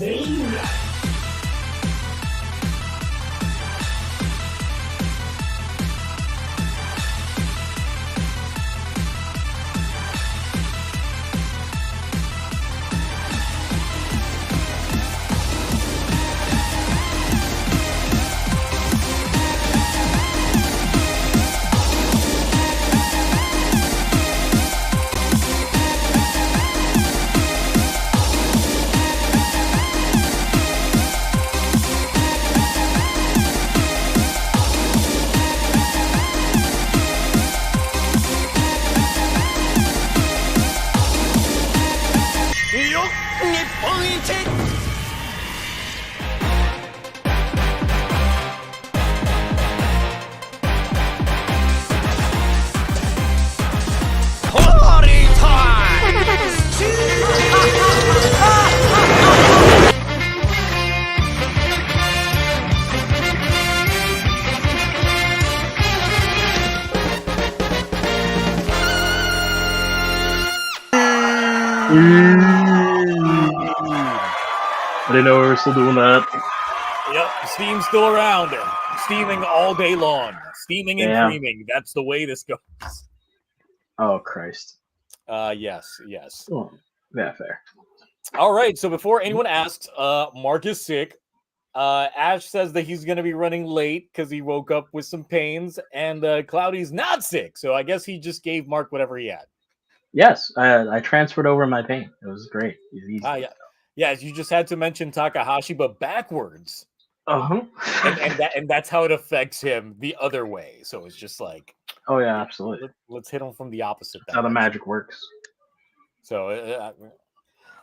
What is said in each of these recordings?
I didn't know we were still doing that. Yep, Steam's still around. Steaming all day long. Steaming and creaming. That's the way this goes. Oh, Christ. Yes. Oh, yeah, fair. All right, so before anyone asks, Mark is sick. Ash says that he's going to be running late because he woke up with some pains, and Cloudy's not sick, so I guess he just gave Mark whatever he had. Yes, I transferred over my pain. It was great. Easy. Yeah, you just had to mention Takahashi, but backwards. Uh-huh. and that's how it affects him the other way. So it's just like, oh yeah, absolutely. Let's hit him from the opposite. That's how the magic works. So,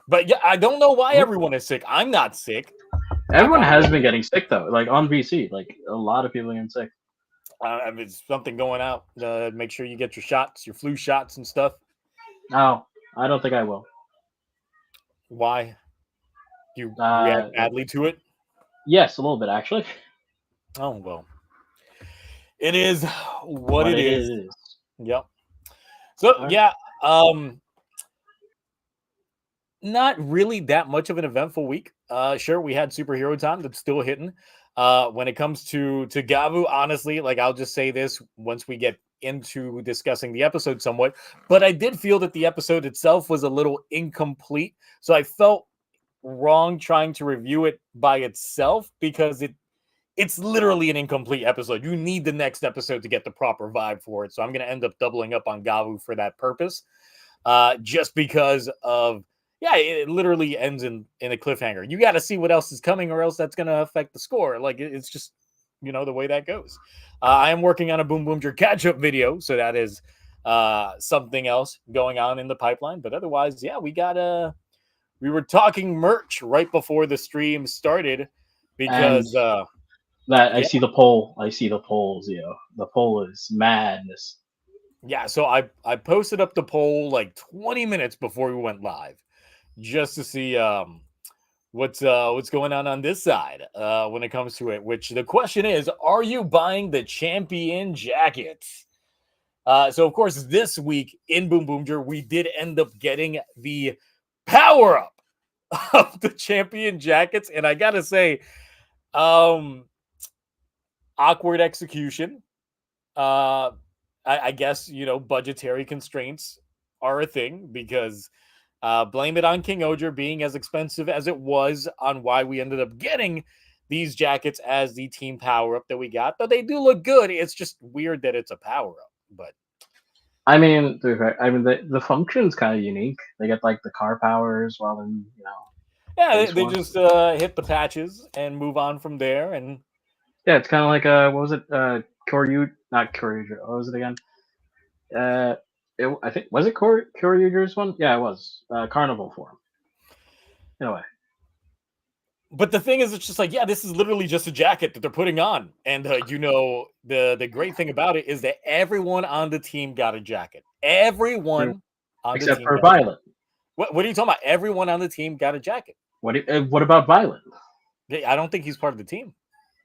but yeah, I don't know why everyone is sick. I'm not sick. Everyone has been getting sick though. Like on VC, like a lot of people are getting sick. I mean, it's something going out. Make sure you get your shots, your flu shots and stuff. No, I don't think I will. Why? You react badly to it? Yes, a little bit actually. Oh well, it is what it is. Yep. So yeah, not really that much of an eventful week. Sure, we had superhero time that's still hitting. When it comes to Gavv, honestly, like I'll just say this once we get into discussing the episode somewhat, but I did feel that the episode itself was a little incomplete. So I felt wrong trying to review it by itself because it's literally an incomplete episode. You need the next episode to get the proper vibe for it. So I'm going to end up doubling up on Gavv for that purpose. Just because of, it literally ends in a cliffhanger. You got to see what else is coming or else that's going to affect the score. Like it's just, the way that goes. I am working on a BoonBoom catch-up video. So that is something else going on in the pipeline. But otherwise, we were talking merch right before the stream started because I see the poll. I see the polls, The poll is madness. Yeah, so I posted up the poll like 20 minutes before we went live just to see what's going on this side when it comes to it, which the question is, are you buying the champion jackets? So of course this week in BoonBoom, we did end up getting the power up of the champion jackets, and I gotta say, awkward execution. I guess budgetary constraints are a thing because blame it on King Oger being as expensive as it was on why we ended up getting these jackets as the team power up that we got. But they do look good. It's just weird that it's a power up, but. I mean, the function's kind of unique. They get like the car powers while in, Yeah, they just hit the patches and move on from there. And yeah, it's kind of like what was it? Not Kyoryuger. What was it again? I think was it Kyoryuger's one? Yeah, it was carnival form. In a way. But the thing is, it's just like, this is literally just a jacket that they're putting on. And, the great thing about it is that everyone on the team got a jacket. Everyone on the team. Except for Violet. What are you talking about? Everyone on the team got a jacket. What about Violet? I don't think he's part of the team.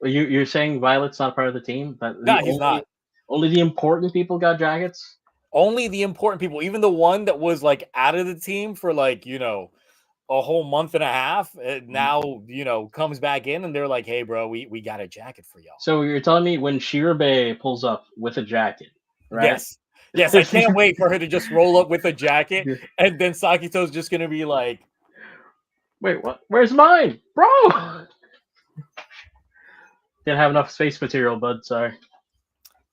Well, you're saying Violet's not part of the team? No, he's not. Only the important people got jackets? Only the important people. Even the one that was, like, out of the team for, like, a whole month and a half. Now, comes back in and they're like, hey, bro, we got a jacket for y'all. So you're telling me when Shirabe pulls up with a jacket, right? Yes. Yes, I can't wait for her to just roll up with a jacket, and then Sakito's just going to be like, wait, what? Where's mine? Bro! Didn't have enough space material, bud. Sorry.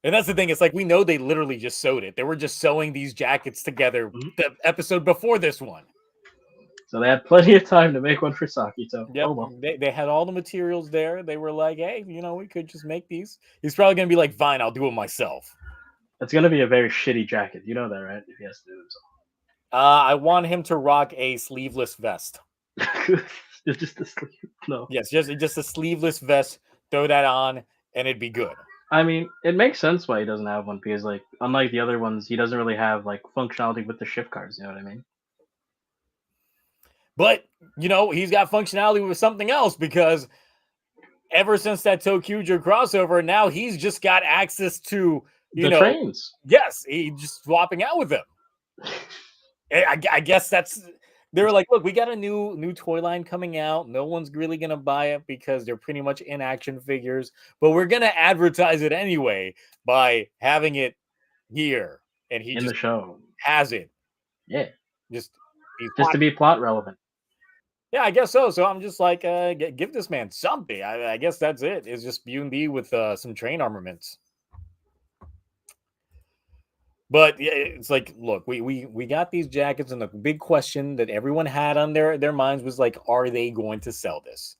and that's the thing. It's like we know they literally just sewed it. They were just sewing these jackets together the episode before this one. So they had plenty of time to make one for Sakito. Yep, Oh well. they had all the materials there. They were like, hey, we could just make these. He's probably going to be like, fine, I'll do it myself. It's gonna be a very shitty jacket. You know that, right? If he has to do it I want him to rock a sleeveless vest. it's just a sleeve. No. Yes, just a sleeveless vest. Throw that on, and it'd be good. I mean, it makes sense why he doesn't have one because, like, unlike the other ones, he doesn't really have like functionality with the shift cards. You know what I mean? But he's got functionality with something else because ever since that TokuTonic crossover, now he's just got access to The trains. Yes, he's just swapping out with them. I guess they were like, look, we got a new toy line coming out. No one's really gonna buy it because they're pretty much in action figures, but we're gonna advertise it anyway by having it here, and he in the show has it. Yeah, just to be plot relevant. Yeah, I guess so. So I'm just like, give this man something. I guess that's it. It's just BoonBoom with some train armaments. But it's like, look, we got these jackets, and the big question that everyone had on their minds was like, are they going to sell this?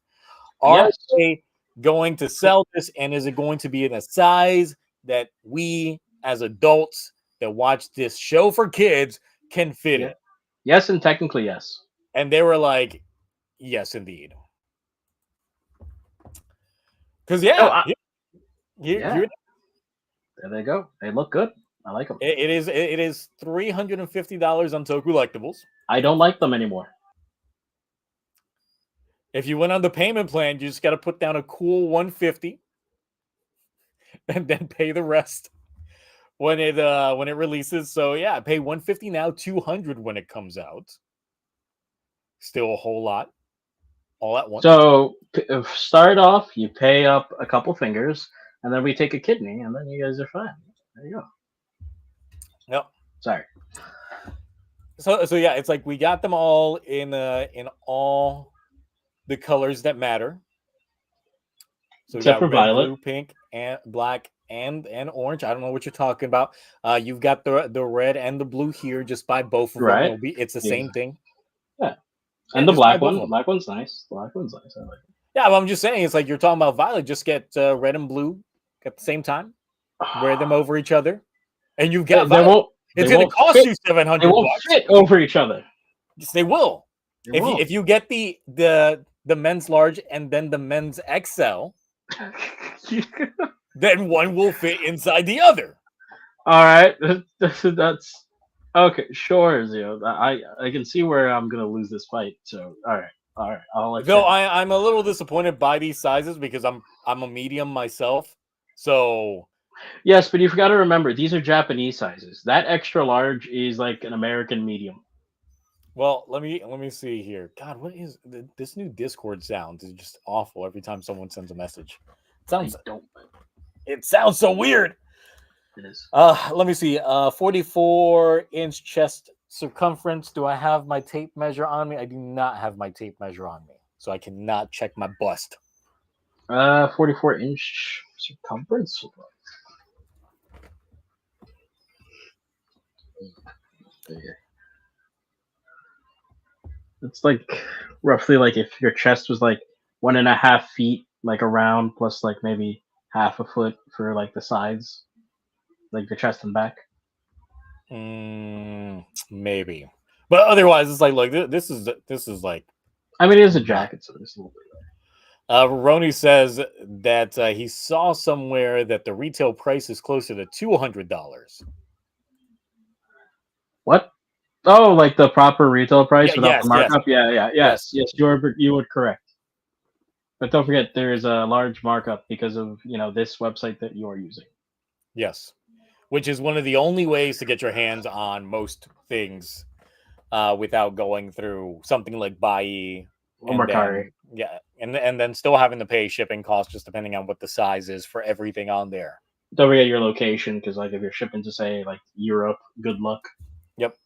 Are they going to sell this, and is it going to be in a size that we as adults that watch this show for kids can fit in? Yes, and technically yes. And they were like, yes, indeed. Because there they go. They look good. I like them. It is $350 on TokuCollectibles. I don't like them anymore. If you went on the payment plan, you just got to put down a cool $150 and then pay the rest when it releases. So yeah, pay $150 now, $200 when it comes out. Still a whole lot, all at once. So start off, you pay up a couple fingers, and then we take a kidney, and then you guys are fine. There you go. Yep. Sorry. So yeah, it's like we got them all in all the colors that matter. So except for red, violet, blue, pink, and black, and orange. I don't know what you're talking about. You've got the red and the blue here. Just buy both of them. It's the same thing. Yeah. And the black one. The black one's nice. The black one's nice. I like it. Yeah, but I'm just saying, it's like you're talking about violet. Just get red and blue at the same time. Wear them over each other. And you've got it's going to cost you $700. They won't fit over each other. Yes, they will. If you get the men's large and then the men's XL, then one will fit inside the other. All right, that's okay. Sure, Zio. I can see where I'm going to lose this fight. So all right. I'll let Though I'm a little disappointed by these sizes because I'm a medium myself. So. Yes, but you forgot to remember these are Japanese sizes. That extra large is like an American medium. Well, let me see here. God, what is this new Discord sound? Is just awful every time someone sends a message. It sounds so weird. It is. Let me see. 44-inch chest circumference. Do I have my tape measure on me? I do not have my tape measure on me, so I cannot check my bust. 44-inch circumference. It's like roughly like if your chest was like 1.5 feet, like around, plus like maybe half a foot for like the sides, like the chest and back. Maybe, but otherwise it's like this is like. I mean, it is a jacket, so there's a little bit. Roni says that he saw somewhere that the retail price is closer to $200. What? Oh, like the proper retail price without the markup? Yes. Yes, you would correct. But don't forget, there is a large markup because of this website that you are using. Yes, which is one of the only ways to get your hands on most things without going through something like Bai, Or and Mercari. then and then still having to pay shipping costs just depending on what the size is for everything on there. Don't forget your location, because like if you're shipping to say like Europe, good luck. Yep.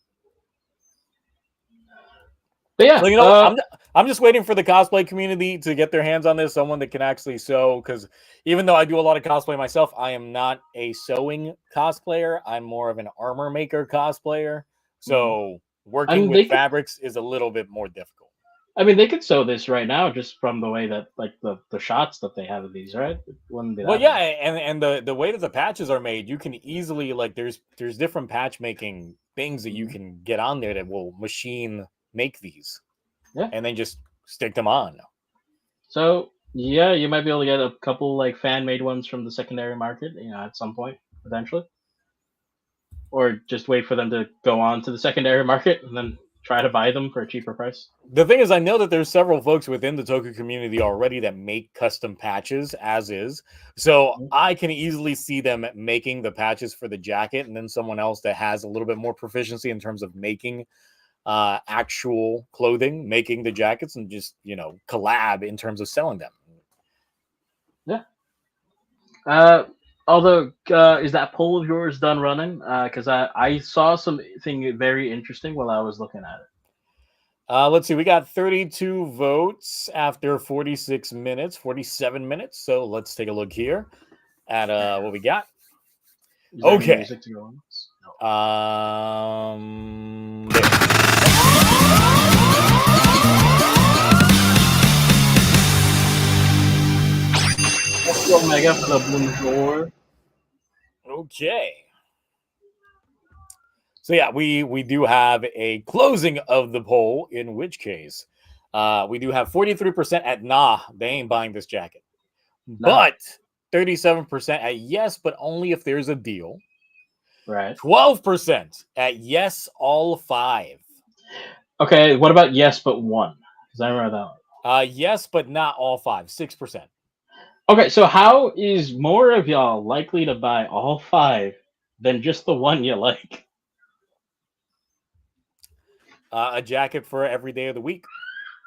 But yeah, So you know what? I'm just waiting for the cosplay community to get their hands on this. Someone that can actually sew, because even though I do a lot of cosplay myself, I am not a sewing cosplayer. I'm more of an armor maker cosplayer. So I working mean, with they could. fabrics is a little bit more difficult. I mean, they could sew this right now just from the way that like the shots that they have of these, right? It wouldn't be Well, that yeah, hard. and the way that the patches are made, you can easily like there's different patch making things that you Mhm. can get on there that will machine make these, Yeah. and then just stick them on. So yeah, you might be able to get a couple like fan made ones from the secondary market, at some point potentially, or just wait for them to go on to the secondary market and then try to buy them for a cheaper price. The thing is, I know that there's several folks within the Toku community already that make custom patches as is. So Mhm. I can easily see them making the patches for the jacket, and then someone else that has a little bit more proficiency in terms of making actual clothing, making the jackets, and just collab in terms of selling them. Yeah. Although, is that poll of yours done running? Because I saw something very interesting while I was looking at it. Let's see. We got 32 votes after 46 minutes, 47 minutes. So let's take a look here at what we got. Is there any Okay. music to go on this? No. There. Let's go Mega for the bonjour. Okay. So yeah, we do have a closing of the poll, in which case we do have 43% at nah, they ain't buying this jacket. Nah. But 37% at yes, but only if there's a deal. Right. 12% at yes, all 5. Okay, what about yes but one? Because I remember that one. Yes, but not all 5. 6%. Okay, so how is more of y'all likely to buy all five than just the one you like? A jacket for every day of the week.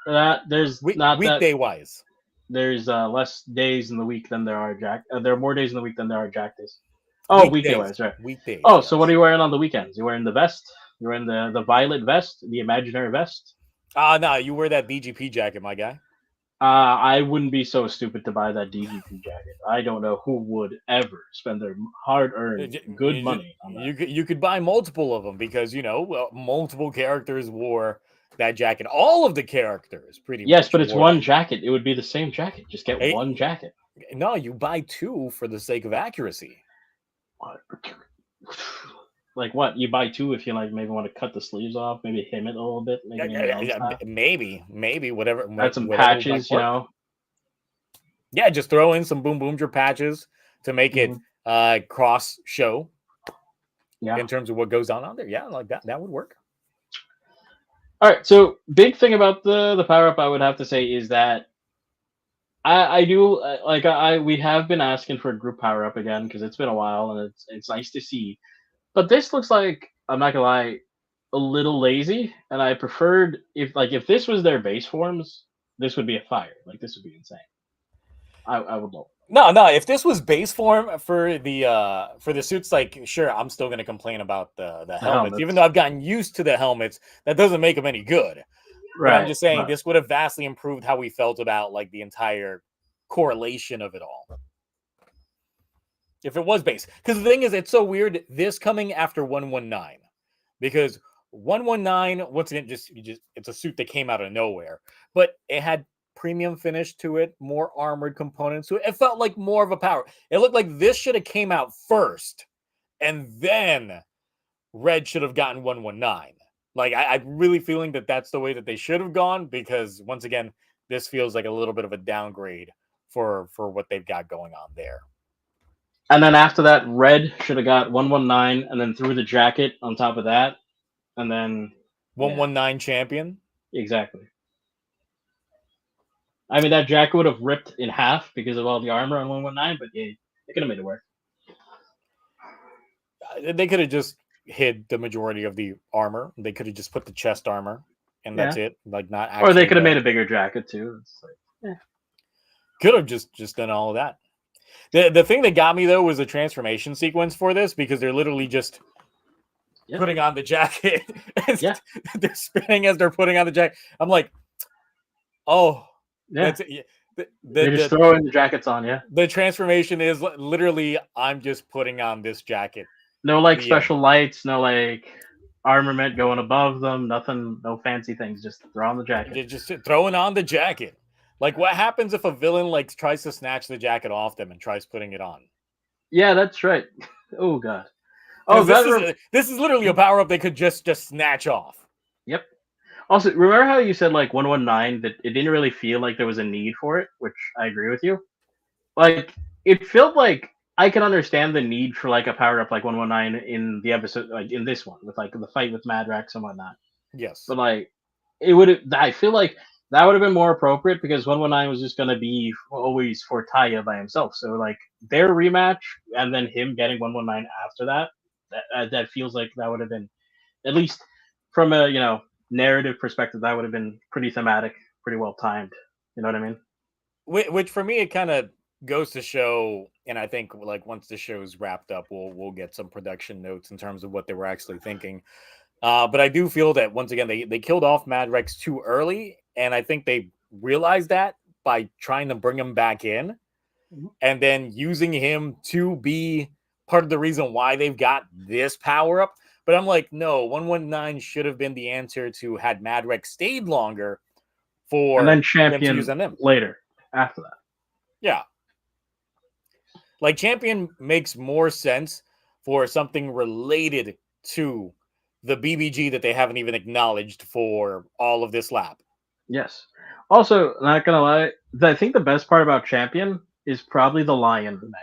There's not that. Weekday wise. There's less days in the week than there are there are more days in the week than there are jack days. Oh, weekday Weekdays. wise, right? Weekdays. Oh, Yes. so what are you wearing on the weekends? You wearing the vest? You wearing the violet vest, the imaginary vest? No, you wear that DGP jacket, my guy. I wouldn't be so stupid to buy that DGP jacket. I don't know who would ever spend their hard-earned good money on that. You could buy multiple of them because multiple characters wore that jacket. All of the characters, pretty Yes, much, but it's wore one that. jacket. It would be the same jacket. Just get Hey, one jacket. no, you buy 2 for the sake of accuracy. What? Like what? You buy two if you like maybe want to cut the sleeves off, maybe hem it a little bit, make it in your own style. Maybe whatever. Add some Whatever might patches, work. Yeah, just throw in some BoonBoom patches to make it cross show. Yeah. In terms of what goes on there, yeah, like that would work. All right. So big thing about the power up, I would have to say, is that I do like we have been asking for a group power up again because it's been a while and it's nice to see. But this looks like, I'm not gonna lie, a little lazy, and I preferred if this was their base forms, this would be a fire. Like this would be insane. I would love. No. If this was base form for the suits, like sure, I'm still gonna complain about the helmets, even though I've gotten used to the helmets. That doesn't make them any good. But I'm just saying this would have vastly improved how we felt about like the entire correlation of it all. If it was base, because the thing is, it's so weird. This coming after 119, because 119 once again it's a suit that came out of nowhere, but it had premium finish to it, more armored components to it. It felt like more of a power. It looked like this should have came out first, and then Red should have gotten 119. Like I'm really feeling that that's the way that they should have gone, because once again, this feels like a little bit of a downgrade for what they've got going on there. And then after that, Red should have got 119, and then threw the jacket on top of that, and then 119 champion. Exactly. I mean, that jacket would have ripped in half because of all the armor on 119, but yeah, they could have made it work. They could have just hid the majority of the armor. They could have just put the chest armor, and that's Yeah. it. Like not Or they actually could have the. made a bigger jacket too. It's like, Could have just done all of that. The thing that got me though was the transformation sequence for this, because they're literally just yeah, putting on the jacket. yeah, They're spinning as they're putting on the jacket. I'm like, oh, yeah. that's it. The, They the, just the, throwing the jackets on, yeah. the transformation is literally, I'm just putting on this jacket. No like The end. special lights, no like armament going above them, nothing, no fancy things. Just throw on the jacket. Just throwing on the jacket. Like, what happens if a villain like tries to snatch the jacket off them and tries putting it on? Yeah, that's right. Oh god. Oh, Because that. this is literally a power up they could just snatch off. Yep. Also, remember how you said like 119 that it didn't really feel like there was a need for it, which I agree with you. Like it felt like I can understand the need for like a power up like 119 in the episode, like in this one with like the fight with Mad Rex and whatnot. Yes. But like it would, I feel like that would have been more appropriate because 119 was just gonna be always for Taya by himself. So like their rematch and then him getting 119 after that, that feels like that would have been, at least from a narrative perspective, that would have been pretty thematic, pretty well timed. You know what I mean? Which for me, it kind of goes to show, and I think like once the show's wrapped up, we'll get some production notes in terms of what they were actually thinking. But I do feel that once again they killed off Mad Rex too early, and I think they realized that by trying to bring him back in, and then using him to be part of the reason why they've got this power up. But I'm like, no, 119 should have been the answer to had Mad Rex stayed longer And then for them to use champion on them. later after that. Yeah. Like champion makes more sense for something related to the BBG that they haven't even acknowledged for all of this lap. Yes. Also, not gonna lie, I think the best part about champion is probably the lion mech.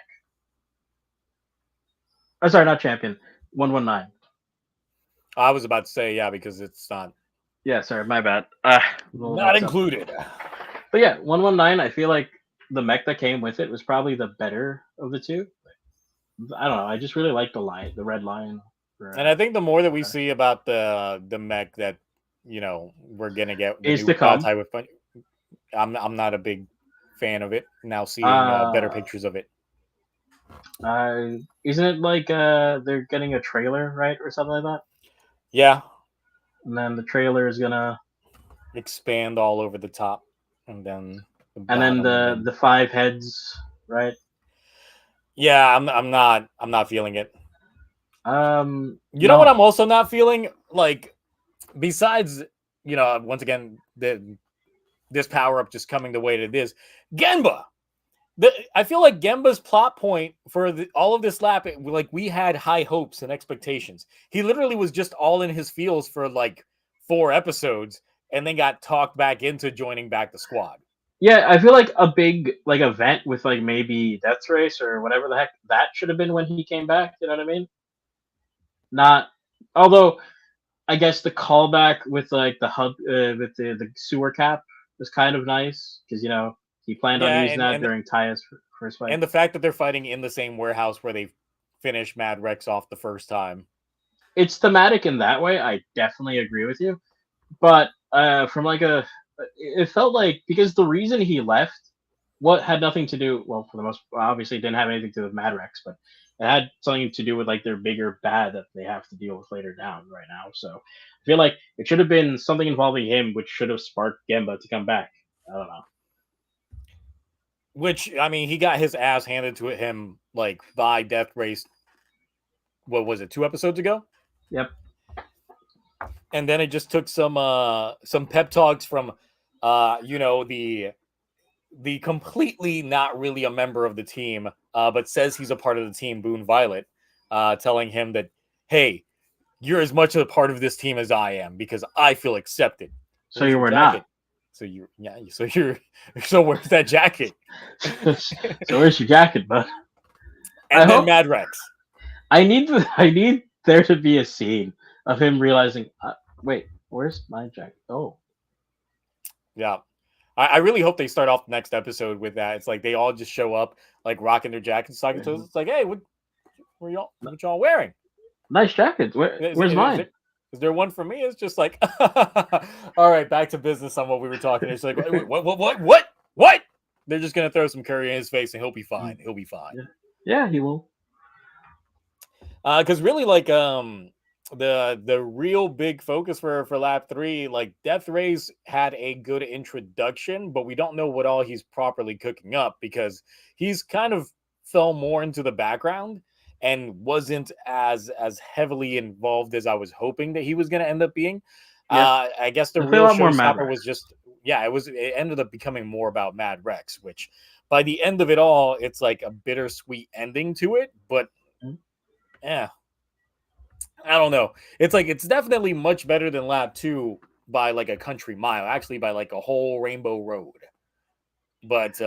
Oh, sorry, not champion. 119. I was about to say, yeah, because it's not Yeah, sorry, my bad. not included. But yeah, 119. I feel like the mech that came with it was probably the better of the two. I don't know. I just really like the lion, the red lion. And I think the more that we see about the mech that we're gonna get the is new to come. type of fun. I'm not a big fan of it. Now seeing better pictures of it. Isn't it like they're getting a trailer, right, or something like that? Yeah. And then the trailer is gonna expand all over the top, and then the 5 heads, right? Yeah, I'm not feeling it. You no. know what I'm also not feeling? Like, besides, once again, this power up just coming the way it is, Genba. I feel like Genba's plot point for all of this lap, like we had high hopes and expectations. He literally was just all in his feels for like 4 episodes, and then got talked back into joining back the squad. Yeah, I feel like a big like event with like maybe Death Race or whatever the heck that should have been when he came back. You know what I mean? Not, although I guess the callback with like the hub with the sewer cap was kind of nice because he planned on using that during Taya's first fight. And the fact that they're fighting in the same warehouse where they finished Mad Rex off the first time. It's thematic in that way. I definitely agree with you. But from like it felt like because the reason he left, what had nothing to do, well, for the most, obviously it didn't have anything to do with Mad Rex, but it had something to do with like their bigger bad that they have to deal with later down right now. So I feel like it should have been something involving him, which should have sparked Genba to come back. I don't know. Which, I mean, he got his ass handed to him like by Death Race. What was it, 2 episodes ago? Yep. And then it just took some pep talks from the completely not really a member of the team, but says he's a part of the team, Boone Violet, telling him that, hey, you're as much a part of this team as I am because I feel accepted. So you were not. So so where's that jacket? So where's your jacket, bud? And then Mad Rex. I need there to be a scene of him realizing, wait, where's my jacket? Oh. Yeah. I really hope they start off the next episode with that. It's like they all just show up like rocking their jackets, talking to us. It's like, hey, what y'all wearing? Nice jacket. Is, Where's is, mine? there, is there one for me? It's just like, all right, back to business on what we were talking. It's like, what? They're just gonna throw some curry in his face and he'll be fine. He'll be fine. Yeah, he will. Because really, like, the real big focus for lap 3, like Death Rays had a good introduction, but we don't know what all he's properly cooking up because he's kind of fell more into the background and wasn't as heavily involved as I was hoping that he was going to end up being. Yeah. I guess the Definitely a real lot more Mad showstopper was Rex. just it ended up becoming more about Mad Rex, which by the end of it all, it's like a bittersweet ending to it, but yeah, I don't know. It's like it's definitely much better than lap 2 by like a country mile, actually by like a whole rainbow road. But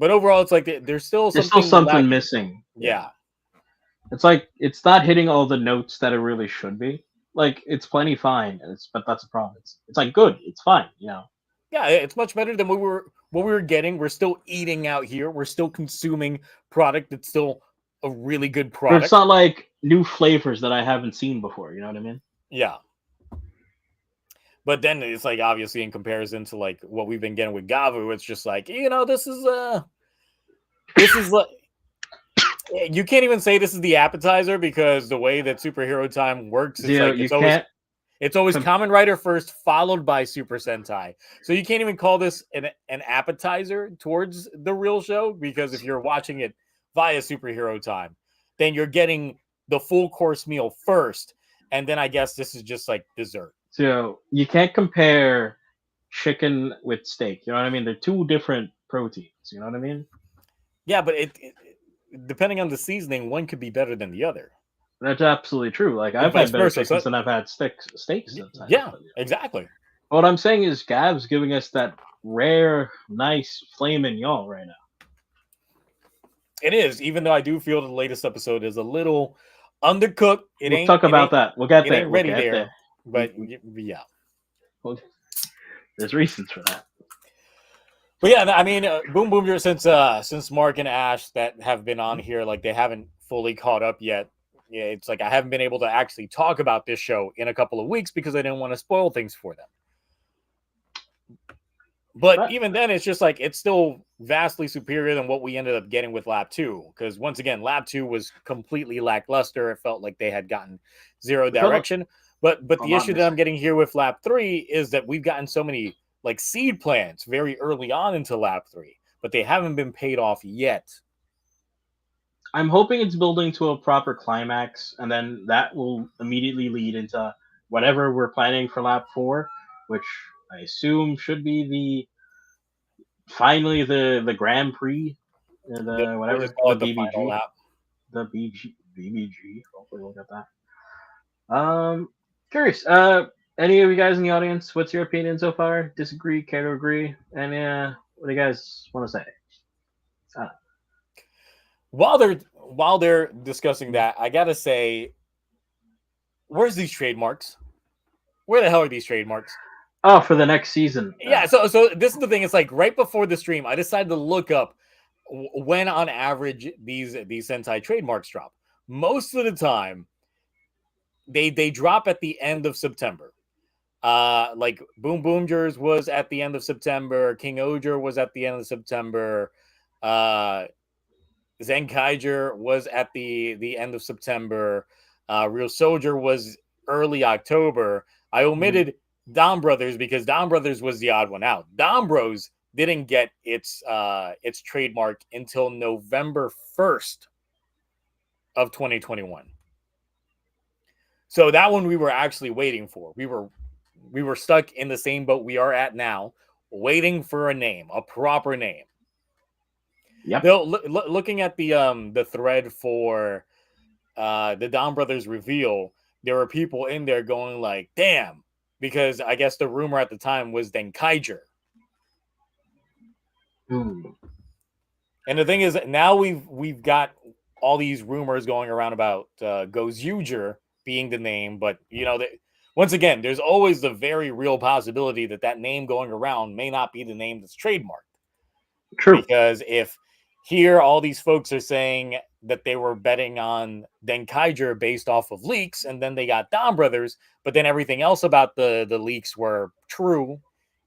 overall, it's like there's still There's still something something lacking. missing. Yeah. It's like it's not hitting all the notes that it really should be. Like it's plenty fine, but that's a problem. It's like good. It's fine, you know. Yeah, it's much better than what we were getting. We're still eating out here. We're still consuming product that's still a really good But it's product. not like new flavors that I haven't seen before. You know what I mean? Yeah. But then it's like obviously in comparison to like what we've been getting with Gavv, it's just like, this is like you can't even say this is the appetizer because the way that superhero time works, it's like You can't. it's always Kamen Rider first, followed by Super Sentai. So you can't even call this an appetizer towards the real show because if you're watching it via superhero time, then you're getting the full course meal first, and then I guess this is just like dessert. So you can't compare chicken with steak. You know what I mean? They're two different proteins. You know what I mean? Yeah, but it depending on the seasoning, one could be better than the other. That's absolutely true. Like And I've had vice better versa. chickens So, than I've had steaks at times. yeah, But, yeah. exactly. What I'm saying is Gav's giving us that rare, nice filet mignon right now. It is, even though I do feel the latest episode is a little undercooked. We'll talk about that. We'll get it there. ain't We'll ready get there. there. But yeah. Well, there's reasons for that. But yeah, I mean, BoonBoom, since Mark and Ash that have been on here, like they haven't fully caught up yet. Yeah, it's like I haven't been able to actually talk about this show in a couple of weeks because I didn't want to spoil things for them. But even then, it's just like it's still vastly superior than what we ended up getting with Lap 2. Because once again, Lap 2 was completely lackluster. It felt like they had gotten zero direction. But the issue that I'm getting here with Lap 3 is that we've gotten so many like seed plans very early on into Lap 3, but they haven't been paid off yet. I'm hoping it's building to a proper climax, and then that will immediately lead into whatever we're planning for Lap 4, which I assume should be finally the Grand Prix, the whatever, We'll just call the it the final BBG, lap. the BBG. Hopefully we'll get that. Curious. Any of you guys in the audience, what's your opinion so far? Disagree? Care to agree? And what do you guys want to say? While they're discussing that, I gotta say, where's these trademarks? Where the hell are these trademarks? Oh, for the next season. Yeah, so this is the thing. It's like right before the stream, I decided to look up when on average these Sentai trademarks drop. Most of the time, they drop at the end of September. Like BoonBoomers was at the end of September. King Oger was at the end of September. Zenkaiger was at the end of September. Real Soldier was early October. I omitted Dom Brothers because Dom Brothers was the odd one out. Dom Bros didn't get its trademark until November 1st of 2021. So that one we were actually waiting for. We were stuck in the same boat we are at now, waiting for a name, a proper name. Yep. Looking at the thread for the Dom Brothers reveal, there were people in there going like, "Damn," because I guess the rumor at the time was Zenkaiger. And the thing is, now we've got all these rumors going around about Gozuger being the name, but once again, there's always the very real possibility that name going around may not be the name that's trademarked. True. Because if here all these folks are saying that they were betting on Denkaiger based off of leaks, and then they got Dom Brothers, but then everything else about the leaks were true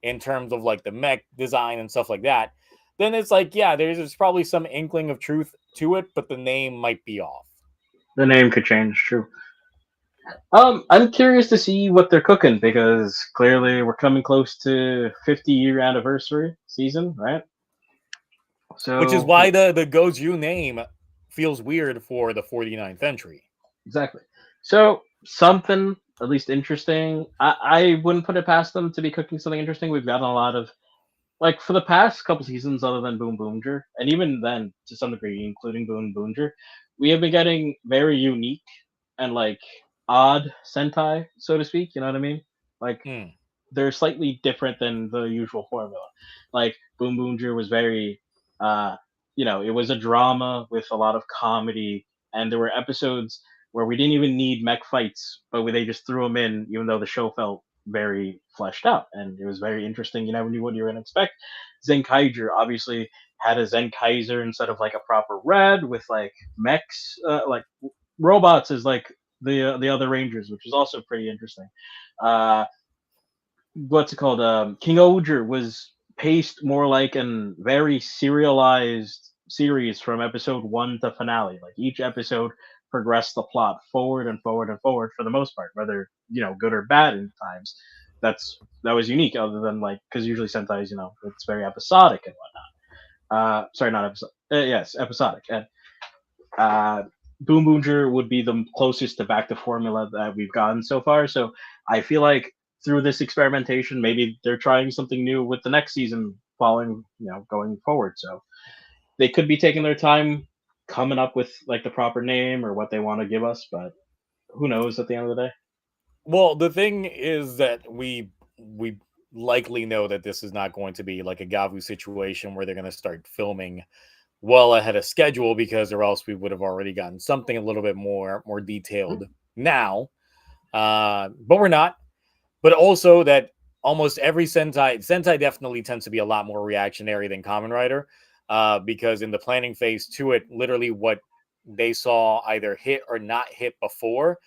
in terms of like the mech design and stuff like that, then it's like, yeah, there's probably some inkling of truth to it, but the name might be off. The name could change, true. I'm curious to see what they're cooking because clearly we're coming close to 50-year anniversary season, right? Which is So why the Goju name feels weird for the 49th entry. exactly. So something at least interesting. I wouldn't put it past them to be cooking something interesting. We've gotten a lot of like for the past couple seasons, other than Boom Boomer, and even then to some degree, including Boom Boomer, we have been getting very unique and like odd Sentai, so to speak. You know what I mean? Like Hmm. they're slightly different than the usual formula. Like Boom Boomer was very, uh, it was a drama with a lot of comedy, and there were episodes where we didn't even need mech fights, but they just threw them in, even though the show felt very fleshed out and it was very interesting. You never knew what you were going to expect. Zenkaiger obviously had a Zenkaiser instead of like a proper red with like mechs, like robots as like the other Rangers, which was also pretty interesting. Uh, what's it called? King Oger was paced more like an very serialized series from episode one to finale. Like each episode progressed the plot forward and forward and forward for the most part, whether good or bad in times. That was unique, other than like because usually Sentai, it's very episodic and whatnot. Sorry, not episode. Yes, episodic. And uh, Boom Boomer would be the closest to back to formula that we've gotten so far. So I feel like through this experimentation, maybe they're trying something new with the next season following, going forward. So they could be taking their time coming up with like the proper name or what they want to give us, but who knows at the end of the day. Well, the thing is that we likely know that this is not going to be like a Gavv situation where they're going to start filming well ahead of schedule, because or else we would have already gotten something a little bit more detailed now. But we're not. But also that almost every Sentai definitely tends to be a lot more reactionary than Kamen Rider, because in the planning phase to it, literally what they saw either hit or not hit before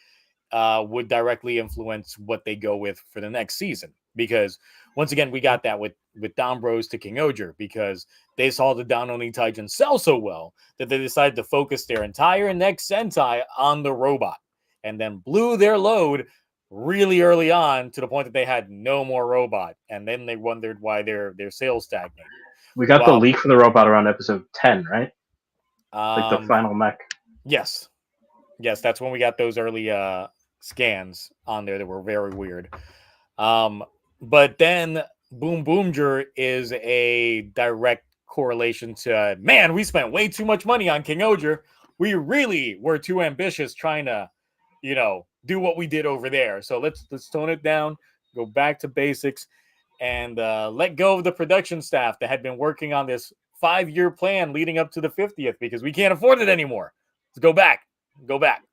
would directly influence what they go with for the next season. Because once again, we got that with Don Bros to King Oger, because they saw the Down Oni Taijin sell so well that they decided to focus their entire next Sentai on the robot, and then blew their load really early on to the point that they had no more robot, and then they wondered why their sales stagnated. We got the Well, leak for the robot around episode 10, right? Like the um, final mech. yes, yes, that's when we got those early scans on there that were very weird. Um, but then Boom Boomger is a direct correlation to, man, we spent way too much money on King Oger. We really were too ambitious trying to, do what we did over there. So let's tone it down, go back to basics, and let go of the production staff that had been working on this 5-year plan leading up to the 50th, because we can't afford it anymore. Let's go back. Go back.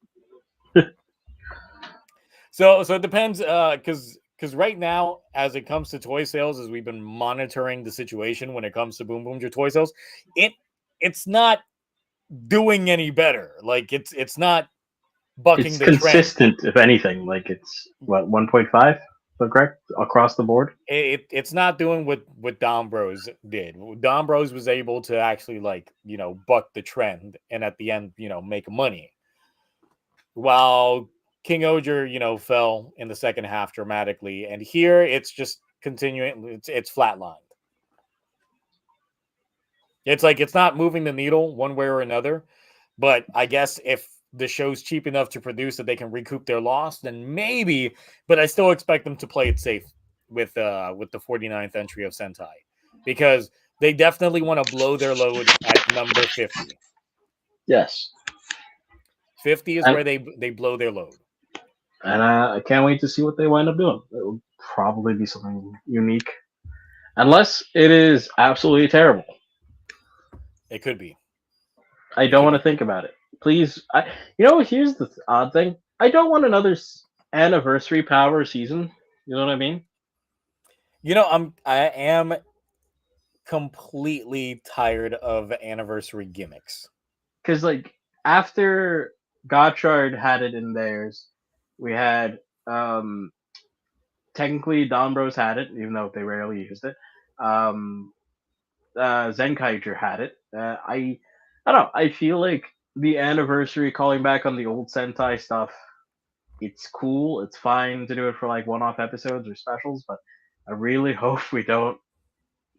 So it depends, because right now, as it comes to toy sales, as we've been monitoring the situation when it comes to Boom Boom Your toy sales, it's not doing any better. Like it's not bucking It's the trend. consistent, if anything. Like it's what 1.5, is that correct across the board? It's not doing what Dom Bros did. Dom Bros was able to actually buck the trend, and at the end make money, while King Oger fell in the second half dramatically, and here it's just continuing. It's flatlined. It's like it's not moving the needle one way or another. But I guess if the show's cheap enough to produce that they can recoup their loss, then maybe. But I still expect them to play it safe with the 49th entry of Sentai, because they definitely want to blow their load at number 50. Yes. 50 is And where they blow their load. I can't wait to see what they wind up doing. It will probably be something unique, unless it is absolutely terrible. It could be. I It don't could want to be. think about it. Please, here's the odd thing. I don't want another anniversary power season. You know what I mean? I am completely tired of anniversary gimmicks. Because like after Gotchard had it in theirs, we had um technically Don Bros had it, even though they rarely used it. Um, Zenkaiger had it. I don't know. I feel like the anniversary calling back on the old Sentai stuff. It's cool. It's fine to do it for like one-off episodes or specials, but I really hope we don't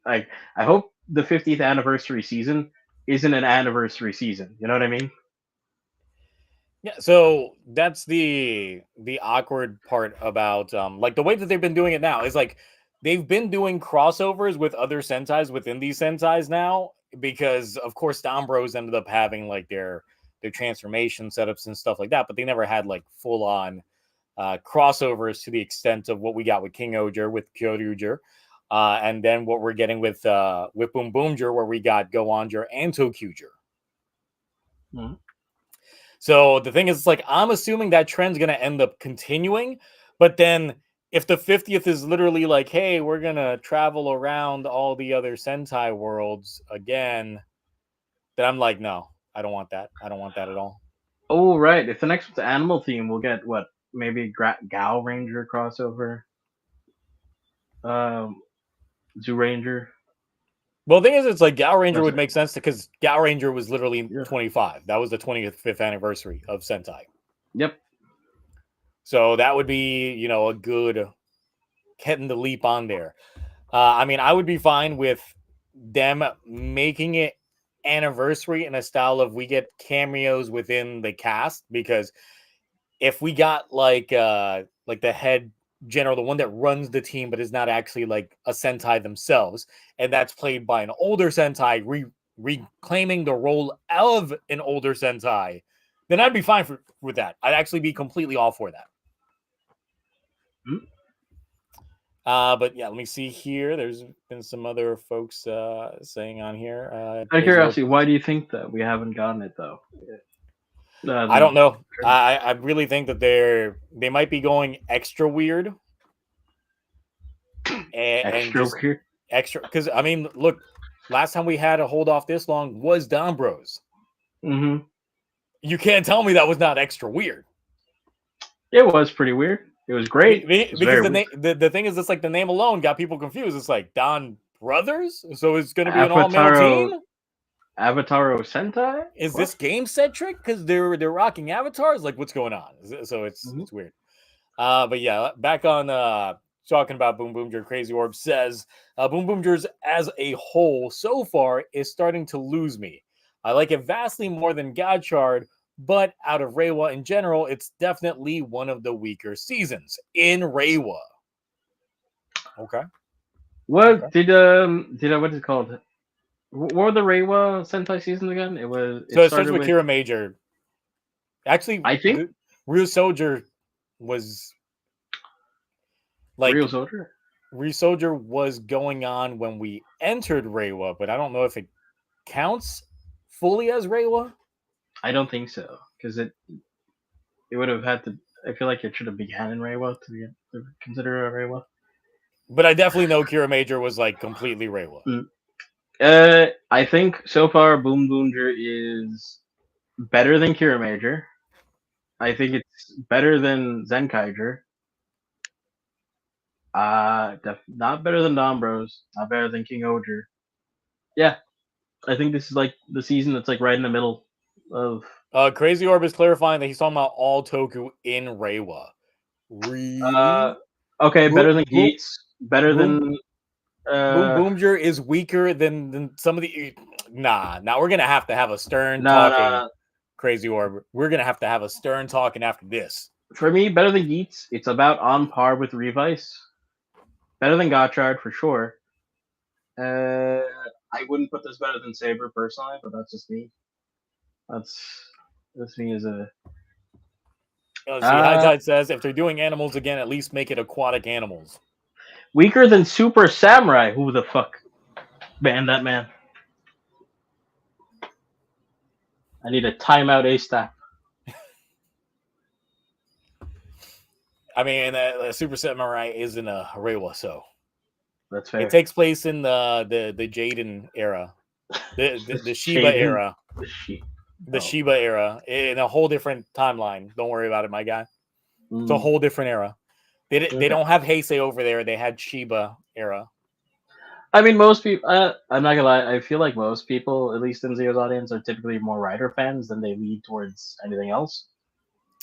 like. I hope the 50th anniversary season isn't an anniversary season. You know what I mean? Yeah, so that's the awkward part about like the way that they've been doing it now is like they've been doing crossovers with other Sentais within these Sentais now because of course Dombros ended up having like their transformation setups and stuff like that, but they never had like full on crossovers to the extent of what we got with King Oger with Kyoryuger. And then what we're getting with BoonBoomger, where we got Go-Onger and TokuTonic. Mm-hmm. So the thing is, it's like I'm assuming that trend's gonna end up continuing, but then if the 50th is literally like, hey, we're gonna travel around all the other Sentai worlds again, then I'm like, no, I don't want that. I don't want that at all. Oh right, if the next one's animal theme, we'll get what maybe Gal Ranger crossover, um, Zoo Ranger. Well, the thing is, it's like Gal Ranger No, would sorry. make sense because Gal Ranger was literally Yeah. 25. That was the 25th anniversary of Sentai. Yep. So that would be, a good getting the leap on there. I mean, I would be fine with them making it anniversary in a style of we get cameos within the cast, because if we got like the head general, the one that runs the team but is not actually like a Sentai themselves, and that's played by an older Sentai reclaiming the role of an older Sentai, then I'd be fine with that. I'd actually be completely all for that. Mm-hmm. But yeah, let me see here. There's been some other folks saying on here. Out of Crazy Orb. curiosity, why do you think that we haven't gotten it though? I don't know. Trend. I really think that they might be going extra weird and Extra just weird. extra, because I mean, look, last time we had to hold off this long was Don Bros. Mm-hmm. You can't tell me that was not extra weird. It was pretty weird. It was great. It was Because very the weird. name, the thing is, it's like the name alone got people confused. It's like Don Brothers, so it's going to be an all male Avataro, team. Avataro Sentai. Is What? this game centric? Because they're rocking avatars. Like, what's going on? So it's weird. But yeah, back on talking about BoonBoomger. Crazy Orb says BoonBoomgers as a whole so far is starting to lose me. I like it vastly more than Godchard, but out of Reiwa in general, it's definitely one of the weaker seasons in Reiwa. Okay. What did what is it called? What were the Reiwa Sentai seasons again? So It it starts started with with Kira Major. Actually, I think the Real Soldier was like Real Soldier. Resoldier was going on when we entered Reiwa, but I don't know if it counts fully as Reiwa. I don't think so because it would have had to. I feel like it should have began in Reiwa to consider a Reiwa. But I definitely know Kira Major was like completely Reiwa. Mm. I think so far Boom Boonger is better than Kira Major. I think it's better than Zenkaiger. Not better than Dombros. Not better than King Oger. Yeah, I think this is like the season that's like right in the middle of. Crazy Orb is clarifying that he's talking about all Toku in Reiwa. Uh, Really? okay, better than Boom Geats. Better Boom than. Boomger is weaker than some of the. Nah, now we're gonna have to have a stern No, no, talking. no. Crazy Orb. We're gonna have to have a stern talking after this. For me, better than Geats. It's about on par with Revice. Better than Gotchard for sure. I wouldn't put this better than Saber personally, but that's just me. That's me as a. Let's see, High Tide says if they're doing animals again, at least make it aquatic animals. Weaker than Super Samurai. Who the fuck banned that man? I need a timeout ASAP. I mean, Super Samurai isn't a Reiwa, so That's fair. it takes place in the Jaden era, the Shiba Jaden, era. the sheep. The Oh, Shiba era in a whole different timeline. Don't worry about it, my guy. It's a mm, whole different era. They okay. don't have Heisei over there. They had Shiba era. I mean, most people. I'm not gonna lie. I feel like most people, at least in Zio's audience, are typically more Rider fans than they lead towards anything else.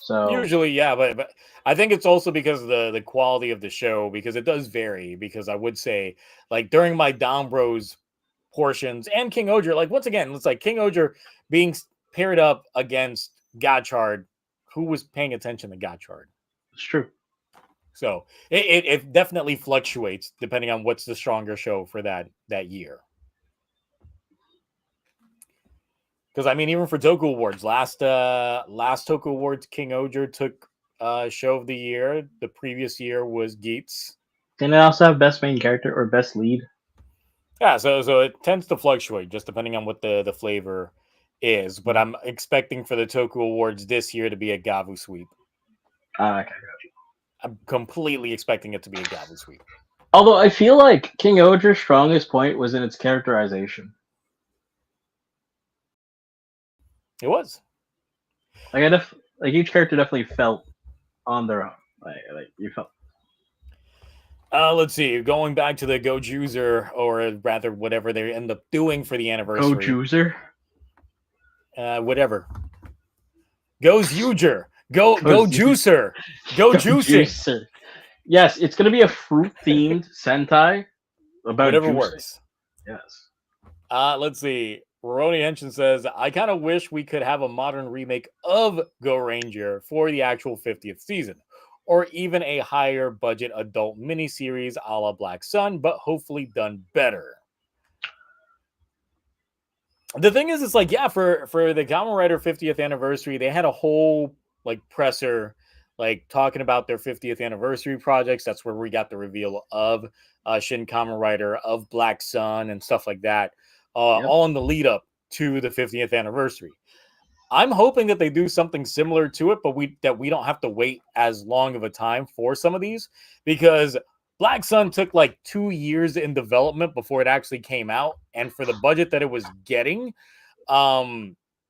So Usually, yeah, but I think it's also because of the quality of the show because it does vary. Because I would say, like during my Down Bros portions and King Oger, like once again, it's like King Oger being paired up against Gotchard, who was paying attention to Gotchard. it's true. So it definitely fluctuates depending on what's the stronger show for that year. Because I mean, even for Toku Awards, last Toku Awards, King Oger took show of the year. The previous year was Geats. Can it also have best main character or best lead? Yeah, so it tends to fluctuate just depending on what the flavor is. But Mm. I'm expecting for the Toku Awards this year to be a Gavv sweep. Okay. I'm completely expecting it to be a Gavv sweep. Although I feel like King Oger's strongest point was in its characterization. It was. Like each character definitely felt on their own. Like you felt. Let's see. Going back to the Go Juicer, or rather, whatever they end up doing for the Go anniversary. Juicer. Whatever. Goes Uger. Go Go Juicer. Go juicing. Juicer. Yes, it's gonna be a fruit themed Sentai about Whatever juicing. works. Yes. Let's see. Roni Henshin says, I kind of wish we could have a modern remake of Go Ranger for the actual 50th season, or even a higher budget adult miniseries a la Black Sun, but hopefully done better. The thing is, it's like, yeah, for the Kamen Rider 50th anniversary, they had a whole like presser, like talking about their 50th anniversary projects. That's where we got the reveal of Shin Kamen Rider, of Black Sun, and stuff like that, Yep. all in the lead up to the 50th anniversary. I'm hoping that they do something similar to it, but we don't have to wait as long of a time for some of these, because Black Sun took like 2 years in development before it actually came out, and for the budget that it was getting,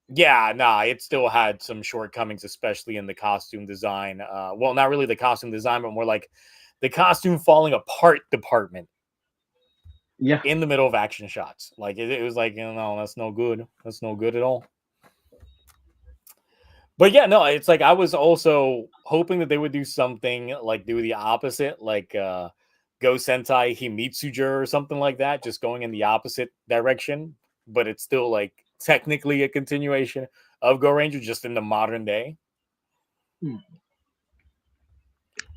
yeah, nah, it still had some shortcomings, especially in the costume design. Well, not really the costume design, but more like the costume falling apart department Yeah. in the middle of action shots. Like it was like, no, that's no good. That's no good at all. But yeah, no, it's like I was also hoping that they would do something like do the opposite, like Go Sentai Himitsuja or something like that, just going in the opposite direction, but it's still like technically a continuation of Go Ranger, just in the modern day. Hmm.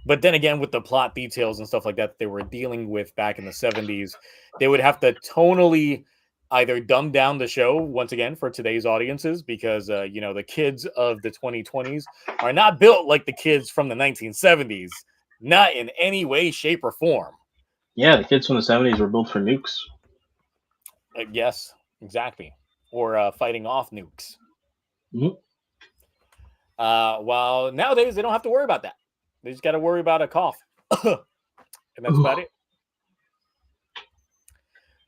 But then again, with the plot details and stuff like that they were dealing with back in the 70s, they would have to tonally either dumb down the show once again for today's audiences, because the kids of the 2020s are not built like the kids from the 1970s, not in any way, shape, or form. Yeah, the kids from the '70s were built for nukes. Yes, exactly. Or fighting off nukes. Mhm. While nowadays they don't have to worry about that. They just got to worry about a cough. And that's about it.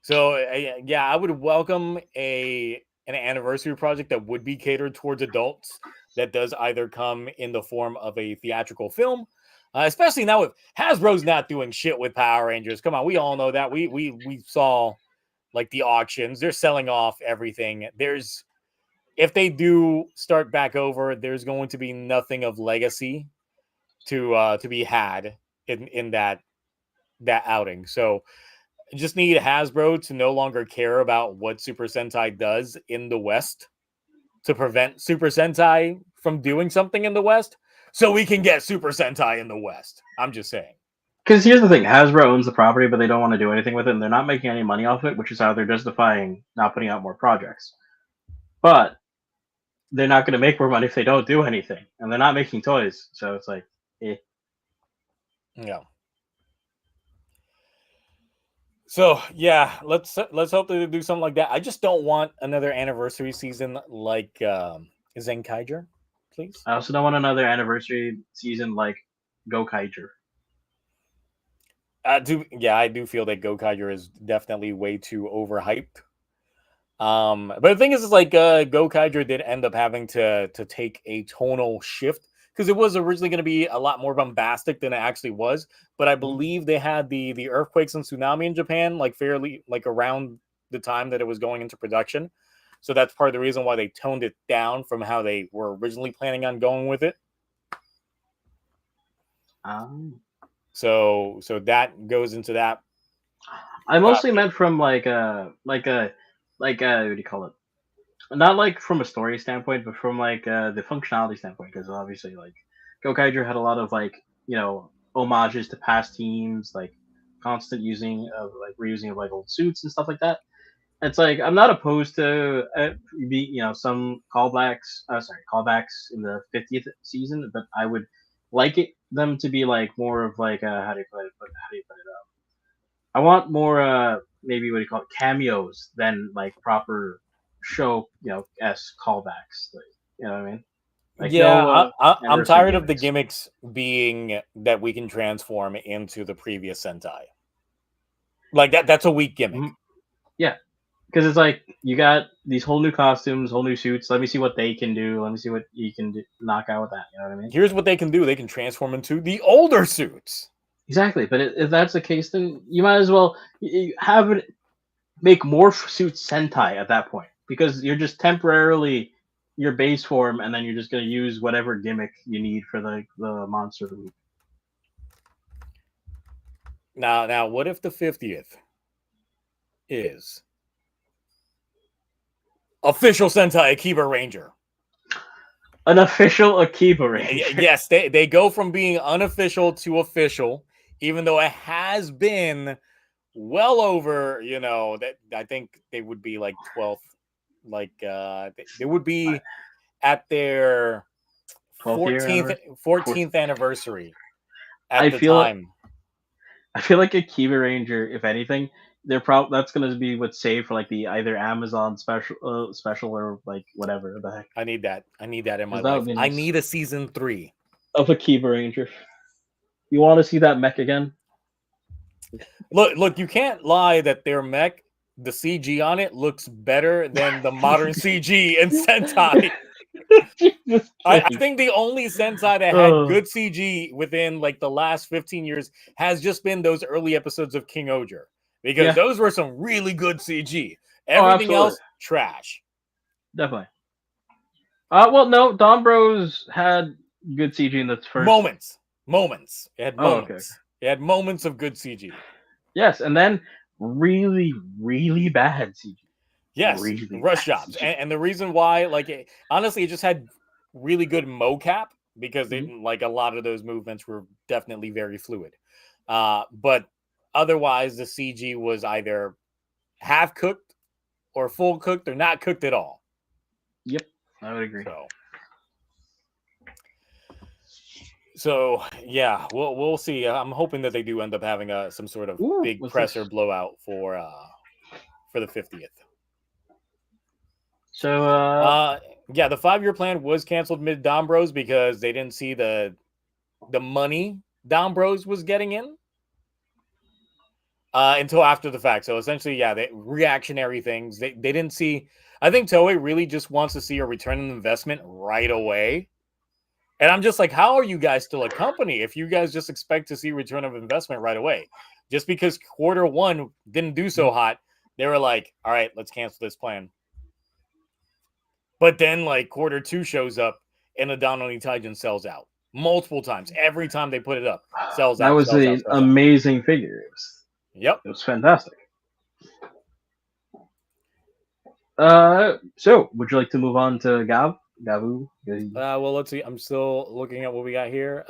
So yeah, I would welcome an anniversary project that would be catered towards adults, that does either come in the form of a theatrical film, especially now with Hasbro's not doing shit with Power Rangers. Come on, we all know that. We saw like the auctions. They're selling off everything. If they do start back over, there's going to be nothing of legacy to be had in that outing. So just need Hasbro to no longer care about what Super Sentai does in the West, to prevent Super Sentai from doing something in the West, so we can get Super Sentai in the West. I'm just saying. Because here's the thing: Hasbro owns the property, but they don't want to do anything with it, and they're not making any money off it, which is how they're justifying not putting out more projects. But they're not going to make more money if they don't do anything, and they're not making toys, so it's like, eh. Yeah. So yeah, let's hope that they do something like that. I just don't want another anniversary season like Zenkaiger, please. I also don't want another anniversary season like Go Kaiger. I do feel that Gokaiger is definitely way too overhyped. But the thing is like Gokaiger did end up having to take a tonal shift because it was originally going to be a lot more bombastic than it actually was. But I Mhm. believe they had the earthquakes and tsunami in Japan like fairly like around the time that it was going into production. So that's part of the reason why they toned it down from how they were originally planning on going with it. Um, So that goes into that. I mostly meant from what do you call it? Not like from a story standpoint, but from like the functionality standpoint, because obviously like Gokaiger had a lot of like homages to past teams, like constant using of like reusing of like old suits and stuff like that. It's like I'm not opposed to some callbacks. Sorry, callbacks in the 50th season, but I would like them to be like more of like how do you put it? How do you put it? I want more maybe what do you call it, cameos than like proper show s callbacks. Like, you know what I mean? Like Yeah, no I'm anniversary tired of the gimmicks. gimmicks being that we can transform into the previous Sentai. Like that's a weak gimmick. Mhm. Yeah, because it's like you got these whole new costumes, whole new suits. Let me see what they can do. Let me see what you can knock out with that. You know what I mean? Here's what they can do: they can transform into the older suits. Exactly. But if that's the case, then you might as well have it make more suits Sentai at that point because you're just temporarily your base form, and then you're just gonna use whatever gimmick you need for the monster of the week. Now, what if the 50th is official Sentai Akiba Ranger? An official Akiba Ranger. Yes, they go from being unofficial to official, even though it has been well over. That I think they would be like 12th, like they would be at their 12th year 14th anniversary. 14th anniversary at I the feel time. I feel like Akiba Ranger, if anything, that's gonna be what's saved for like the either Amazon special or like whatever the heck. I need that. I need that in my Because that would life. be I nice. need a season 3. Of Akiba Ranger. You want to see that mech again? Look, you can't lie that their mech, the CG on it looks better than the modern CG in Sentai. Jesus I Christ. think the only Sentai that had Oh, good CG within like the last 15 years has just been those early episodes of King Oger because yeah. those were some really good CG. Oh, Everything absolutely. else, trash. Definitely. Well, no, Don Bros had good CG in its first. Moments. It had Oh, okay, okay. moments. It had moments of good CG. Yes, and then really, really bad CG. Yes, Really rush bad jobs, CG. and the reason why, like, honestly, it just had really good mocap because Mhm. like a lot of those movements were definitely very fluid. But otherwise, the CG was either half cooked or full cooked or not cooked at all. Yep, I would agree. So, so yeah, we'll see. I'm hoping that they do end up having some sort of Ooh, big what's presser this? blowout for the 50th. So, Uh, yeah, the 5-year plan was canceled mid Dom Bros because they didn't see the money Dom Bros was getting in until after the fact. So essentially, yeah, they reactionary things. They didn't see. I think Toei really just wants to see a return on investment right away. And I'm just like, how are you guys still a company if you guys just expect to see return of investment right away? Just because quarter one didn't do so hot, they were like, all right, let's cancel this plan. But then like quarter two shows up and the Down on Taijin sells out multiple times. Every time they put it up, sells that out, was sells out, an sells out. amazing figure. Yep. It was fantastic. So would you like to move on to Gavu? Well, let's see. I'm still looking at what we got here.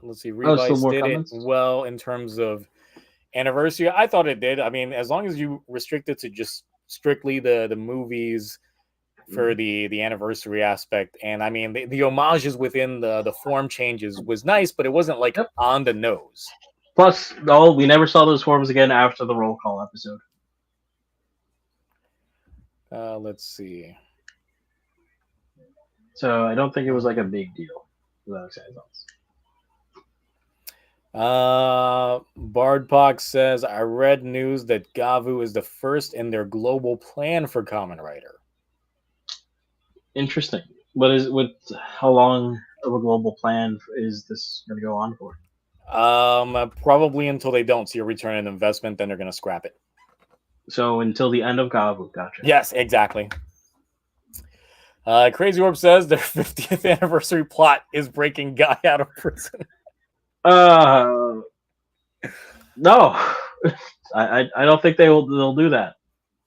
Let's see. Oh, still Revice more did it comments. well in terms of anniversary. I thought it did. I mean, as long as you restrict it to just strictly the movies for Mhm. the anniversary aspect, and I mean the homages within the form changes was nice, but it wasn't like Yep. on the nose. Plus, we never saw those forms again after the roll call episode. Let's see. So I don't think it was like a big deal. Without saying else. Bardpox says, I read news that Gavv is the first in their global plan for Kamen Rider. Interesting. How long of a global plan is this going to go on for? Probably until they don't see a return on investment, then they're going to scrap it. So until the end of Gavv, gotcha. Yes, exactly. Crazy Orb says their 50th anniversary plot is breaking Guy out of prison. No, I don't think they'll do that.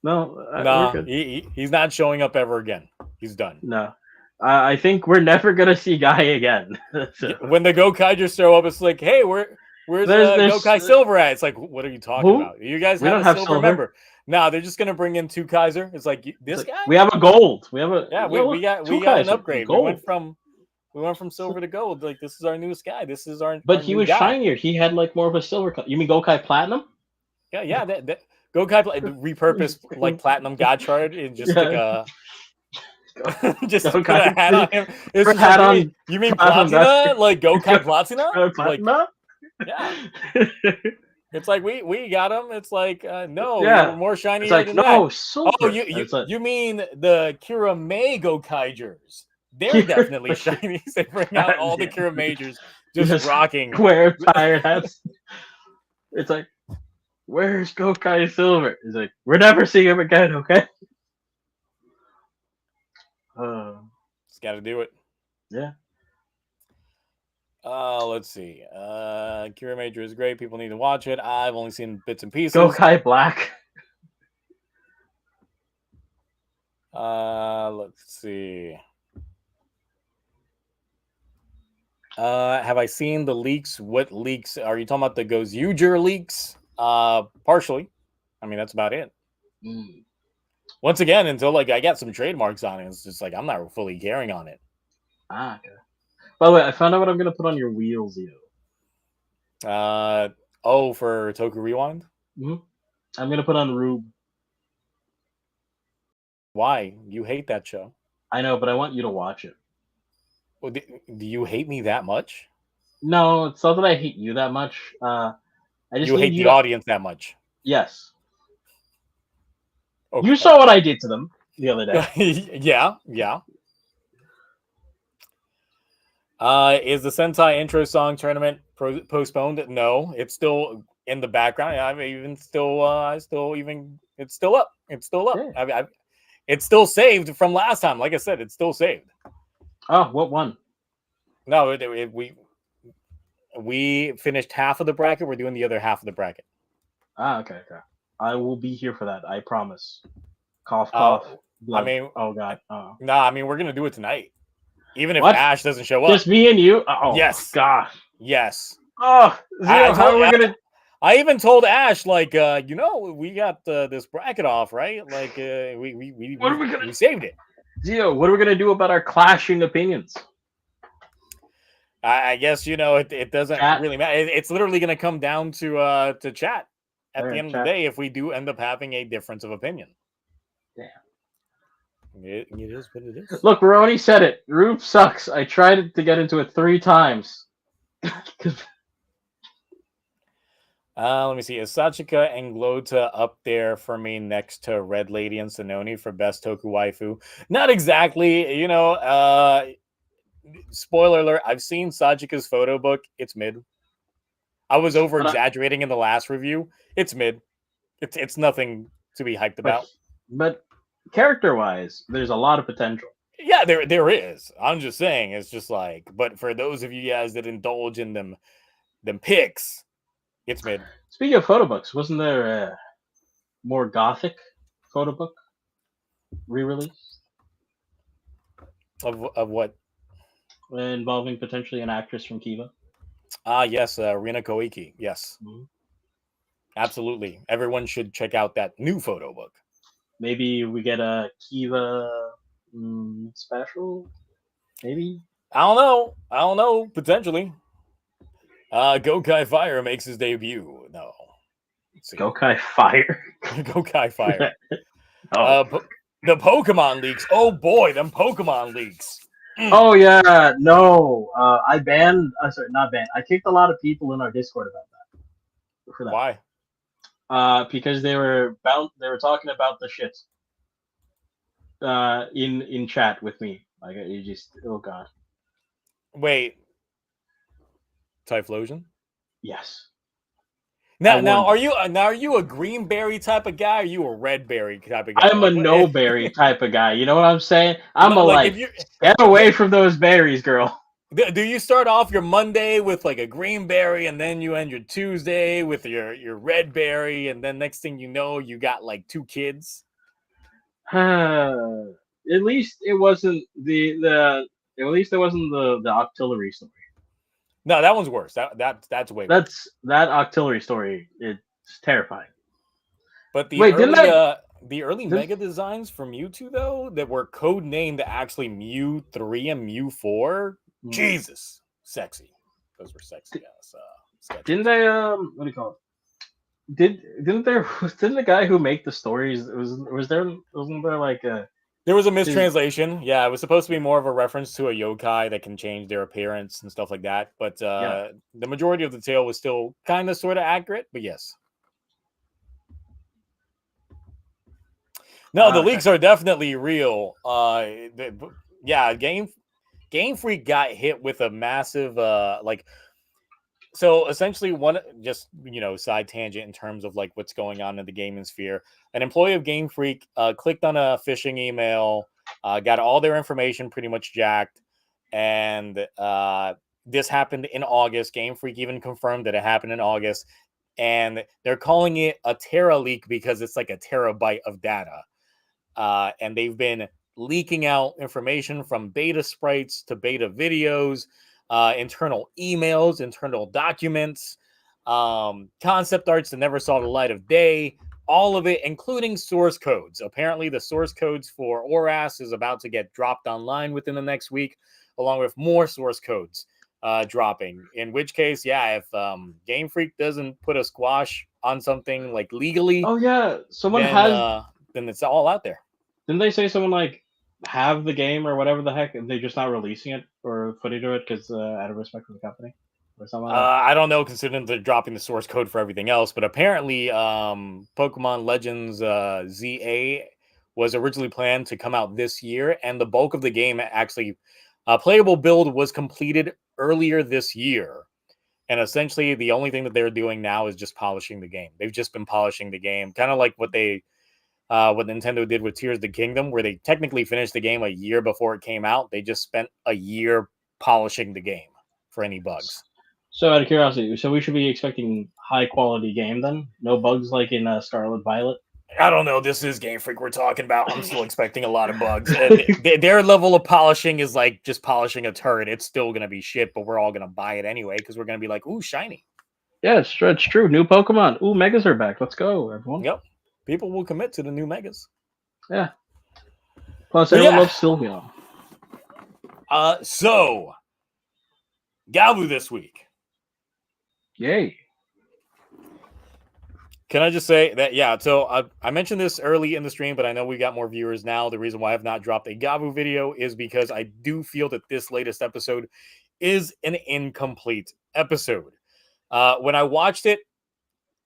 No, we're good. He's not showing up ever again. He's done. No, I think we're never gonna see Guy again. So. When the Gokai just show up, it's like, hey, where's Gokai Silver at? It's like, what are you talking about? You guys have a silver member. No, they're just gonna bring in two Kaiser. It's like this guy. We have a gold. We got an upgrade. Gold. We went from silver to gold. Like, this is our newest guy. This is our. But he was shinier. He had like more of a silver. You mean Gokai Platinum? Yeah. That Gokai repurposed like Platinum God Shard and just like a. Just Gokai, put a hat on him. You mean Platina? Like Gokai Platina? Like, yeah. It's like we got him. It's like no, you're more shiny than that. Silver. Oh, you mean the Kira May Gokaigers? They're definitely shiny. They bring out all the Kira Majors just rocking. Square tired hats. It's like, where's Gokai Silver? It's like, we're never seeing him again. Okay. Just got to do it. Yeah. Let's see. Kira Major is great. People need to watch it. I've only seen bits and pieces. Gokai Black. Let's see. Have I seen the leaks? What leaks are you talking about? The Gozuger leaks? Partially. I mean, that's about it. Once again, until like I got some trademarks on it, it's just like I'm not fully caring on it. Okay. By the way, I found out what I'm gonna put on your wheels, for Toku Rewind? Mm-hmm. I'm gonna put on Rube. Why? You hate that show. I know, but I want you to watch it. Well, do you hate me that much? No, it's not that I hate you that much. I just hate the audience that much. Yes. Okay. You saw what I did to them the other day. Yeah. Is the Sentai intro song tournament postponed? No, it's still in the background. It's still up. It's still up. Yeah. It's still saved from last time. Like I said, it's still saved. Oh, what one? No, we finished half of the bracket. We're doing the other half of the bracket. Okay. I will be here for that. I promise. Cough. Blood. I mean, oh god. We're gonna do it tonight. Even if Ash doesn't show up. Just me and you? Oh, yes. Gosh. Yes. Oh, how are we going to... I even told Ash, like, we got this bracket off, right? Like, we saved it. Zio, what are we going to do about our clashing opinions? I guess, it doesn't really matter. It's literally going to come down to chat at the end of the day if we do end up having a difference of opinion. Yeah. It is what it is. Look, Roni said it. Rube sucks. I tried to get into it 3 times. Let me see. Is Sachika and Glota up there for me next to Red Lady and Sononi for best Toku waifu? Not exactly. Spoiler alert. I've seen Sachika's photo book. It's mid. I was over exaggerating in the last review. It's mid. It's nothing to be hyped about. But character-wise, there's a lot of potential. Yeah, there is. I'm just saying, it's just like, but for those of you guys that indulge in them pics, it's mid. Speaking of photo books, wasn't there a more gothic photo book re-release? Of what? Involving potentially an actress from Kiva. Yes, Rina Koiki. Yes. Mm-hmm. Absolutely. Everyone should check out that new photo book. Maybe we get a Kiva special? Maybe? I don't know. Potentially. Gokai Fire makes his debut. No. Gokai Fire? Gokai Fire. The Pokemon leaks. Oh boy, them Pokemon leaks. Oh yeah, no. I banned. Sorry, not banned. I kicked a lot of people in our Discord about that. For that. Why? Because they were talking about the shit. In chat with me. Like you just. Oh god. Wait, Typhlosion? Yes. I Now warned them. are you a green berry type of guy? Or are you a red berry type of guy? I'm a Like what? no berry type of guy. You know what I'm saying? I'm a Like if like you get away from those berries, girl. do you start off your Monday with like a green berry, and then you end your Tuesday with your red berry, and then next thing you know, you got like two kids? At least it wasn't the. At least it wasn't the artillery story. No, that one's worse. That's way worse. That artillery story. It's terrifying. But Wait, didn't I? the early Did, Mega designs for Mewtwo though that were code named actually Mew 3 and Mew 4, Jesus, sexy. Those were sexy ass didn't sketches. they? What do you call it? Didn't there? Didn't the guy who make the stories was there? Wasn't there like a There was a his? mistranslation. Yeah, it was supposed to be more of a reference to a yokai that can change their appearance and stuff like that. But Yeah. the majority of the tale was still kind of sort of accurate. But yes. No, the Okay. leaks are definitely real. Yeah, Game Freak got hit with a massive so essentially one just side tangent in terms of like what's going on in the gaming sphere. An employee of Game Freak clicked on a phishing email, got all their information pretty much jacked, and this happened in August. Game Freak even confirmed that it happened in August, and they're calling it a Terra leak because it's like a terabyte of data, and they've been leaking out information from beta sprites to beta videos, internal emails, internal documents, concept arts that never saw the light of day, all of it, including source codes. Apparently, the source codes for ORAS is about to get dropped online within the next week, along with more source codes dropping. In which case, yeah, if Game Freak doesn't put a squash on something like legally, Oh yeah, someone then has. uh, then it's all out there. Didn't they say someone like have the game or whatever the heck, and they're just not releasing it or footage of it because out of respect for the company or something like that? I don't know, considering they're dropping the source code for everything else, but apparently, Pokemon Legends ZA was originally planned to come out this year, and the bulk of the game actually, playable build was completed earlier this year. And essentially, the only thing that they're doing now is just polishing the game. They've just been polishing the game, kind of like what Nintendo did with Tears of the Kingdom, where they technically finished the game a year before it came out. They just spent a year polishing the game for any bugs. So out of curiosity, so we should be expecting high quality game then? No bugs like in Scarlet Violet. I don't know. This is Game Freak we're talking about. I'm still expecting a lot of bugs. Their level of polishing is like just polishing a turret. It's still going to be shit, but we're all going to buy it anyway because we're going to be like, ooh, shiny. Yeah, it's true. New Pokemon. Ooh, Megas are back. Let's go, everyone. Yep. People will commit to the new Megas. Yeah. Plus, But everyone yeah. loves Sylveon. So, Gavv this week. Yay. Can I just say that, yeah, so I mentioned this early in the stream, but I know we got more viewers now. The reason why I have not dropped a Gavv video is because I do feel that this latest episode is an incomplete episode. When I watched it,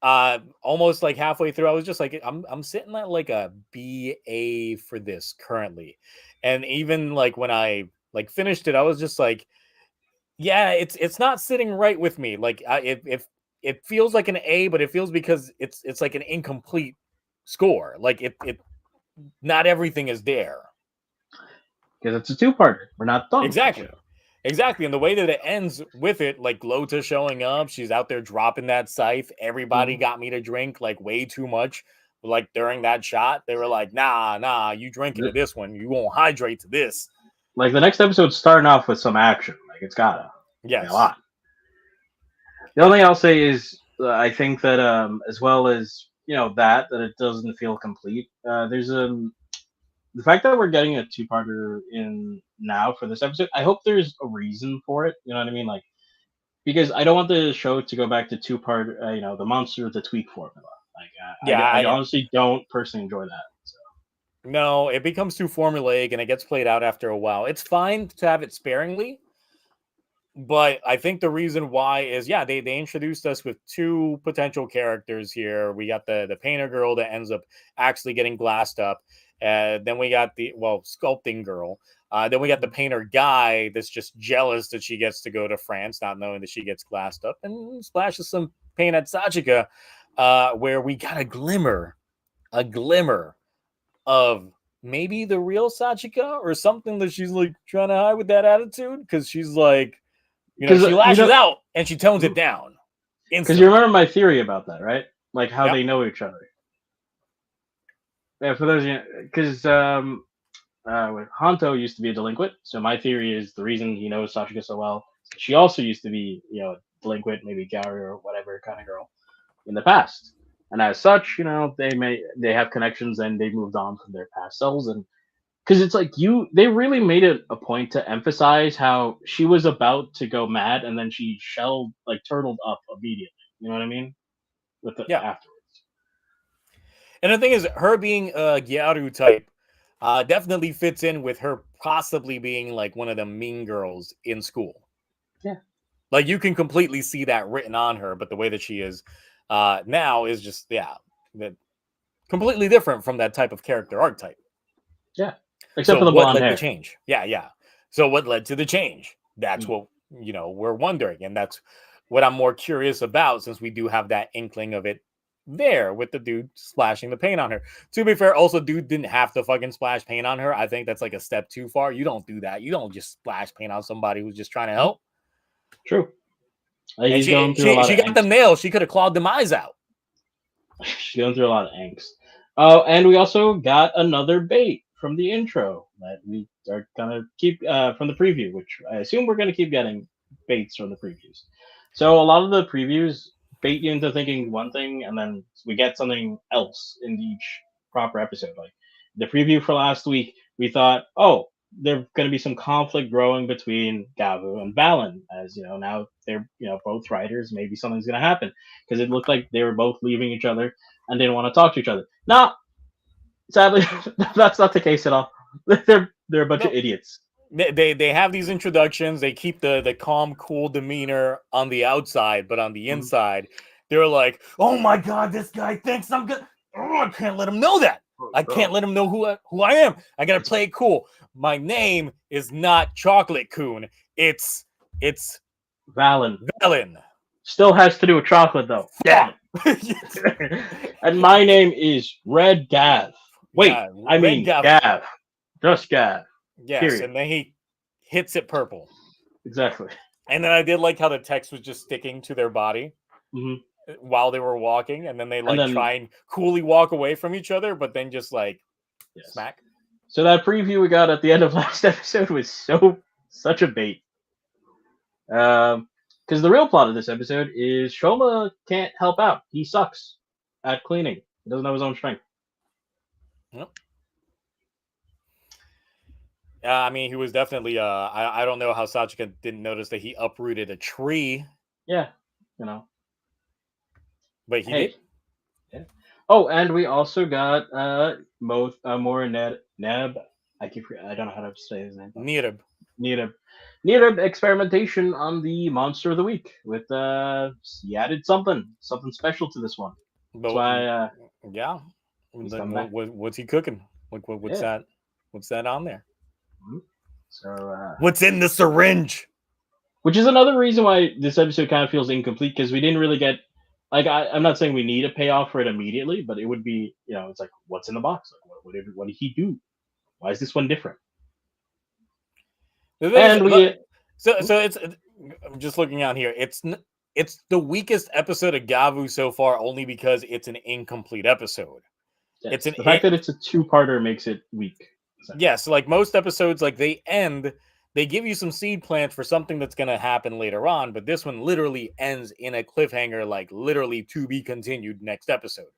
almost like halfway through, I was just like, I'm sitting at like a BA for this currently. And even like when I like finished it, I was just like, yeah, it's not sitting right with me. Like it feels like an A, but it feels because it's like an incomplete score. Like it not everything is there. Because it's a two-parter. We're not done with the Exactly. show. Exactly. And the way that it ends with it, like Lota showing up, she's out there dropping that scythe. Everybody got me to drink like way too much. Like during that shot, they were like, nah, you drinking to this one. You won't hydrate to this. Like the next episode's starting off with some action. Like it's gotta. Yes. A lot. The only thing I'll say is I think that as well as that it doesn't feel complete. There's the fact that we're getting a two-parter in now for this episode. I hope there's a reason for it. You know what I mean? Like because I don't want the show to go back to two-part. The monster with the tweak formula. Like I honestly don't personally enjoy that. So. No, it becomes too formulaic and it gets played out after a while. It's fine to have it sparingly, but I think the reason why is they introduced us with two potential characters here. We got the painter girl that ends up actually getting glassed up. Then we got the sculpting girl. Then we got the painter guy that's just jealous that she gets to go to France, not knowing that she gets glassed up, and splashes some paint at Sachika, where we got a glimmer of maybe the real Sachika or something that she's like trying to hide with that attitude, because she's like, Because she lashes out and she tones it down because you instantly. remember my theory about that, right? Like how Yep. they know each other. Yeah, for those, because Hanto used to be a delinquent, so my theory is the reason he knows Sashika so well. She also used to be, a delinquent, maybe Gary or whatever kind of girl in the past, and as such, they have connections and they moved on from their past selves, and because it's like they really made it a point to emphasize how she was about to go mad and then she shelled like turtled up immediately. You know what I mean? With the Yeah. afterwards. And the thing is, her being a Gyaru type definitely fits in with her possibly being like one of the mean girls in school. Yeah. Like you can completely see that written on her, but the way that she is now is just that completely different from that type of character archetype. Yeah. Except So for the what blonde led the hair. change? Yeah. So what led to the change? That's Mm. what we're wondering, and that's what I'm more curious about, since we do have that inkling of it there with the dude splashing the paint on her. To be fair, also dude didn't have to fucking splash paint on her. I think that's like a step too far. You don't do that. You don't just splash paint on somebody who's just trying to help. True. And He's going through a she lot she of got them angst. nails. She could have clawed them eyes out. She's going through a lot of angst. Oh, and we also got another bait from the intro that we are gonna keep from the preview, which I assume we're gonna keep getting baits from the previews. So a lot of the previews bait you into thinking one thing, and then we get something else in each proper episode. Like the preview for last week, we thought, oh, there's going to be some conflict growing between Gavv and Valen, as now they're both writers. Maybe something's going to happen because it looked like they were both leaving each other and didn't want to talk to each other. Now, sadly, that's not the case at all. They're a bunch of No, idiots. they have these introductions. They keep the calm, cool demeanor on the outside, but on the Mhm. inside, they're like, "Oh my god, this guy thinks I'm good. Oh, I can't let him know that. I can't let him know who I am. I gotta play it cool. My name is not Chocolate Coon. It's Valen Velen. still has to do with chocolate, though. Damn it. And my name is Red Gav. Wait, Yeah, I Red mean Gavv. Gav. Just Gav. Yes, Period. and then he hits it purple. Exactly. And then I did like how the text was just sticking to their body Hmm. while they were walking, and then they And like then try and coolly walk away from each other, but then just like yes. smack. So that preview we got at the end of last episode was such a bait. Because the real plot of this episode is Shoma can't help out. He sucks at cleaning. He doesn't have his own strength. Yep. I mean, he was definitely. I don't know how Sachika didn't notice that he uprooted a tree, Yeah, but he Hey. did. Yeah. Oh, and we also got both more Neb. I don't know how to say his name. Nirab. Neb. Neb experimentation on the monster of the week with he added something special to this one. That's But why yeah, he's coming back. what's he cooking? Like what's Yeah. that? What's that on there? Mhm. So What's in the syringe? which is another reason why this episode kind of feels incomplete because we didn't really get like I'm not saying we need a payoff for it immediately, but it would be it's like what's in the box? Like what did he do? Why is this one different? The thing is, And we so it's. I'm just looking on here. It's the weakest episode of Gavv so far, only because it's an incomplete episode. It's yes, the fact that it's a two-parter makes it weak. yes, like most episodes, like they give you some seed plants for something that's going to happen later on, but this one literally ends in a cliffhanger, like literally to be continued next episode.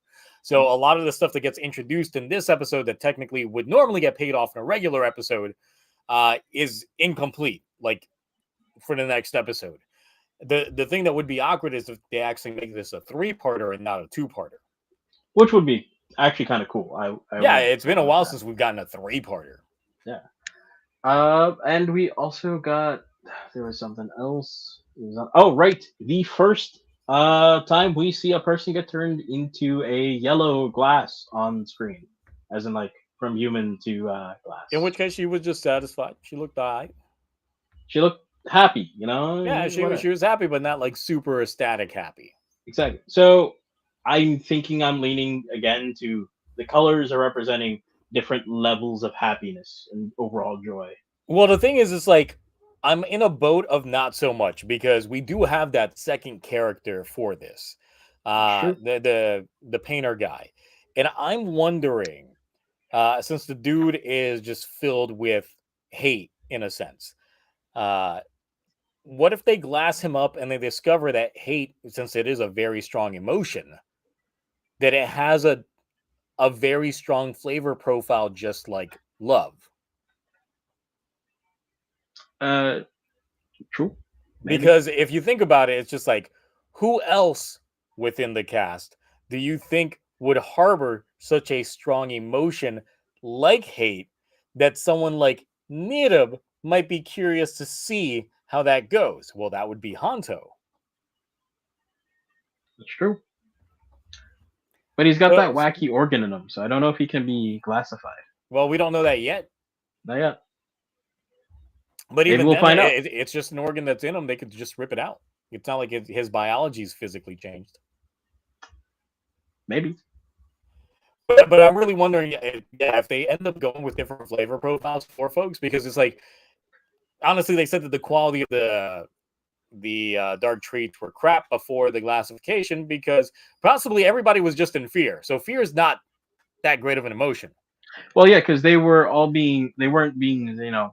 So a lot of the stuff that gets introduced in this episode that technically would normally get paid off in a regular episode is incomplete, like for the next episode. The thing that would be awkward is if they actually make this a 3-parter and not a 2-parter. Which would be actually kind of cool. I Yeah, won't it's been a deny while that. since we've gotten a 3-parter. Yeah. And we also got there was something else. Oh, right, the first time we see a person get turned into a yellow glass on screen, as in like from human to In glass. which case, she was just satisfied. She looked alright. She looked happy, Yeah, she whatever. was happy, but not like super ecstatic happy. Exactly. So I'm thinking I'm leaning again to the colors are representing different levels of happiness and overall joy. Well, the thing is, it's like I'm in a boat of not so much because we do have that second character for this, That's true. the painter guy, and I'm wondering, since the dude is just filled with hate in a sense, uh, what if they glass him up and they discover that hate, since it is a very strong emotion, that it has a very strong flavor profile, just like love. Uh, True. Maybe. Because if you think about it, it's just like, who else within the cast do you think would harbor such a strong emotion like hate that someone like Nirab might be curious to see how that goes? Well, that would be Hanto. That's true. But he's got So, that wacky organ in him, so I don't know if he can be classified. well, we don't know that yet. Not yet. But Maybe even we'll then, find out. it's just an organ that's in him. They could just rip it out. It's not like his biology's physically changed. Maybe. But I'm really wondering, yeah, if they end up going with different flavor profiles for folks, because it's like, honestly, they said that the quality of the dark treats were crap before the glassification because possibly everybody was just in fear. So fear is not that great of an emotion. Well, yeah, because they weren't being,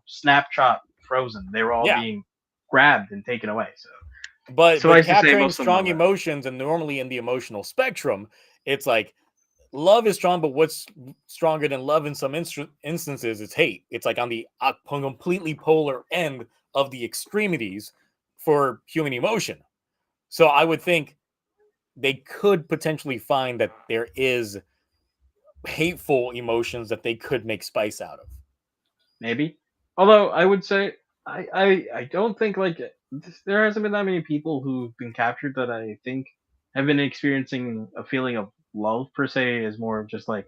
snapshot frozen. They were all Yeah, being grabbed and taken away. So but suffice to say, capturing most of them strong were. emotions, and normally in the emotional spectrum, it's like love is strong, but what's stronger than love in some instances is hate. It's like on the completely polar end of the extremities for human emotion. So I would think they could potentially find that there is hateful emotions that they could make spice out of. Maybe. Although I would say I don't think like there hasn't been that many people who've been captured that I think have been experiencing a feeling of love per se, is more of just like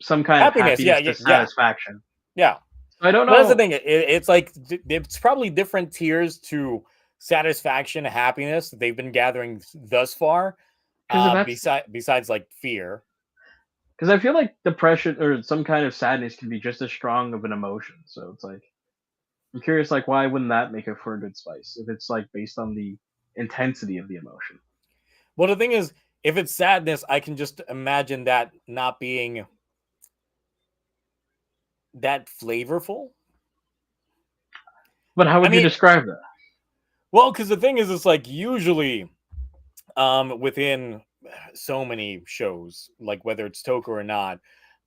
some kind of Happiness, yeah, happiness yeah, to yeah, satisfaction. yeah. So I don't But that's the know thing. It's like it's probably different tiers to satisfaction, happiness that they've been gathering thus far. because if that's Besides like fear. because I feel like depression or some kind of sadness can be just as strong of an emotion. So it's like I'm curious, like why wouldn't that make it for a good spice if it's like based on the intensity of the emotion? Well, the thing is, if it's sadness, I can just imagine that not being that flavorful. But how I would you mean, describe that? well, because the thing is, it's like usually within so many shows, like whether it's Toku or not,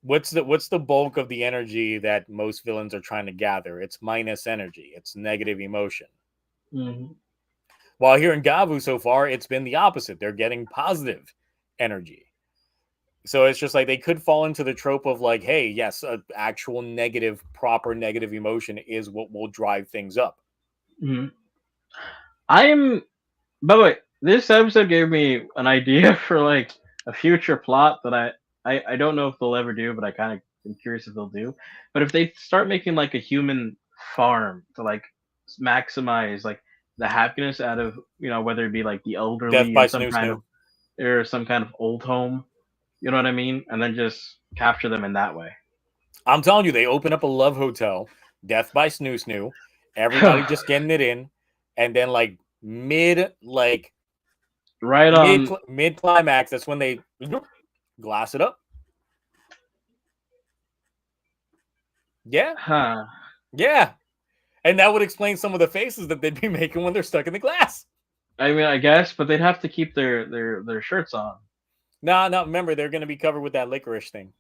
what's the bulk of the energy that most villains are trying to gather? It's minus energy, it's negative emotion. Hmm. While here in Gavv so far, it's been the opposite. They're getting positive energy. So it's just like they could fall into the trope of like, hey, yes, actual negative, proper negative emotion is what will drive things up. Hmm. I am. By the way, this episode gave me an idea for like a future plot that I don't know if they'll ever do, but I kind of am curious if they'll do. But if they start making like a human farm to like maximize like the happiness out of whether it be like the Death elderly by Snoo Snoo. or some kind of old home, you know what I mean, and then just capture them in that way. I'm telling you, they open up a love hotel, Death by Snoo Snoo, everybody just getting it in, and then Right on. mid climax, that's when they glass it up. Yeah, Huh. yeah, and that would explain some of the faces that they'd be making when they're stuck in the glass. I mean, I guess, but they'd have to keep their shirts on. No, no, remember they're going to be covered with that licorice thing.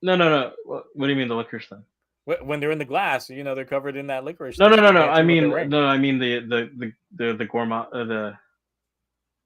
No, no, no. What do you mean the licorice thing? When they're in the glass, they're covered in that licorice No, thing, no, so no, they no. can't I see what they're mean, wearing. no, I mean the gourmet.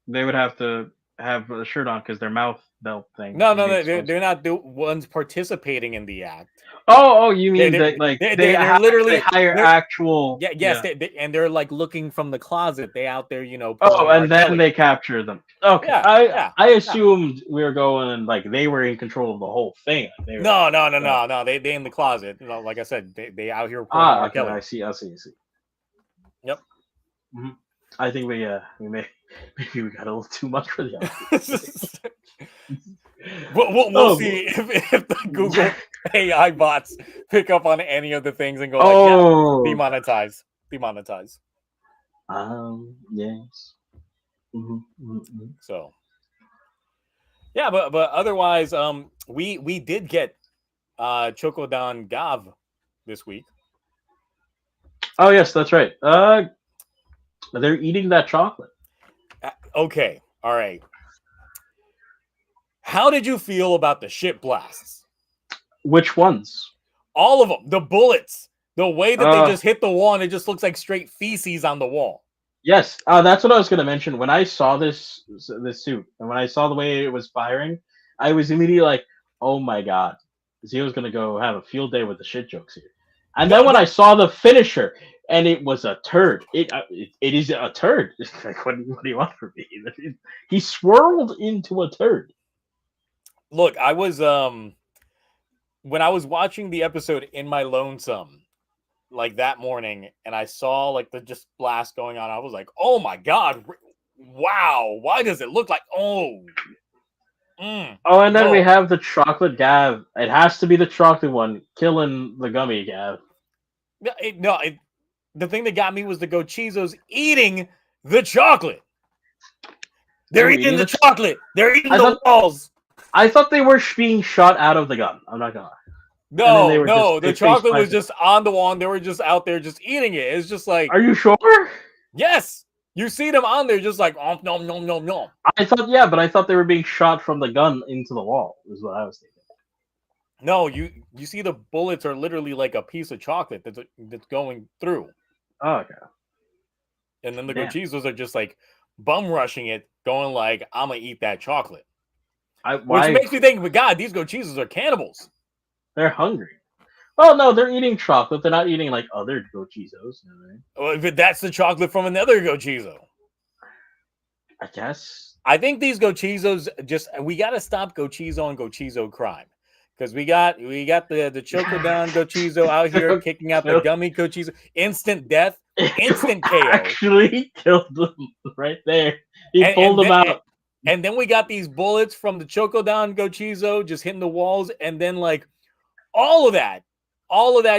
They would have to. have a shirt on because their mouth belt thing No, is no, being no, exposed. they're not the ones participating in the act. Oh, you They, mean they, that like they're they literally hire they're actual yeah, yes, yeah. and they're like looking from the closet. They out there, Oh, pulling and R. then Kelly. they capture them. Okay, Yeah, I yeah, I yeah. assumed we were going like they were in control of the whole thing. Like, they were No, no, no, uh, no, no. They in the closet. Like I said, they out here pulling R. okay, Kelly. I see. Yep. hmm I think we may maybe we got a little too much for the We'll oh, see if the Google AI bots pick up on any of the things and go like, yeah, oh, demonetize, demonetize. yes. Mm-hmm. So yeah, but otherwise, we did get Chocodan Gavv this week. Oh yes, that's right. They're eating that chocolate. Okay, all right. How did you feel about the ship blasts? Which ones? All of them, the bullets, the way that they Uh, just hit the wall, and it just looks like straight feces on the wall. yes. That's what I was gonna mention. When I saw this suit, and when I saw the way it was firing, I was immediately like, "Oh my god, Zio's gonna go have a field day with the shit jokes here." And No, then when no, I saw the finisher, and it was a turd. It is a turd. It's like, what do you want from me? He swirled into a turd. look, I was when I was watching the episode in my lonesome, like that morning, and I saw like the just blast going on, I was like, oh my god, wow, why does it look like Oh, and then we no. have the chocolate Gav. It has to be the chocolate one killing the gummy Gav. The thing that got me was the Gochizos eating the chocolate. They They're were eating eating the the. chocolate. They're eating I the thought walls. I thought they were being shot out of the gun. I'm not gonna lie. And then No, no, the they face chocolate was planted. just on the wall and they were just out there just eating it. It's just like, Are you sure? yes, you see them on there just like, oh, no, no, no, no. I thought yeah, but I thought they were being shot from the gun into the wall. Is what I was thinking. No, you see the bullets are literally like a piece of chocolate that's going through. Oh, okay. And then the Damn. Gochizos are just like bum rushing it, going like, I'm gonna eat that chocolate. Which Why? makes me think, but God, these Gochizos are cannibals. They're hungry. Oh no, they're eating chocolate. They're not eating like other gochizos. You know what I mean? Well, but that's the chocolate from another Gochizo. I guess. I think these Gochizos we gotta stop Gochizo and Gochizo crime. Because we got the Chocodan Gochizo out here kicking out the gummy Gochizo. Instant death, instant KO. Actually killed them right there. He And, pulled them out. and then we got these bullets from the Chocodan Gochizo just hitting the walls, and then like all of that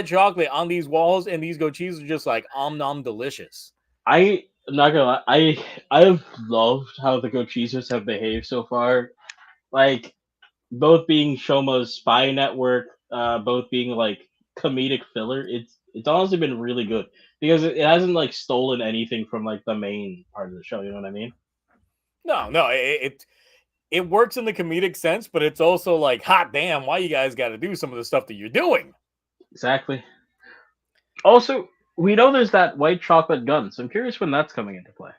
chocolate on these walls, and these Gochizos are just like om nom delicious. I'm not gonna lie. I've loved how the Gochizos have behaved so far. Like both being Shoma's spy network, both being like comedic filler. It's honestly been really good because it hasn't like stolen anything from like the main part of the show. You know what I mean? No, it works in the comedic sense, but it's also like, hot damn, why you guys got to do some of the stuff that you're doing? Exactly. Also, we know there's that white chocolate gun, so I'm curious when that's coming into play.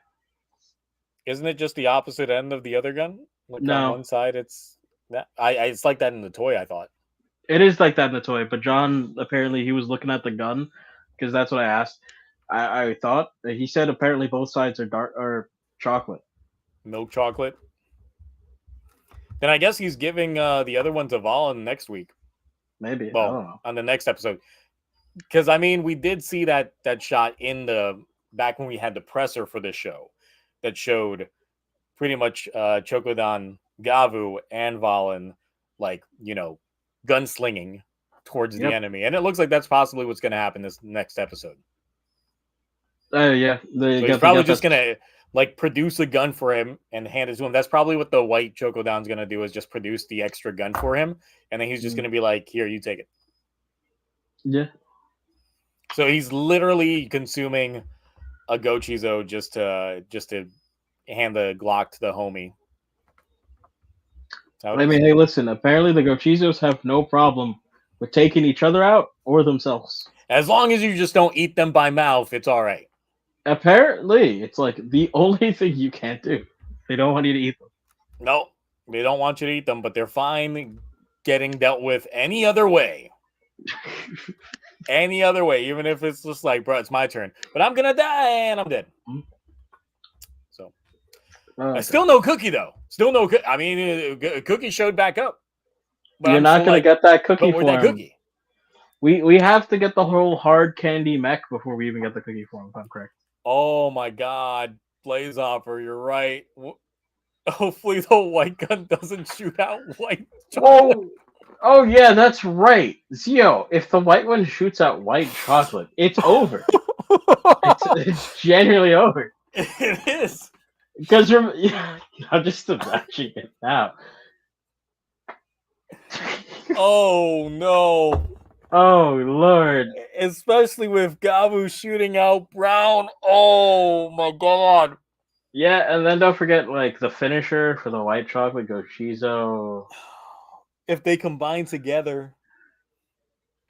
Isn't it just the opposite end of the other gun? Like on No, one side, it's that it's like that in the toy. I thought. it is like that in the toy, but John apparently he was looking at the gun because that's what I asked. I thought he said apparently both sides are dark or chocolate. Milk chocolate. Then I guess he's giving the other one to Valen next week. Maybe I Well, don't know. on the next episode, because I mean, we did see that shot in the back when we had the presser for this show that showed pretty much Chocodan, Gavv, and Valen like gunslinging towards the Yep. enemy, and it looks like that's possibly what's going to happen this next episode. Yeah. So he's probably just gonna like produce a gun for him and hand it to him. That's probably what the white Chocodan's gonna do, is just produce the extra gun for him, and then he's just gonna be like, "Here, you take it." Yeah. So he's literally consuming a Gochizo just to hand the Glock to the homie. I mean, hey, listen. Apparently, the Gochizos have no problem with taking each other out or themselves. As long as you just don't eat them by mouth, it's all right. Apparently, it's like the only thing you can't do. They don't want you to eat them. No, they don't want you to eat them, but they're fine getting dealt with any other way. Any other way, even if it's just like, bro, it's my turn, but I'm gonna die and I'm dead. So I still no Cookie though. Still no. I mean, Cookie showed back up, but You're I'm not still gonna like, get that but cookie where'd that form. Cookie? We have to get the whole hard candy mech before we even get the cookie form, if I'm correct. Oh my God, Blaze Hopper, you're right. Hopefully the white gun doesn't shoot out white chocolate. Whoa! Oh yeah, that's right. Zio, if the white one shoots out white chocolate, it's over. It's genuinely over. It is. Because I'm just imagining it now. Oh no. Oh lord. Especially with Gavv shooting out brown. Oh my God. Yeah, and then don't forget like the finisher for the white chocolate goes Shizo. If they combine together.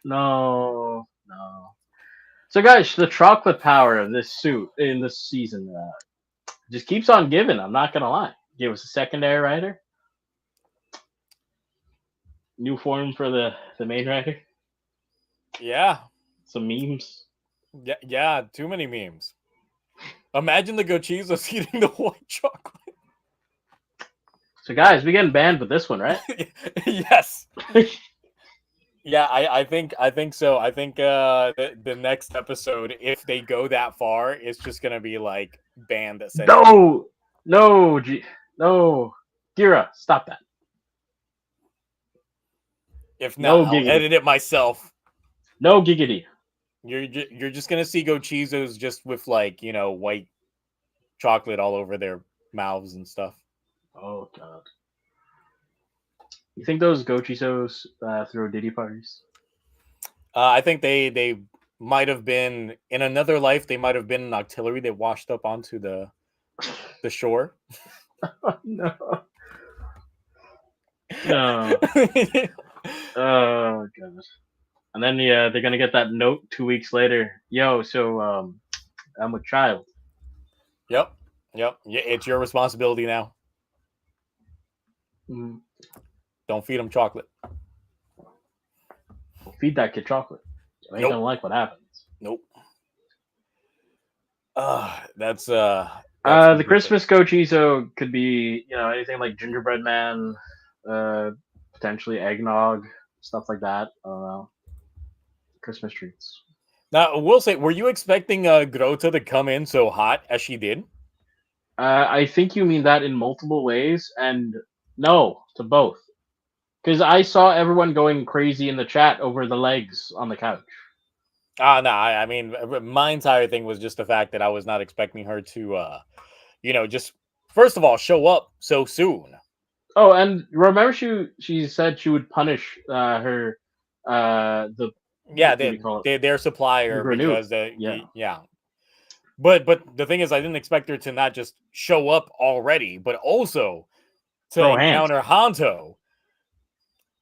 No, no. So guys, the chocolate power of this suit in this season just keeps on giving. I'm not gonna lie. Give us a secondary rider, new form for the main rider, Yeah. some memes. Yeah, too many memes. Imagine the Gochizos eating the white chocolate. So guys, we getting banned with this one, right? Yes. Yeah, I think so. I think the next episode, if they go that far, it's just gonna be like banned essentially. No, no, no, Gira, stop that. If not, No I'll giggity. edit it myself. No giggity. You're just gonna see Gochizos just with like white chocolate all over their mouths and stuff. Oh god. You think those Gochisos throw Diddy parties? I think they might have been in another life. They might have been an artillery that washed up onto the shore. Oh, no. No. Oh god. And then they're gonna get that note 2 weeks later. Yo, so I'm a child. Yep. Yeah, it's your responsibility now. Mm, Don't feed them chocolate. feed that kid chocolate. You ain't Nope. gonna like what happens. Nope. That's The Christmas Gochizo could be anything like gingerbread man, potentially eggnog, stuff like that. I don't know. Christmas treats. Now, we'll say, were you expecting Grota to come in so hot as she did? I think you mean that in multiple ways, and no to both. Because I saw everyone going crazy in the chat over the legs on the couch. No, I mean, my entire thing was just the fact that I was not expecting her to, just first of all, show up so soon. Oh, and remember she said she would punish her the Yeah, what do you call it? their supplier Granute. because Yeah. But the thing is, I didn't expect her to not just show up already, but also to Throw hands. encounter Hanto.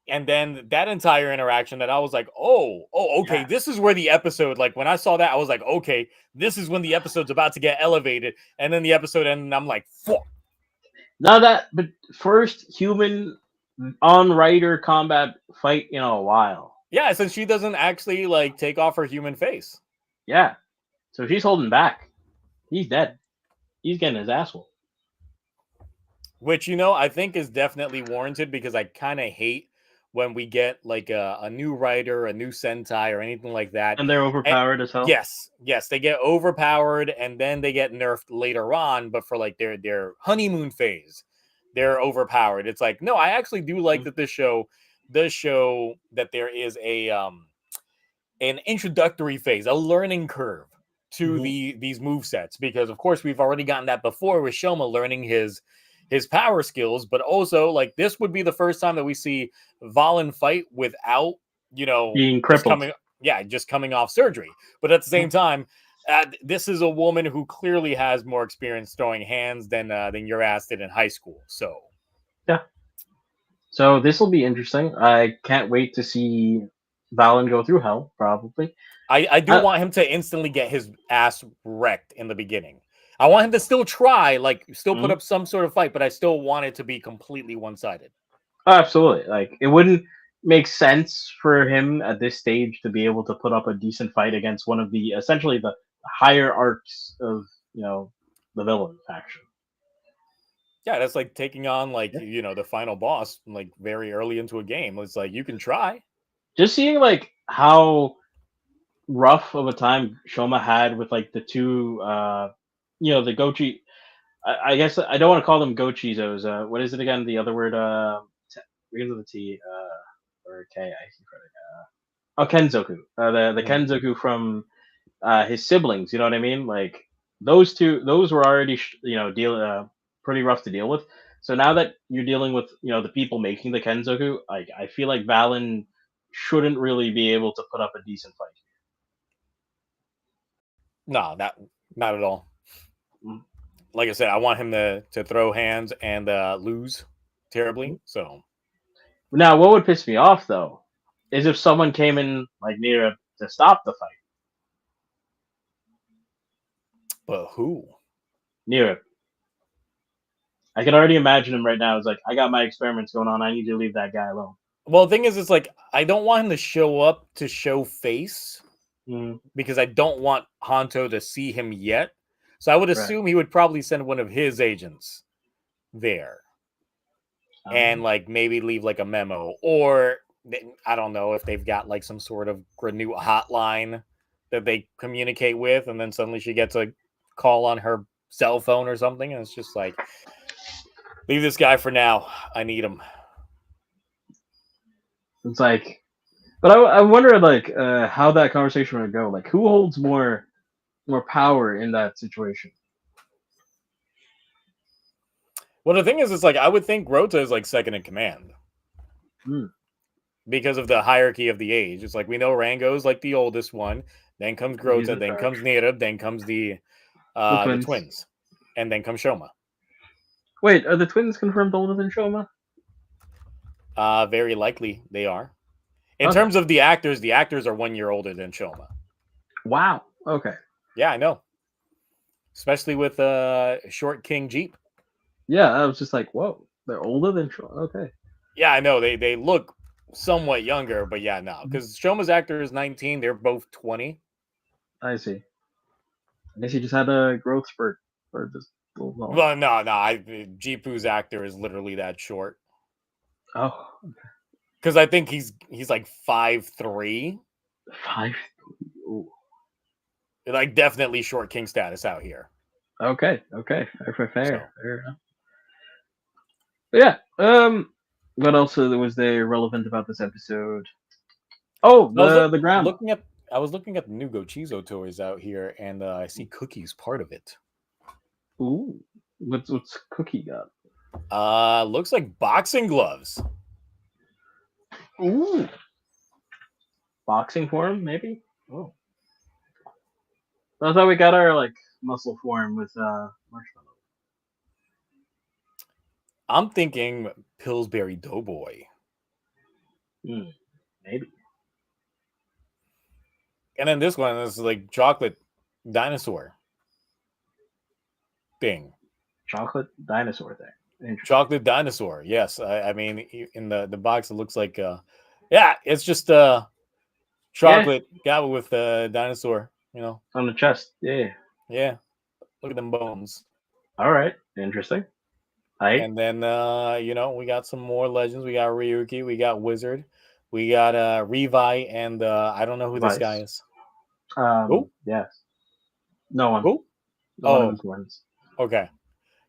And then that entire interaction that I was like, okay, Yeah. this is where the episode, like when I saw that, I was like, okay, this is when the episode's about to get elevated. And then the episode ended, and I'm like, fuck. Now but first human on rider combat fight in a while. Yeah, since she doesn't actually like take off her human face. Yeah. So she's holding back. He's dead. He's getting his ass whooped. Which, I think is definitely warranted because I kind of hate when we get like a new writer, a new Sentai, or anything like that. And they're overpowered as hell. Yes, they get overpowered and then they get nerfed later on, but for like their honeymoon phase, they're overpowered. It's like, no, I actually do like that this show does show that there is an introductory phase, a learning curve to these move sets, because of course we've already gotten that before with Shoma learning his power skills, but also like this would be the first time that we see Valen fight without being crippled. just coming off surgery. But at the same time, this is a woman who clearly has more experience throwing hands than your ass did in high school. So yeah. So this will be interesting. I can't wait to see Valen go through hell. Probably. I do want him to instantly get his ass wrecked in the beginning. I want him to still try, like still put Mhm. up some sort of fight, but I still want it to be completely one-sided. Oh, absolutely. Like it wouldn't make sense for him at this stage to be able to put up a decent fight against one of the essentially the higher arcs of the villain faction. Yeah, that's like taking on Yeah. the final boss like very early into a game. It's like you can try. Just seeing like how rough of a time Shoma had with like the two, the Gochi. I guess I don't want to call them Gochizos. What is it again? The other word, begins with a T, or a K. I keep forgetting. Oh, Kenzoku. The Mm. Kenzoku from his siblings. You know what I mean? Like those two, those were already pretty rough to deal with. So now that you're dealing with the people making the Kenzoku, I feel like Valen shouldn't really be able to put up a decent fight. No, not at all. Mm. Like I said, I want him to throw hands and lose terribly. So, Now, what would piss me off though is if someone came in like near to stop the fight. but who? Near I can already imagine him right now. It's like, I got my experiments going on. I need you to leave that guy alone. Well, the thing is, it's like I don't want him to show up to show face Mm, because I don't want Hanto to see him yet. So I would right. assume he would probably send one of his agents there and like maybe leave like a memo, or I don't know if they've got like some sort of Granute hotline that they communicate with, and then suddenly she gets a call on her cell phone or something, and it's just like, leave this guy for now. I need him. It's like, but I wonder like how that conversation would go. Like, who holds more power in that situation? Well, the thing is, it's like I would think Rota is like second in command Mm, because of the hierarchy of the age. It's like we know Rango's like the oldest one, then comes he's Grota, in then charge. comes Nira, then comes The the twins. twins, and then comes Shoma. Wait, are the twins confirmed older than Shoma? Very likely they are. In Okay. terms of the actors are 1 year older than Shoma. Wow. Okay. Yeah, I know. Especially with Short King Jeep. Yeah, I was just like, whoa, they're older than Shoma. Okay. Yeah, I know. They look somewhat younger, but yeah, no. Mhm. Because Shoma's actor is 19, they're both 20. I see. I guess he just had a growth spurt or just well. Well, no. Jeepu's actor is literally that short. Oh, Because I think he's like 5'3". 5. Ooh. Like definitely Short King status out here. Okay. Okay. So Fair enough. But yeah. What else was there relevant about this episode? Oh, I was the grandma. looking at the new Gochizo toys out here, and I see Cookie's part of it. Ooh. What's Cookie got? Looks like boxing gloves. Ooh. Boxing form, maybe? Oh. I thought we got our like muscle form with Marshmallow. I'm thinking Pillsbury Doughboy. Maybe. And then this one is like chocolate dinosaur thing. Chocolate dinosaur thing. Interesting. Chocolate dinosaur. Yes. I mean, in the box, it looks like, yeah, it's just chocolate Gavv with dinosaur, On the chest. Yeah. Yeah. Look at them bones. All right. Interesting. Hi. And then, we got some more legends. We got Ryuki. We got Wizard. We got Revi. And I don't know who this guy Vice. is. Who? Yes. No one. Who? No one of Oh, his ones. okay.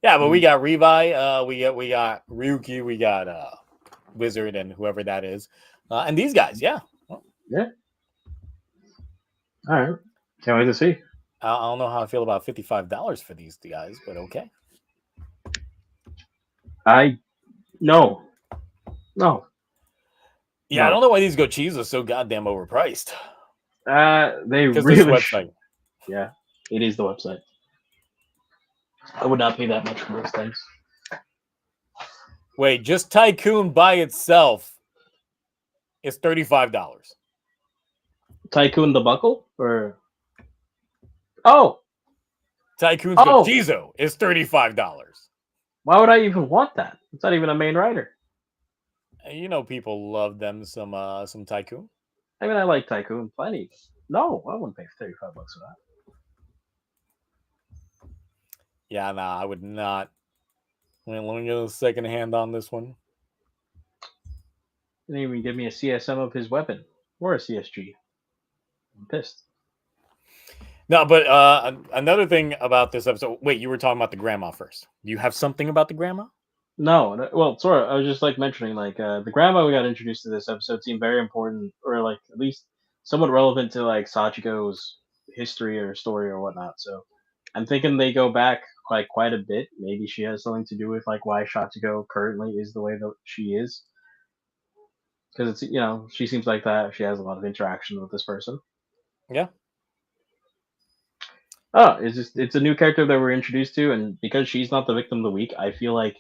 Yeah, but we Mhm. got Revi, we got Ryuki, we got Wizard, and whoever that is, and these guys. Yeah, well, Yeah. All right. Can't wait to see. I don't know how I feel about $55 for these guys, but okay. I no. No. Yeah, I No. don't know why these Gochis are so goddamn overpriced. They Because this really. website. Yeah. It is the website. I would not pay that much for those things. Wait, just Tycoon by itself is $35. Tycoon the Buckle or oh Tycoon's Oh, Gochizo is $35. why would I even want that? It's not even a main writer. You know, people love them some Tycoon. I mean, I like Tycoon plenty. No, I wouldn't pay $35 for that. Yeah, nah, I would not. Let me get a second hand on this one. He didn't even give me a CSM of his weapon or a CSG. I'm pissed. No, but another thing about this episode. Wait, you were talking about the grandma first. Do you have something about the grandma? No, well, sort of. I was just like mentioning, like the grandma we got introduced to this episode seemed very important, or like at least somewhat relevant to like Sachiko's history or story or whatnot. So I'm thinking they go back like quite a bit. Maybe she has something to do with like why Sachiko currently is the way that she is, because it's she seems like that. She has a lot of interaction with this person. Yeah. Oh, it's a new character that we're introduced to, and because she's not the victim of the week, I feel like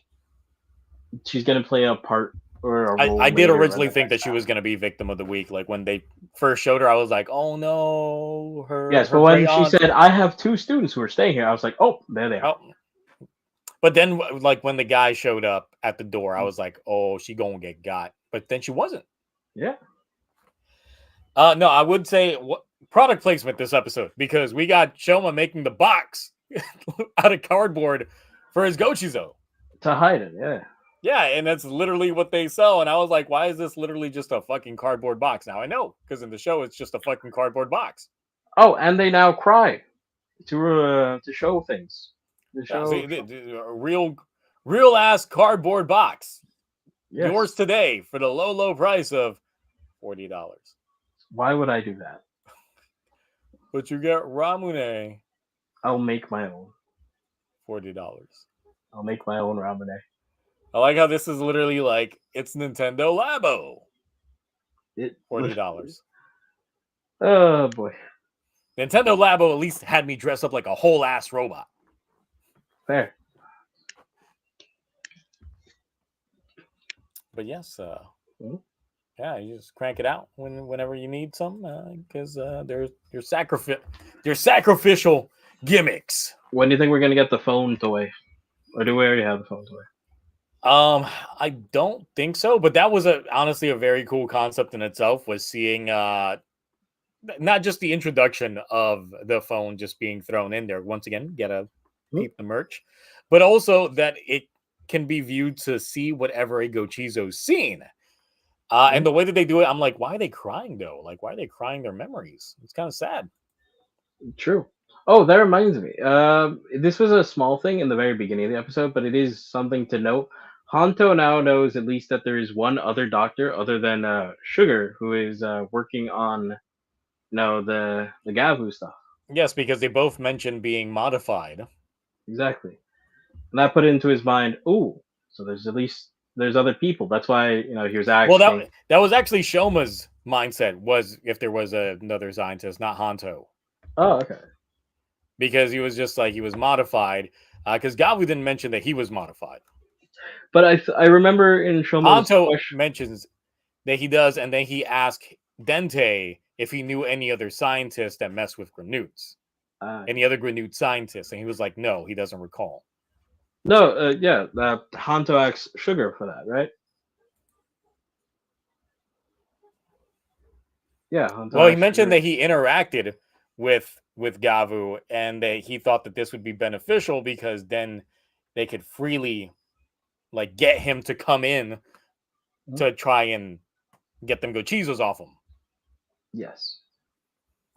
she's gonna play a part or a I role did later in originally the think that next she half. was going to be victim of the week. Like when they first showed her, I was like, oh no, Yes, her but when great she aunt. said, "I have two students who are staying here," I was like, "Oh, there they are." Oh. But then, like when the guy showed up at the door, I Mm. was like, oh, she gonna get got. But then she wasn't. Yeah, No, I would say what product placement this episode because we got Shoma making the box out of cardboard for his Gochizo. to hide it. Yeah. Yeah, and that's literally what they sell. And I was like, why is this literally just a fucking cardboard box? Now I know because in the show it's just a fucking cardboard box. Oh, and they now cry to show things. To Yeah, show, see, a real ass cardboard box. Yours yes. today for the low price of $40. Why would I do that? But you get Ramune I'll make my own. $40. I'll make my own ramen. I like how this is literally like it's Nintendo Labo. It. $40. Oh boy. Nintendo Labo at least had me dress up like a whole ass robot. Fair. But yes, Mhm. yeah, you just crank it out whenever you need some because they're sacrificial gimmicks. When do you think we're gonna get the phone toy, or do we already have the phone toy? I don't think so, but that was honestly a very cool concept in itself. Was seeing not just the introduction of the phone just being thrown in there. Once again, get a Hmm? peep the merch, but also that it can be viewed to see whatever a Gochizo's seen. And the way that they do it, I'm like, why are they crying though? Like, why are they crying their memories? It's kind of sad. True. Oh, that reminds me. This was a small thing in the very beginning of the episode, but it is something to note. Hanto now knows at least that there is one other doctor other than Sugar who is working on the Gavv stuff. Yes, because they both mentioned being modified. Exactly, and that put it into his mind. Ooh, so there's other people. That's why he was Well, asking. that was actually Shoma's mindset was if there was another scientist, not Hanto, Oh, okay. because he was just like he was modified. Because Gavv didn't mention that he was modified. But I remember in Shomo's Hanto question. mentions that he does, and then he asked Dente if he knew any other scientists that mess with Granutes, any other Granute scientists, and he was like, no, he doesn't recall. No, yeah, Hanto asks Sugar for that, right? Yeah, Hanto Well, he asks mentioned Sugar. that he interacted with Gavv, and that he thought that this would be beneficial because then they could freely like get him to come in to try and get them Gochizos off him. Yes.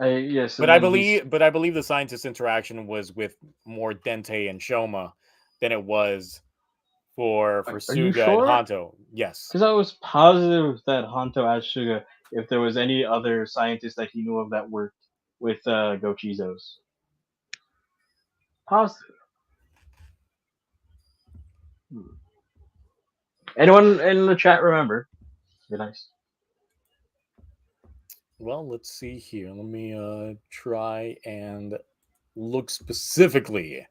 Yes, But and I then he's believe the scientist interaction was with more Dente and Shoma than it was for Are you Suga and sure? Hanto. Yes. Because I was positive that Hanto asked Suga if there was any other scientists that he knew of that worked with Gochizos. Positive. Hmm. Anyone in the chat remember? Be nice. Well, let's see here. Let me try and look specifically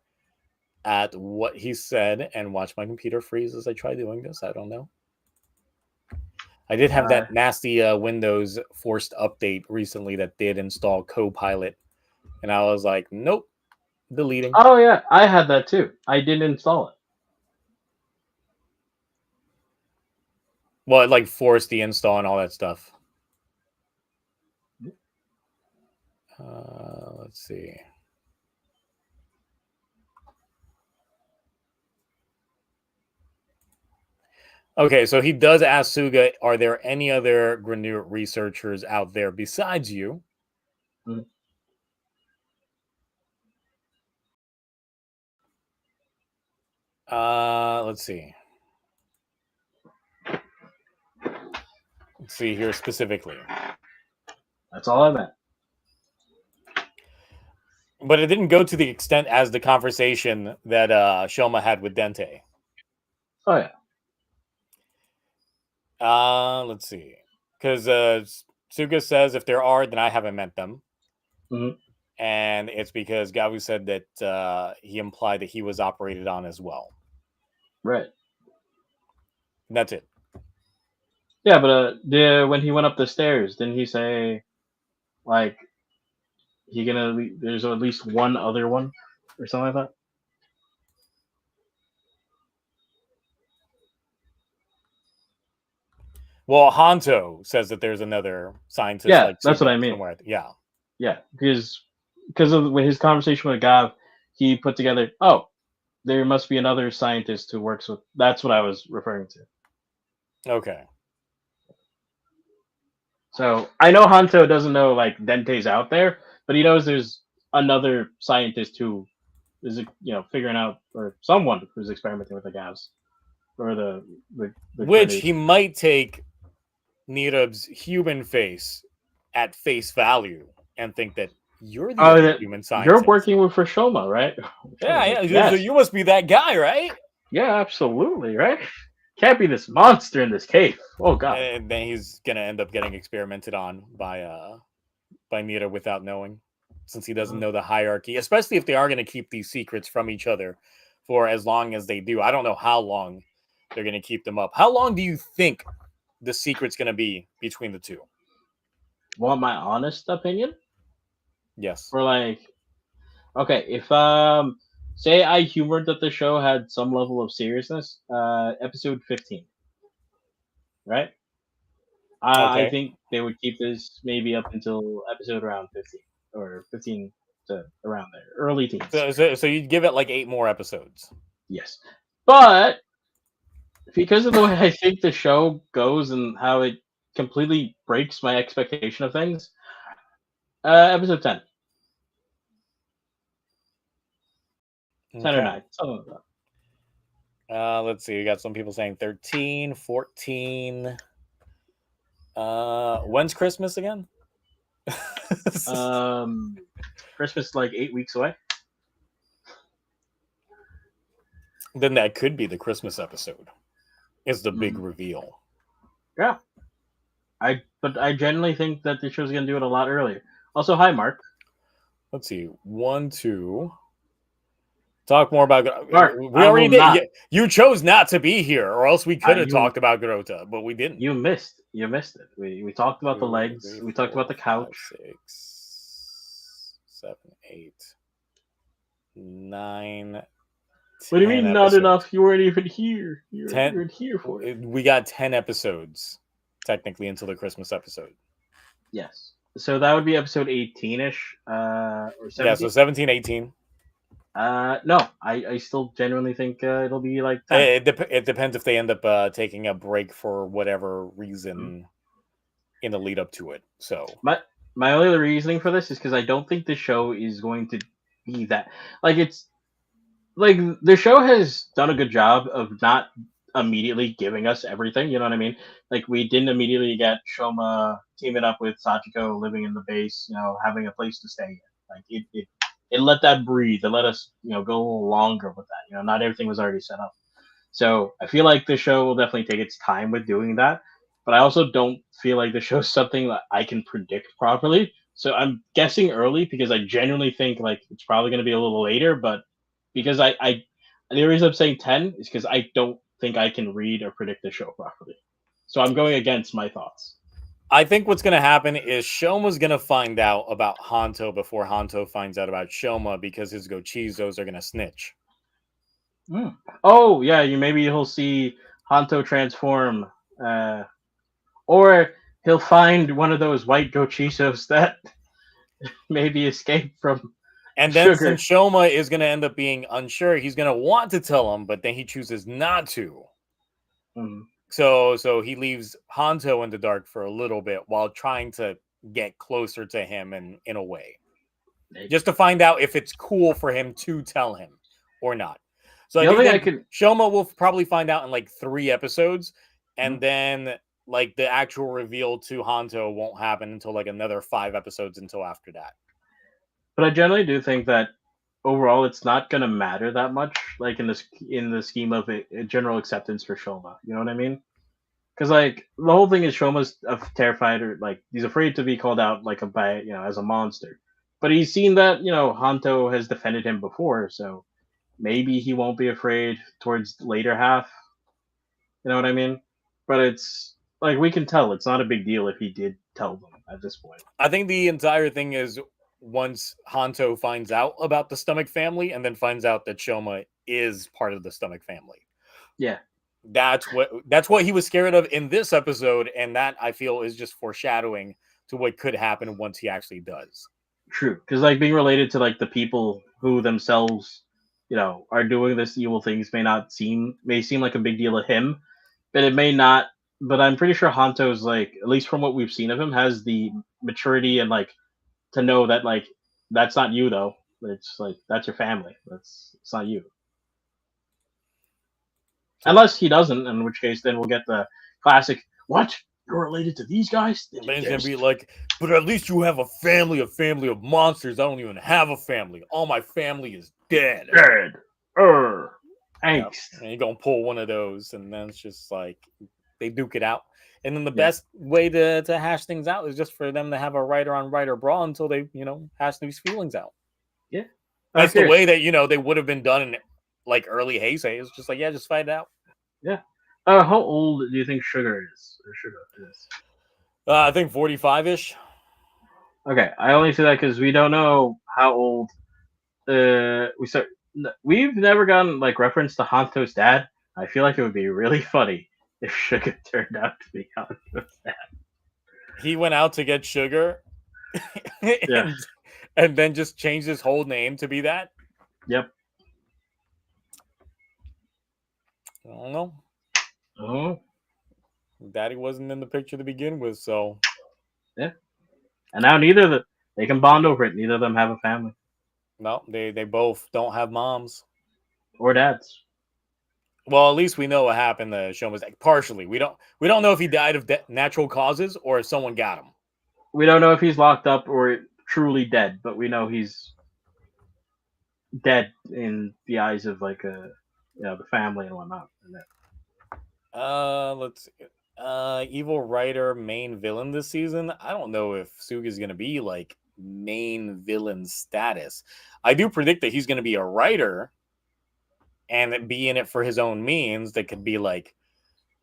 at what he said and watch my computer freeze as I try doing this. I don't know. I did have that nasty Windows forced update recently that did install Copilot, and I was like, nope, deleting. Oh yeah, I had that too. I didn't install it. Well, it like forced the install and all that stuff. Let's see. Okay, so he does ask Suga, are there any other Granute researchers out there besides you? Mhm. Let's see. Let's see here specifically. That's all I meant. But it didn't go to the extent as the conversation that Shoma had with Dente. Oh yeah. Let's see. Because Suga says if there are, then I haven't met them. Mhm. And it's because Gavv said that he implied that he was operated on as well. Right. And that's it. Yeah, but when he went up the stairs, didn't he say like there's at least one other one or something like that? Well, Hanto says that there's another scientist Yeah, like that's what Suga I mean. somewhere. Yeah. Yeah, because of his conversation with Gav, he put together. Oh, there must be another scientist who works with. That's what I was referring to. Okay. So I know Hanto doesn't know like Dente's out there, but he knows there's another scientist who is figuring out, or someone who's experimenting with the Gavs or the Which he grenades. might take Nirab's human face at face value and think that you're the Oh, only that human you're scientist. working with for Shoma, right? Yeah, Shoma's like, yeah. So yes, you must be that guy, right? yeah, absolutely, right. Can't be this monster in this cave. Oh God. And then he's gonna end up getting experimented on by Nira without knowing, since he doesn't know the hierarchy. Especially if they are gonna keep these secrets from each other for as long as they do. I don't know how long they're gonna keep them up. How long do you think the secret's gonna be between the two? Want my honest opinion? Yes. Or like, okay, if say I humored that the show had some level of seriousness, episode 15, right? I Okay. think they would keep this maybe up until episode around 15 or 15 to around there, early teens. So you'd give it like 8 more episodes. Yes, but because of the way I think the show goes and how it completely breaks my expectation of things, episode 10, 10 or Okay. 9, something like that. Let's see. We got some people saying 13, 14. When's Christmas again? Christmas like 8 weeks away. Then that could be the Christmas episode. Is the big Mhm. reveal. Yeah, but I genuinely think that the show's gonna do it a lot earlier. Also, hi Mark. Let's see. 1, 2. Talk more about. Mark, We I will already not. did. You chose not to be here, or else we could have You talked about Garota, but we didn't. you missed it. We talked about the 2, legs. 3, We talked 4, about the 5, couch. 6, 7, 8, 9, 10 What do you mean not episodes. enough? You weren't even here. You 10. weren't here for it. We got 10 episodes technically until the Christmas episode. Yes. So that would be episode 18ish, or Yeah, so 17. 17, 18. No, I still genuinely think it'll be like 10. It depends if they end up taking a break for whatever Mhm. reason in the lead up to it. So My only reasoning for this is because I don't think the show is going to be that like it's like the show has done a good job of not immediately giving us everything. You know what I mean? Like we didn't immediately get Shoma teaming up with Sachiko, living in the base, having a place to stay in. Like it let that breathe. It let us, go a little longer with that. Not everything was already set up. So I feel like the show will definitely take its time with doing that. But I also don't feel like the show's something that I can predict properly. So I'm guessing early because I genuinely think like it's probably going to be a little later. But because I the reason I'm saying 10 is because I don't think I can read or predict the show properly. So I'm going against my thoughts. I think what's going to happen is Shoma's going to find out about Hanto before Hanto finds out about Shoma because his Gochizos are going to snitch. Mm. Oh yeah, you maybe he'll see Hanto transform, or he'll find one of those white gochisos that maybe escaped from And then sugar. since Shoma is going to end up being unsure, he's going to want to tell him, but then he chooses not to. Mm, So he leaves Hanto in the dark for a little bit while trying to get closer to him in a way. maybe. Just to find out if it's cool for him to tell him or not. So I The do only thing I think could. Shoma will probably find out in like 3 episodes, and Mm, then like the actual reveal to Hanto won't happen until like another 5 episodes until after that. but I generally do think that overall it's not gonna matter that much, like in the scheme of a general acceptance for Shoma. You know what I mean? Because like the whole thing is Shoma's terrified, or like he's afraid to be called out like a by as a monster. But he's seen that Hanto has defended him before, so maybe he won't be afraid towards the later half. You know what I mean? But it's like we can tell it's not a big deal if he did tell them at this point. I think the entire thing is once Hanto finds out about the Stomach family and then finds out that Shoma is part of the Stomach family. Yeah, That's what he was scared of in this episode, and that I feel is just foreshadowing to what could happen once he actually does. true. Because like being related to like the people who themselves, are doing this evil things may seem like a big deal to him, but it may not. But I'm pretty sure Hanto's like, at least from what we've seen of him, has the maturity and like to know that like that's not you though. It's like that's your family. It's not you. So Unless he doesn't, in which case then we'll get the classic. What? You're related to these guys? Then you then he's dare gonna be like, "But at least you have a family of monsters. I don't even have a family. All my family is dead." dead. Yep. Angst. And you're gonna pull one of those, and then it's just like they duke it out. And then the Yeah. best way to hash things out is just for them to have a writer on writer brawl until they, hash these feelings out. Yeah. That's the Curious. way that they would have been done in like early Heisei. It's just like, yeah, just fight it out. Yeah. How old do you think Sugar is? Or Sugar is? I think 45 ish. Okay, I only say that because we don't know how old. We've never gotten like reference to Hanto's dad. I feel like it would be really funny if Sugar turned out to be Hanto's dad. He went out to get sugar, Yeah. and and then just changed his whole name to be that. Yep. I don't know. Oh. Daddy wasn't in the picture to begin with, so Yeah. And now neither of them they can bond over it. Neither of them have a family no, they both don't have moms. or dads. Well, at least we know what happened to Shoma's partially. We don't know if he died of natural causes or if someone got him. We don't know if he's locked up or truly dead, but we know he's dead in the eyes of like the family and whatnot. Let's see. Evil writer, main villain this season. I don't know if Suga's gonna be like main villain status. I do predict that he's gonna be a writer and be in it for his own means. That could be like,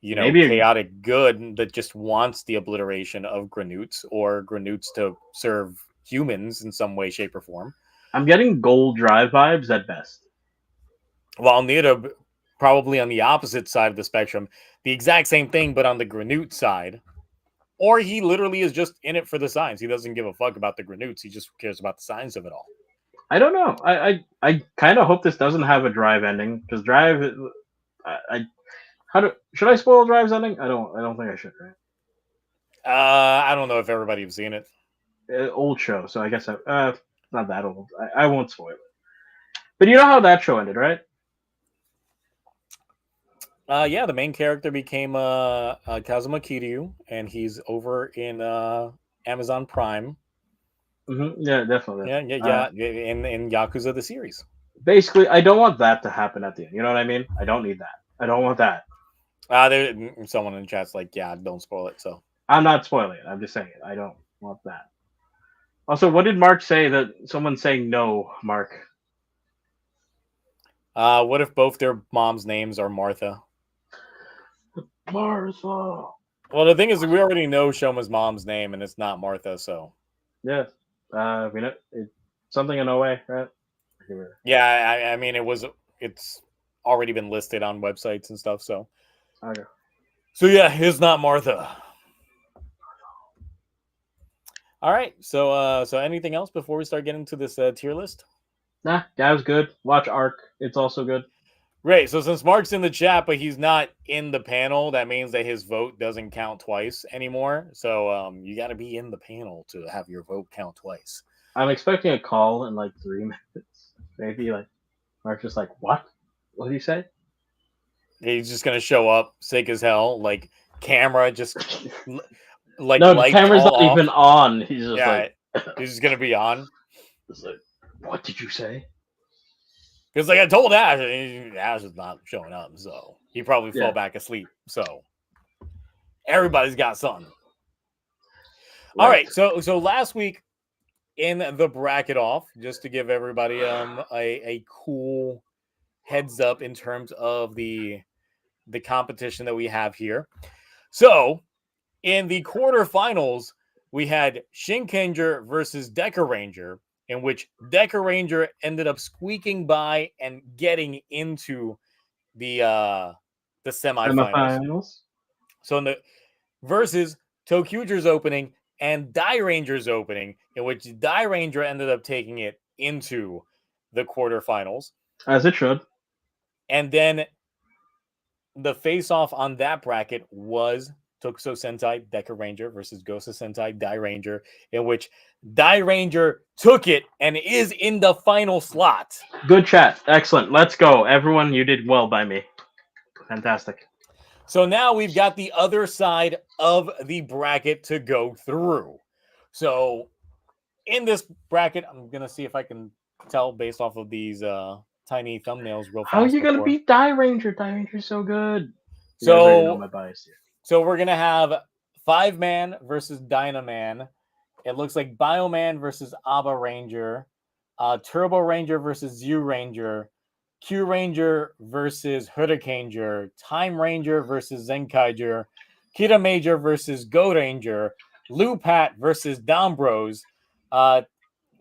Maybe chaotic good that just wants the obliteration of Granoots or Granoots to serve humans in some way, shape, or form. I'm getting Gold Drive vibes at best. While Nita probably on the opposite side of the spectrum, the exact same thing, but on the Granoot side. Or he literally is just in it for the signs. He doesn't give a fuck about the Granoots. He just cares about the signs of it all. I don't know. I kind of hope this doesn't have a Drive ending because Drive. I should I spoil Drive's ending? I don't think I should. Right? I don't know if everybody have seen it. Old show, so I guess not that old. I won't spoil it. But you know how that show ended, right? Yeah, the main character became Kazuma Kiryu, and he's over in Amazon Prime. Yeah, definitely. Yeah. In Yakuza the series. Basically, I don't want that to happen at the end. You know what I mean? I don't need that. I don't want that. There, someone in the chat's like, yeah, don't spoil it. So I'm not spoiling it. I'm just saying it. I don't want that. Also, what did Mark say that someone's saying no, Mark? what if both their moms' names are Martha? Martha. Well, the thing is, we already know Shoma's mom's name, and it's not Martha. So Yeah. We know it, something in a way, right? yeah, I mean, it's already been listed on websites and stuff. Okay. So yeah, it's not Martha. All right. So anything else before we start getting to this tier list? Nah, Gav's good. Watch Arc. It's also good. Right. So since Mark's in the chat, but he's not in the panel, that means that his vote doesn't count twice anymore. So you got to be in the panel to have your vote count twice. I'm expecting a call in like 3 minutes. Maybe like Mark's just like, what? What did he say? He's just gonna show up sick as hell, like camera just like No, the lights camera's all not off. even on. He's just Yeah, like, he's just gonna be on. just like, what did you say? Because like I told Ash, Ash is not showing up, so he probably fell Yeah. back asleep. So everybody's got something. All Right. right, so last week in the bracket off, just to give everybody a cool heads up in terms of the competition that we have here. So in the quarterfinals, we had Shinkenger versus Decker Ranger, in which Decker Ranger ended up squeaking by and getting into the semifinals. Semifinals. So in the versus TokuTonic's opening and Die Ranger's opening, in which Die Ranger ended up taking it into the quarterfinals. As it should. And then the face-off on that bracket was Tokuso Sentai Decker Ranger versus Gosa Sentai Die Ranger, in which Die Ranger took it and is in the final slot. Good chat. Excellent. Let's go. Everyone, you did well by me. Fantastic. So now we've got the other side of the bracket to go through. So in this bracket, I'm going to see if I can tell based off of these tiny thumbnails real fast. How are you going to beat Die Ranger? Die Ranger's so good. You So, guys already know my bias here. So we're going to have 5-Man versus Dynaman. It looks like Bioman versus Abba Ranger, Turbo Ranger versus Zoo Ranger, Q Ranger versus Hurricaneger, Time Ranger versus Zenkaiger, Kita Major versus Go Ranger, Lupat versus Dombros.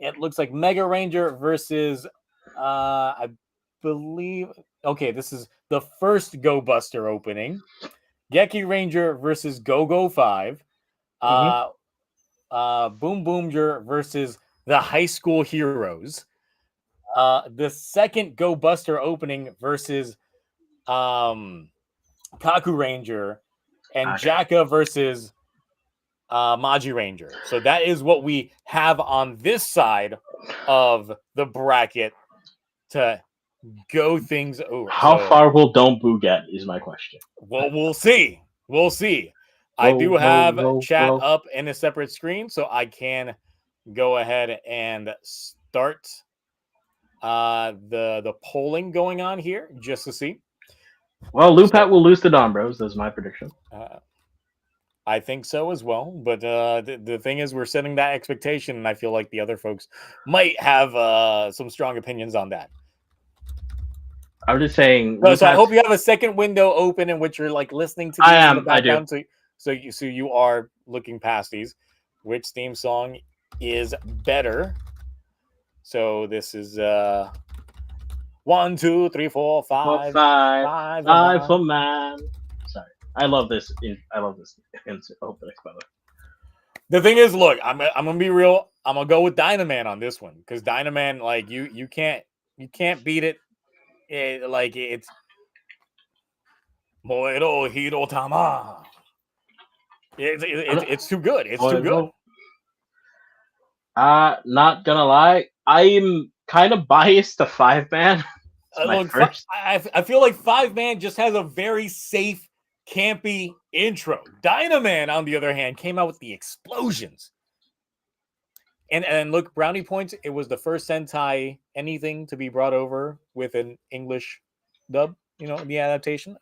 It looks like Mega Ranger versus, I believe, okay, this is the first Go Buster opening. Geki Ranger versus Go Go 5. BoonBoom versus the High School Heroes. The second Go Buster opening versus Kaku Ranger and Jaka versus Maji Ranger. So that is what we have on this side of the bracket to go things over. How far will Don't Boo get is my question. Well, we'll see. We'll see. I do have chat up in a separate screen, so I can go ahead and start the polling going on here just to see. Well, Lupat will lose to Dombros. That's my prediction. I think so as well. But the thing is, we're setting that expectation, and I feel like the other folks might have some strong opinions on that. I'm just saying. So I hope you have a second window open in which you're like listening to these in the background. I do. So you are looking past these. Which theme song is better? So this is 1, 2, 3, 4, 5, 5 for man. Sorry, I love this. I love this opening, by the way. The thing is, look, I'm gonna be real. I'm gonna go with Dynaman on this one because Dynaman, like you can't beat it. It's Moero Hiro Tama. It's too good. It's too good. Not gonna lie, I'm kind of biased to 5-Man. Look, I feel like 5-Man just has a very safe, campy intro. Dynaman, on the other hand, came out with the explosions. And look, brownie points. It was the first Sentai anything to be brought over with an English dub. You know, the adaptation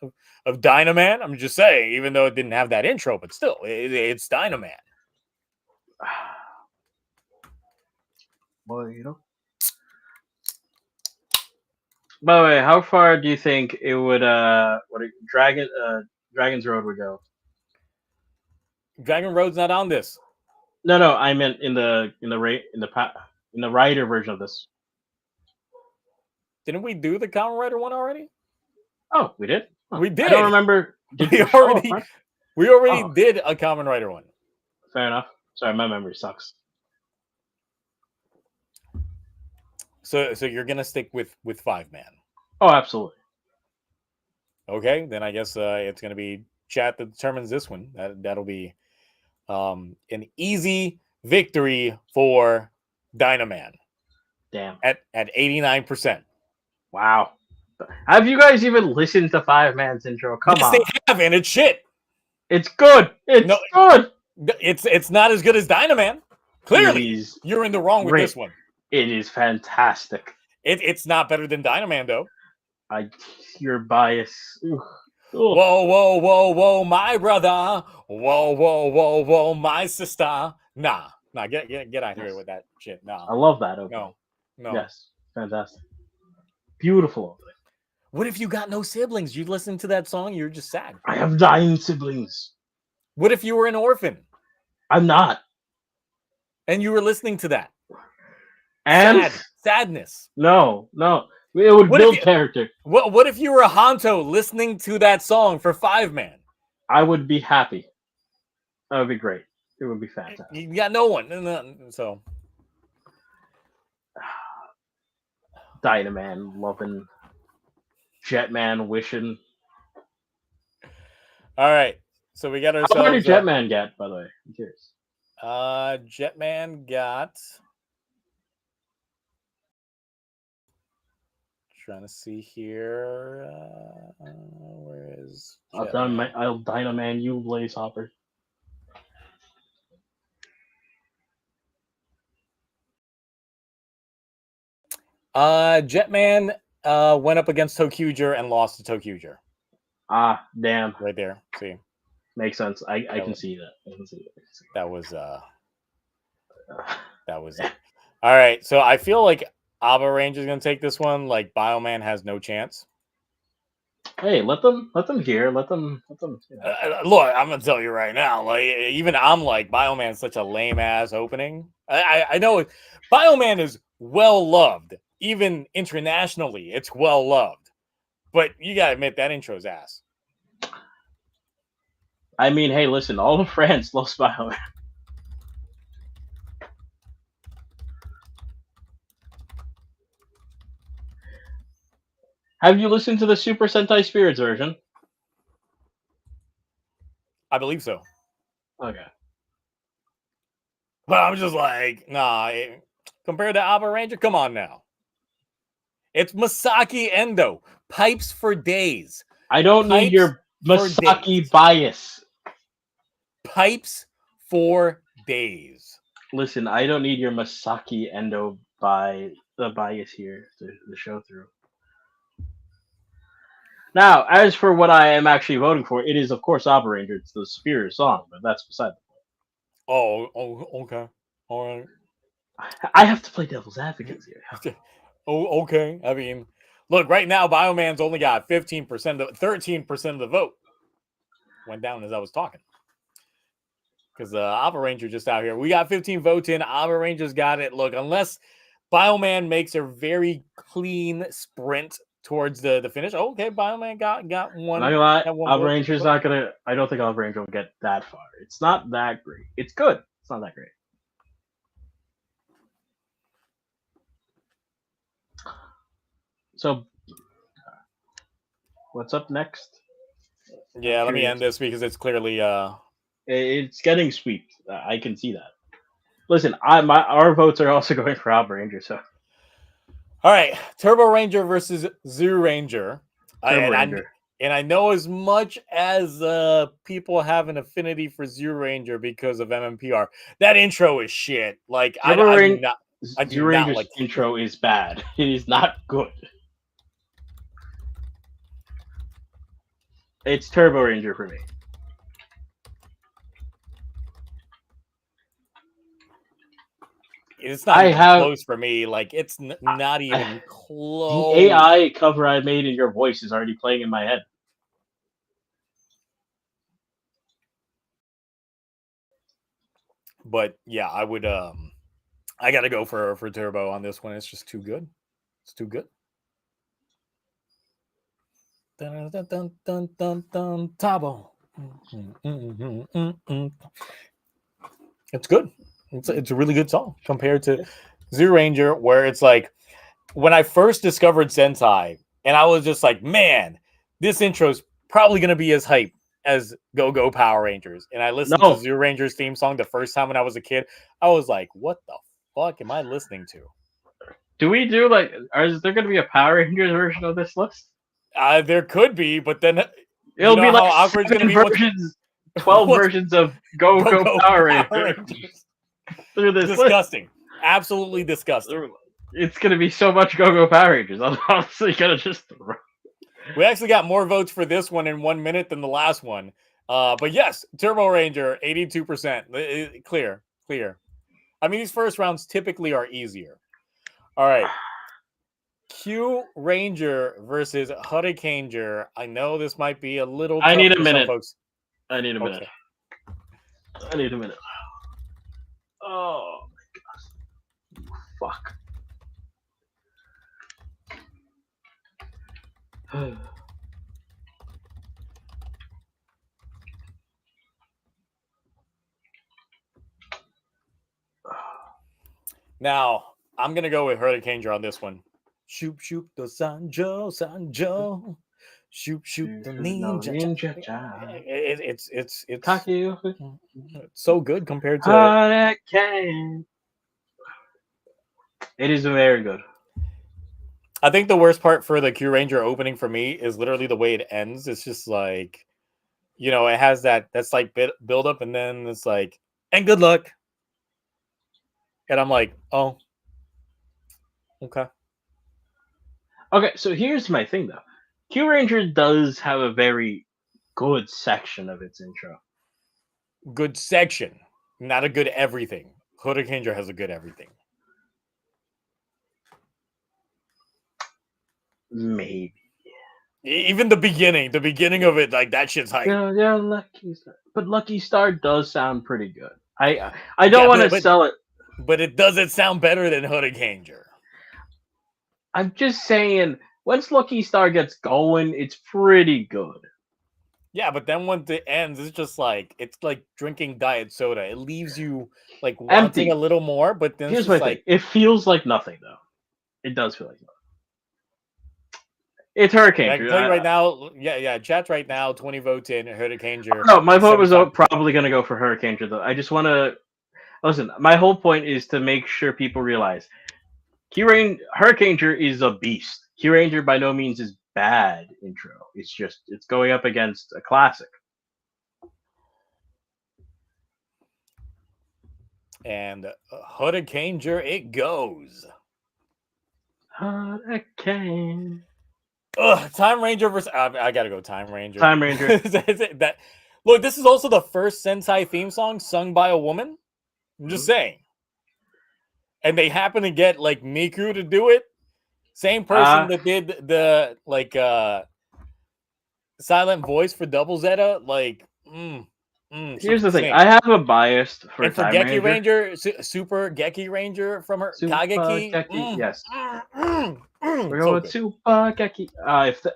of Dynaman. I'm just saying, even though it didn't have that intro, but still, it's Dynaman. Well, you know. By the way, how far do you think it would Dragon's Road would go? Dragon Road's not on this. No, I meant in the writer version of this. Didn't we do the Kamen Rider one already? Oh, we did. Huh. We did. I don't remember. We already did a Kamen Rider one. Fair enough. Sorry, my memory sucks. So you're gonna stick with 5-man. Oh, absolutely. Okay, then I guess it's gonna be chat that determines this one. That'll be an easy victory for Dynaman. Damn. At 89%. Wow. Have you guys even listened to 5-man's intro? Come yes, on. They have, and it's shit. It's good. It's good. It's not as good as Dynaman. Clearly, you're in the wrong with this one. It is fantastic. It's not better than Dynaman, though. Your bias. Whoa, my brother. Whoa, my sister. Nah, get out here with that shit. Nah. I love that opening. No. Yes, fantastic. Beautiful opening. What if you got no siblings? You listen to that song, you're just sad. I have 9 siblings. What if you were an orphan? I'm not. And you were listening to that? And sadness. No. It would build character. What if you were a Honto listening to that song for 5-man? I would be happy. That would be great. It would be fantastic. You got no one. So Dynaman loving, Jetman wishing. All right. So we got ourselves. How many Jetman get, by the way? I'm curious. Jetman got. Trying to see here. Where is? I'll Dynaman you, Blaze Hopper. Jetman went up against TokuTonic and lost to TokuTonic. Ah, damn. Right there. See. Makes sense. I can see that. That was it. All right. So I feel like Aba Range is gonna take this one. Like Bioman has no chance. Hey, let them hear. Let them. Look, I'm gonna tell you right now. Like even I'm like Bioman's such a lame ass opening. I know Bioman is well loved, even internationally. It's well loved, but you gotta admit that intro's ass. I mean, hey, listen, all of France loves Bioman. Have you listened to the Super Sentai Spirits version? I believe so. Okay. But I'm just like, nah, compared to Aba Ranger, come on now. It's Masaki Endo. Pipes for days. I don't need your Masaki bias. Pipes for days. Listen, I don't need your Masaki Endo bias here to show through. Now, as for what I am actually voting for, it is of course Aba Ranger. It's the superior song, but that's beside the point. Oh, okay. All right. I have to play devil's advocate here. Oh, okay. I mean, look, right now, Bioman's only got 13% of the vote. Went down as I was talking. Because Aba Ranger just out here. We got 15 votes in. Aba Ranger's got it. Look, unless Bioman makes a very clean sprint towards the finish. Oh, okay, Bioman got one. I'm not gonna lie, Aba Ranger's not gonna. I don't think Aba Ranger will get that far. It's not that great. It's good. It's not that great. So, what's up next? Yeah, let me end this because it's clearly it's getting swept. I can see that. Listen, our votes are also going for Aba Ranger. So, all right, Turbo Ranger versus Zoo Ranger. Ranger. And I know as much as people have an affinity for Zoo Ranger because of MMPR, that intro is shit. Like I do not. Zoo Ranger's intro is bad. It is not good. It's Turbo Ranger for me. It's not even close for me. Like it's not even close. The AI cover I made in your voice is already playing in my head. But yeah, I would. I got to go for Turbo on this one. It's just too good. It's too good. Dun, dun, dun, dun, dun, dun, Tabo. It's good. It's a really good song compared to Zero Ranger, where it's like when I first discovered Sentai, and I was just like, man, this intro's probably gonna be as hype as Go Go Power Rangers. And I listened to No. Zero Ranger's theme song the first time when I was a kid. I was like, what the fuck am I listening to? Do we do like? Is there going to be a Power Rangers version of this list? There could be, but then you It'll know be how like awkward it's gonna 7 be once versions, 12 once versions of Go Go Go Go Power Power Rangers Rangers. through this list. Disgusting. Absolutely disgusting. It's going to be so much Go Go Power Rangers. I'm honestly going to just. We actually got more votes for this one in 1 minute than the last one. But yes, Turbo Ranger, 82%. Clear. I mean, these first rounds typically are easier. All right. Q Ranger versus Hurricaneger. I know this might be a little tough I need a for minute. some folks. I need a minute. Okay. I need a minute. Oh my gosh. Fuck. Now, I'm going to go with Hurricaneger on this one. Shoot the Sanjo. Shoot the ninja. It's so good compared to Hurricane. It is very good. I think the worst part for the Q Ranger opening for me is literally the way it ends. It's just like, you know, it has that's like build up, and then it's like, and good luck. And I'm like, oh, okay. Okay, so here's my thing though. Q Ranger does have a very good section of its intro. Good section, not a good everything. Hurricaneger has a good everything. Maybe. Even the beginning of it, like that shit's hype. Yeah, Lucky Star. But Lucky Star does sound pretty good. I don't want to sell it. But it doesn't sound better than Hurricaneger. I'm just saying, once Lucky Star gets going, it's pretty good. Yeah, but then once it ends, it's like drinking diet soda. It leaves you like wanting Empty. a little more, but then here's my thing. It feels like nothing though. It does feel like nothing. It's Hurricane. I can tell you right now, yeah, chat right now, 20 votes in Hurricaneger. No, my vote was probably going to go for Hurricane though. I just want to listen. My whole point is to make sure people realize Hurricane is a beast. Q Ranger by no means is bad intro. It's just it's going up against a classic. And Hurricaneger it goes. Hurricane. Time Ranger versus I gotta go Time Ranger. Time Ranger. Look, this is also the first Sentai theme song sung by a woman. I'm just saying. And they happen to get like Miku to do it. Same person that did the silent voice for Double Zeta. Like, here's the thing. I have a bias for and for Time Geki Ranger. Super Geki Ranger from her Super Kageki. Geki, yes. We're So going with Super Geki.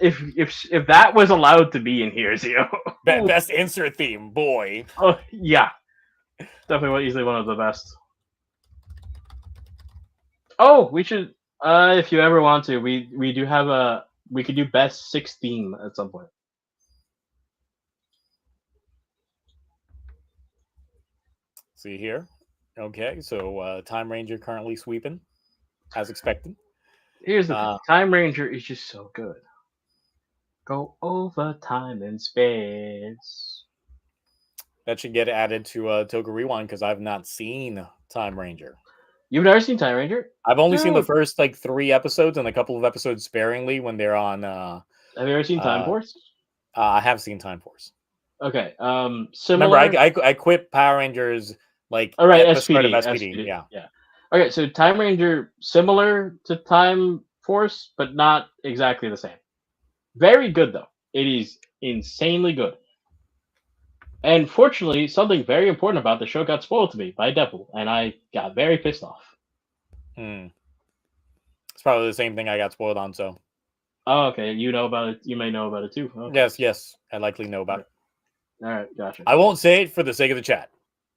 If that was allowed to be in here, Zio. Best insert theme, boy. Oh yeah, definitely easily one of the best. Oh, we should. If you ever want to, we do have we could do best 6 theme at some point. See here. Okay, so Time Ranger currently sweeping, as expected. Here's the thing. Time Ranger is just so good. Go over time and space. That should get added to Toku Rewind because I've not seen Time Ranger. You've never seen Time Ranger? I've only seen the first 3 episodes and a couple of episodes sparingly when they're on. Have you ever seen Time Force? I have seen Time Force. Okay. Similar. Remember, I quit Power Rangers at the SPD, start of SPD. Yeah. Okay, so Time Ranger similar to Time Force, but not exactly the same. Very good though. It is insanely good. And fortunately, something very important about the show got spoiled to me by Devil, and I got very pissed off. Hmm. It's probably the same thing I got spoiled on. So Oh, okay. You know about it. You may know about it too. Okay. yes, I likely know about All it. right. Gotcha. I won't say it for the sake of the chat.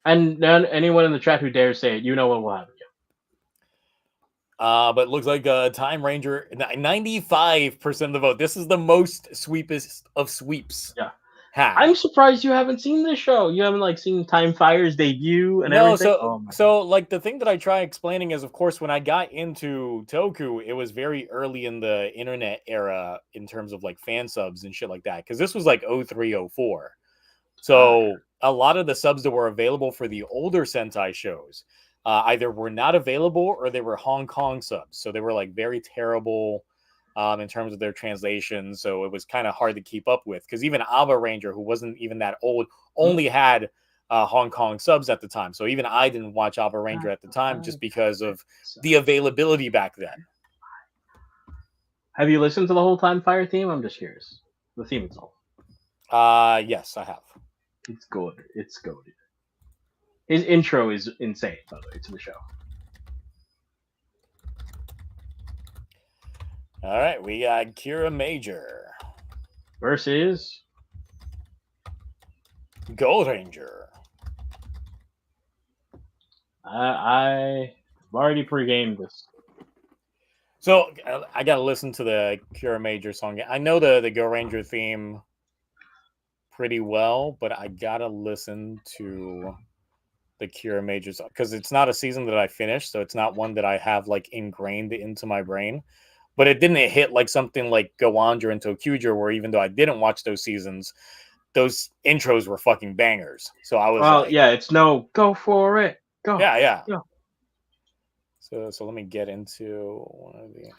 And then anyone in the chat who dares say it, you know what will happen. But it looks like Time Ranger 95% of the vote. This is the most sweepest of sweeps. Yeah. Had. I'm surprised you haven't seen this show. You haven't like seen Time Fire's debut and No, everything. so Oh my god. so like the thing that I try explaining is, of course, when I got into Toku, it was very early in the internet era in terms of like fan subs and shit like that. Because this was like 0304. So a lot of the subs that were available for the older Sentai shows either were not available or they were Hong Kong subs. So they were like very terrible in terms of their translations. So it was kind of hard to keep up with because even Ava Ranger, who wasn't even that old, only had Hong Kong subs at the time. So even I didn't watch Ava Ranger at the time just because of the availability back then. Have you listened to the whole Time Fire theme? I'm just curious. The theme itself. Yes, I have. It's good. It's good. His intro is insane, by the way, to the show. All right, we got Kira Major Versus Gold Ranger. I've already pre-gamed this. So I got to listen to the Kira Major song. I know the Go Ranger theme pretty well, but I got to listen to the Kira Major song because it's not a season that I finished, so it's not one that I have like ingrained into my brain. But it didn't hit like something like Go Andra and TokuTonic, where even though I didn't watch those seasons, those intros were fucking bangers. So I was like, yeah, it's no go for it. Go. yeah. Go. So let me get into one of the.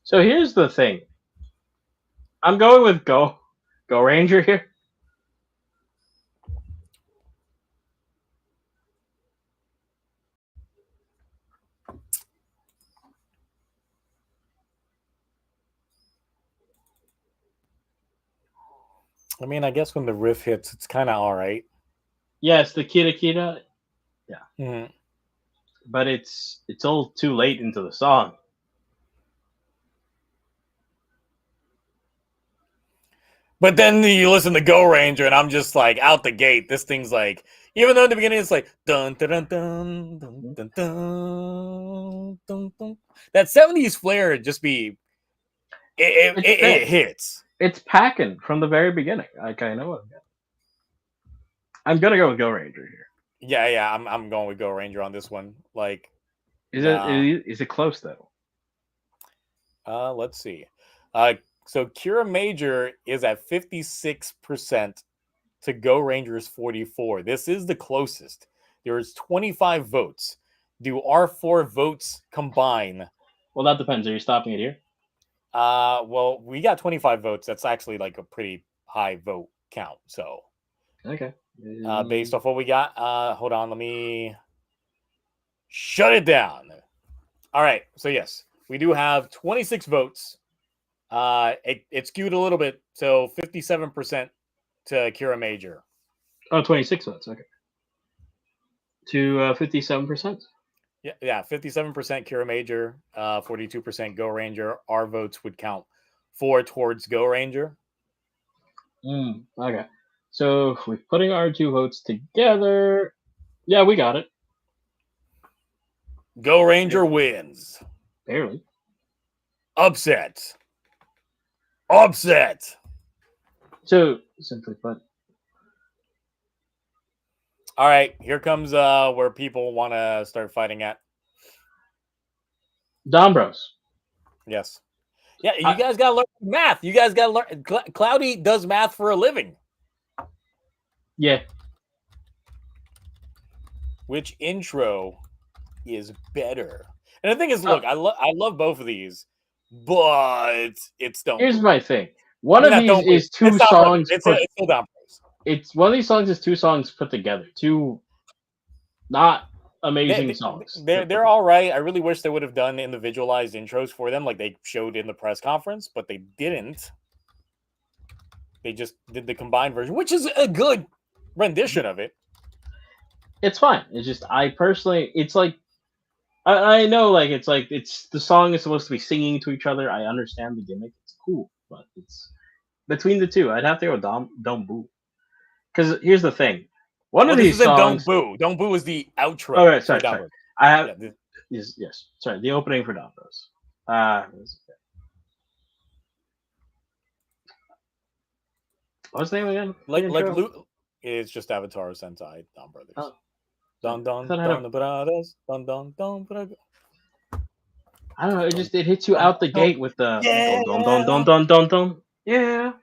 So here's the thing. I'm going with Go Ranger here. I mean, I guess when the riff hits, it's kind of all right. Yes, the Kira Kira. Yeah. Mm-hmm. But it's all too late into the song. But then you listen to Go Ranger, and I'm just like out the gate. This thing's like, even though in the beginning it's like dun dun dun dun dun dun dun dun, dun. That 70s flair just be it hits. It's packing from the very beginning. Like I know it. I'm gonna go with Go Ranger here. Yeah, I'm going with Go Ranger on this one. Like, Is it close though? Let's see. So Kira Major is at 56% to Go Rangers 44. This is the closest. There is 25 votes. Do our 4 votes combine? Well, that depends. Are you stopping it here? Well, we got 25 votes. That's actually like a pretty high vote count. So, okay. Based off what we got, hold on, let me shut it down. All right. So yes, we do have 26 votes. It skewed a little bit, so 57% to Kira Major. Oh, 26 votes. Okay. To 57%. Yeah, 57% Kira Major, 42% Go Ranger. Our votes would count 4 towards Go Ranger. Okay. So if we're putting our 2 votes together, yeah, we got it. Go Ranger wins. Barely. Upset. So simply put. All right, here comes where people want to start fighting at. Dombros. Yes. Yeah, you guys got to learn math. You guys got to learn. Cloudy does math for a living. Yeah. Which intro is better? And the thing is, look, I love both of these, but it's don't. Here's my thing. One of these is 2 songs. It's still Dombros. It's one of these songs is 2 songs put together. 2 Not amazing songs. They're all right. I really wish they would have done individualized intros for them, like they showed in the press conference, but they didn't. They just did the combined version, which is a good rendition of it. It's fine. It's just I personally, it's like I know like it's the song is supposed to be singing to each other. I understand the gimmick. It's cool, but it's between the two. I'd have to go Don't Boo. Because here's the thing. One Well, of this these isn't Don't songs. Boo. Don't Boo is the outro Oh, right, for sorry, sorry. Dumbo. I have Yeah, yes, sorry. The opening for Domino's. What's the name again? The like intro? Luke. It's just Avatar Sentai Don Brothers. Oh, Don I Don thought I had Don Brothers. Don Don Don Brothers. I don't know. It hits you out the gate with the Yeah. don. Yeah.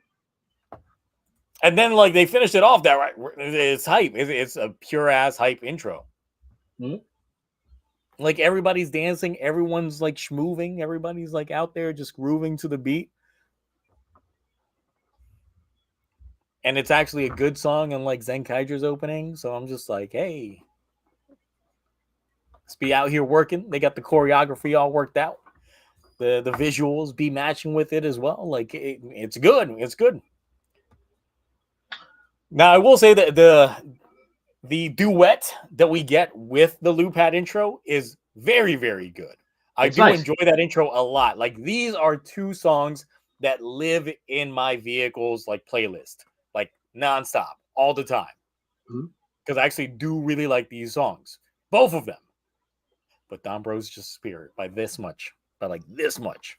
And then like they finished it off that right. It's hype. It's a pure ass hype intro. Mhm. Like everybody's dancing, everyone's like schmoving, everybody's like out there just grooving to the beat. And it's actually a good song, unlike Zenkaiger's opening. So I'm just like, hey, let's be out here working. They got the choreography all worked out. The visuals be matching with it as well. Like it's good. It's good. Now I will say that the duet that we get with the loop pad intro is very, very good. I It's do nice. enjoy that intro a lot. Like these are two songs that live in my vehicle's like playlist, like nonstop, all the time. Mhm. Because I actually do really like these songs, both of them. But Don Bro's just spirit by this much, by like this much.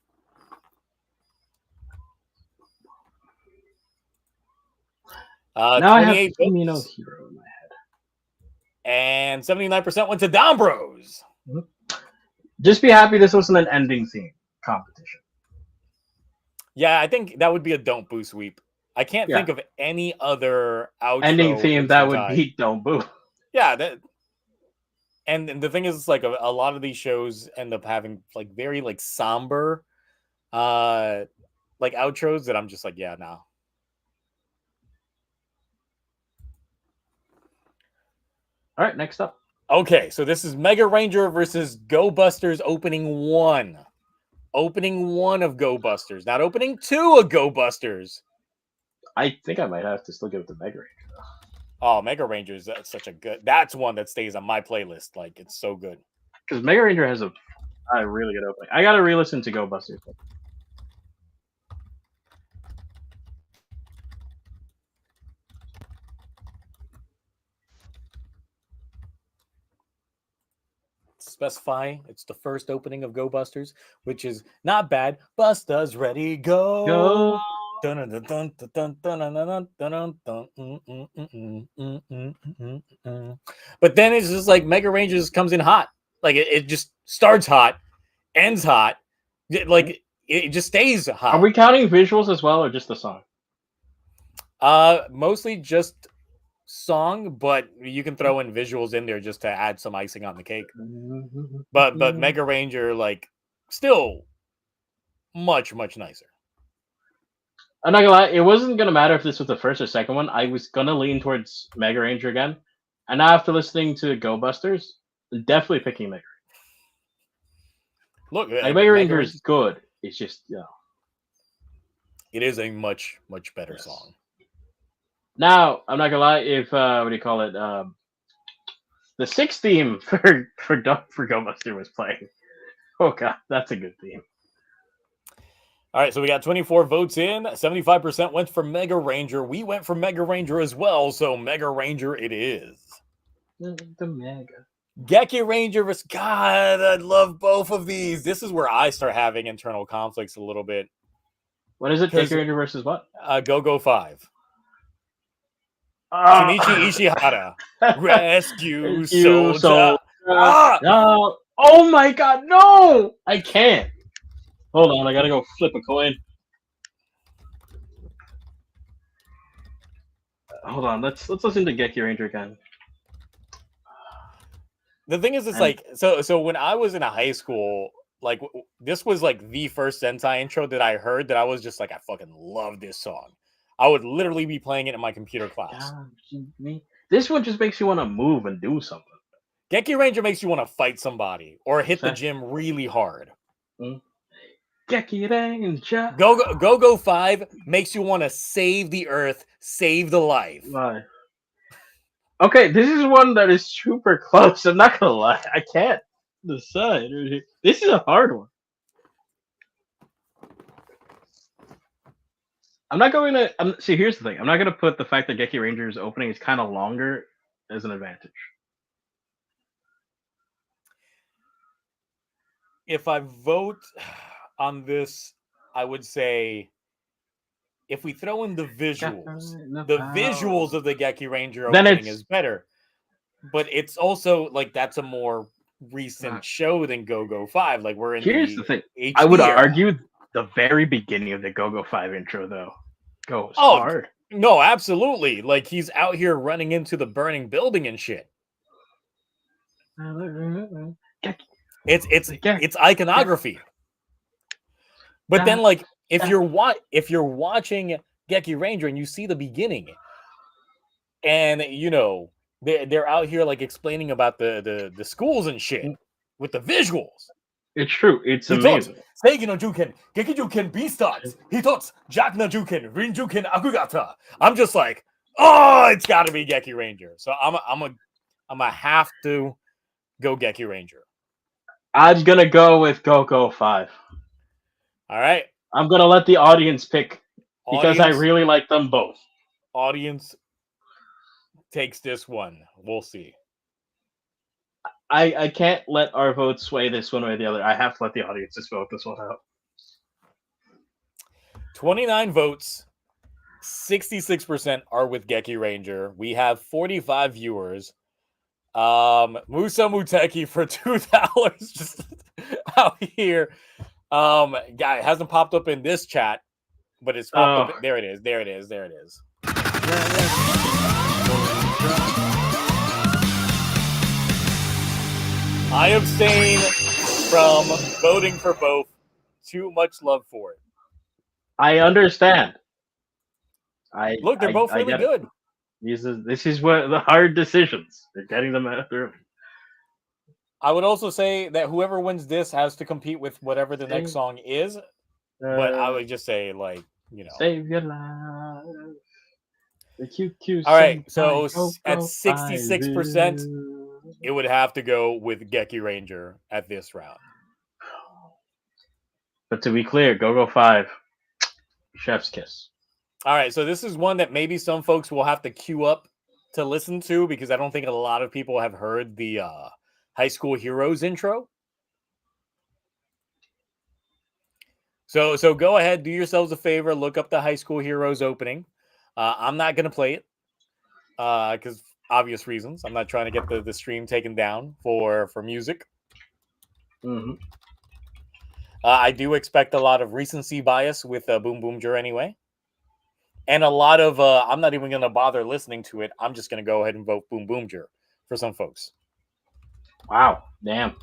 Now I have 28 Kimi no votes Hero in my head. and 79% went to Don Bros. Mhm. Just be happy this wasn't an ending theme competition. Yeah, I think that would be a Don't Boo sweep. I can't Yeah. think of any other Ending outro theme in that would Sentai. beat Don't Boo. Yeah, and the thing is, like a lot of these shows end up having like very like somber, like outros that I'm just like, yeah, no. All right, next up. Okay, so this is Mega Ranger versus Go Busters opening one. Opening one of Go Busters, not opening two of Go Busters. I think I might have to still give it to Mega Ranger. Oh, Mega Rangers, that's such a good. That's one that stays on my playlist. Like it's so good. Because Mega Ranger has a really good opening. I gotta re-listen to Go Busters. Specify it's the first opening of Go Busters, which is not bad. Busters ready, go. But then it's just like Mega Rangers comes in hot. Like it just starts hot, ends hot. Like it just stays Are hot. we counting visuals as well, or just the song? Mostly just song, but you can throw in visuals in there just to add some icing on the cake. But Mega Ranger, like, still much nicer. I'm not gonna lie, it wasn't gonna matter if this was the first or second one. I was gonna lean towards Mega Ranger again, and now after listening to Go Busters, definitely picking Mega Look, Ranger. Like, Mega Ranger is good. It's just it is a much better yes. song. Now I'm not gonna lie, if what do you call it? The sixth theme for Go Buster was playing. Oh god, that's a good theme. All right, so we got 24 votes in. 75% went for Mega Ranger. We went for Mega Ranger as well, so Mega Ranger it is. The Mega. Geki Ranger versus God, I love both of these. This is where I start having internal conflicts a little bit. What is it? Geki Ranger versus what? Go 5. Shinichi Ishihara. Rescue Soldier. No. Oh my god, no! I can't. Hold on, I gotta go flip a coin. Hold on, let's listen to Geki Ranger again. The thing is, it's like so when I was in a high school, like this was like the first Sentai intro that I heard that I was just like, I fucking love this song. I would literally be playing it in my computer class. This one just makes you want to move and do something. Geki Ranger makes you want to fight somebody or hit the gym really hard. Geki Ranger. Go 5 makes you want to save the earth, save the life. Okay, this is one that is super close. I'm not gonna lie. I can't decide. This is a hard one. I'm not going to. See, here's the thing. I'm not going to put the fact that Geki Ranger's opening is kind of longer as an advantage. If I vote on this, I would say if we throw in the visuals of the Geki Ranger opening is better. But it's also like that's a more recent show than Go 5. Like we're in Here's the thing. HD I would era. argue the very beginning of the Go 5 intro though goes hard. No, absolutely. Like he's out here running into the burning building and shit. It's iconography. But then like if you're watching Geki Ranger and you see the beginning and you know they're out here like explaining about the schools and shit with the visuals. It's true. It's amazing. Seigi no Juken, Geki Juken Beastars, Hitotsu, Jack no Juken, Rinjuken Akugata. I'm just like, oh, it's got to be Geki Ranger. So I'm a have to go Geki Ranger. I'm gonna go with Go 5. All right. I'm gonna let the audience pick because I really like them both. Audience takes this one. We'll see. I can't let our votes sway this one way or the other. I have to let the audiences vote this one out. 29 votes. 66% are with Geki Ranger. We have 45 viewers. Musa Muteki for $2 just out here. Guy, it hasn't popped up in this chat, but it's popped up. There it is. I abstain from voting for both. Too much love for it. I understand. Look, they're both really good. This is what the hard decisions. They're getting them out through. I would also say that whoever wins this has to compete with whatever the next song is. But I would just say, like, you know, save your life. The QQ. All right, so at 66%, it would have to go with Geki Ranger at this round. But to be clear, Go 5, chef's kiss. All right, so this is one that maybe some folks will have to queue up to listen to because I don't think a lot of people have heard the High School Heroes intro. So go ahead, do yourselves a favor, look up the High School Heroes opening. I'm not going to play it because obvious reasons. I'm not trying to get the stream taken down for music. Mm-hmm. I do expect a lot of recency bias with BoonBoom anyway. And a lot of, I'm not even going to bother listening to it. I'm just going to go ahead and vote BoonBoom for some folks. Wow. Damn.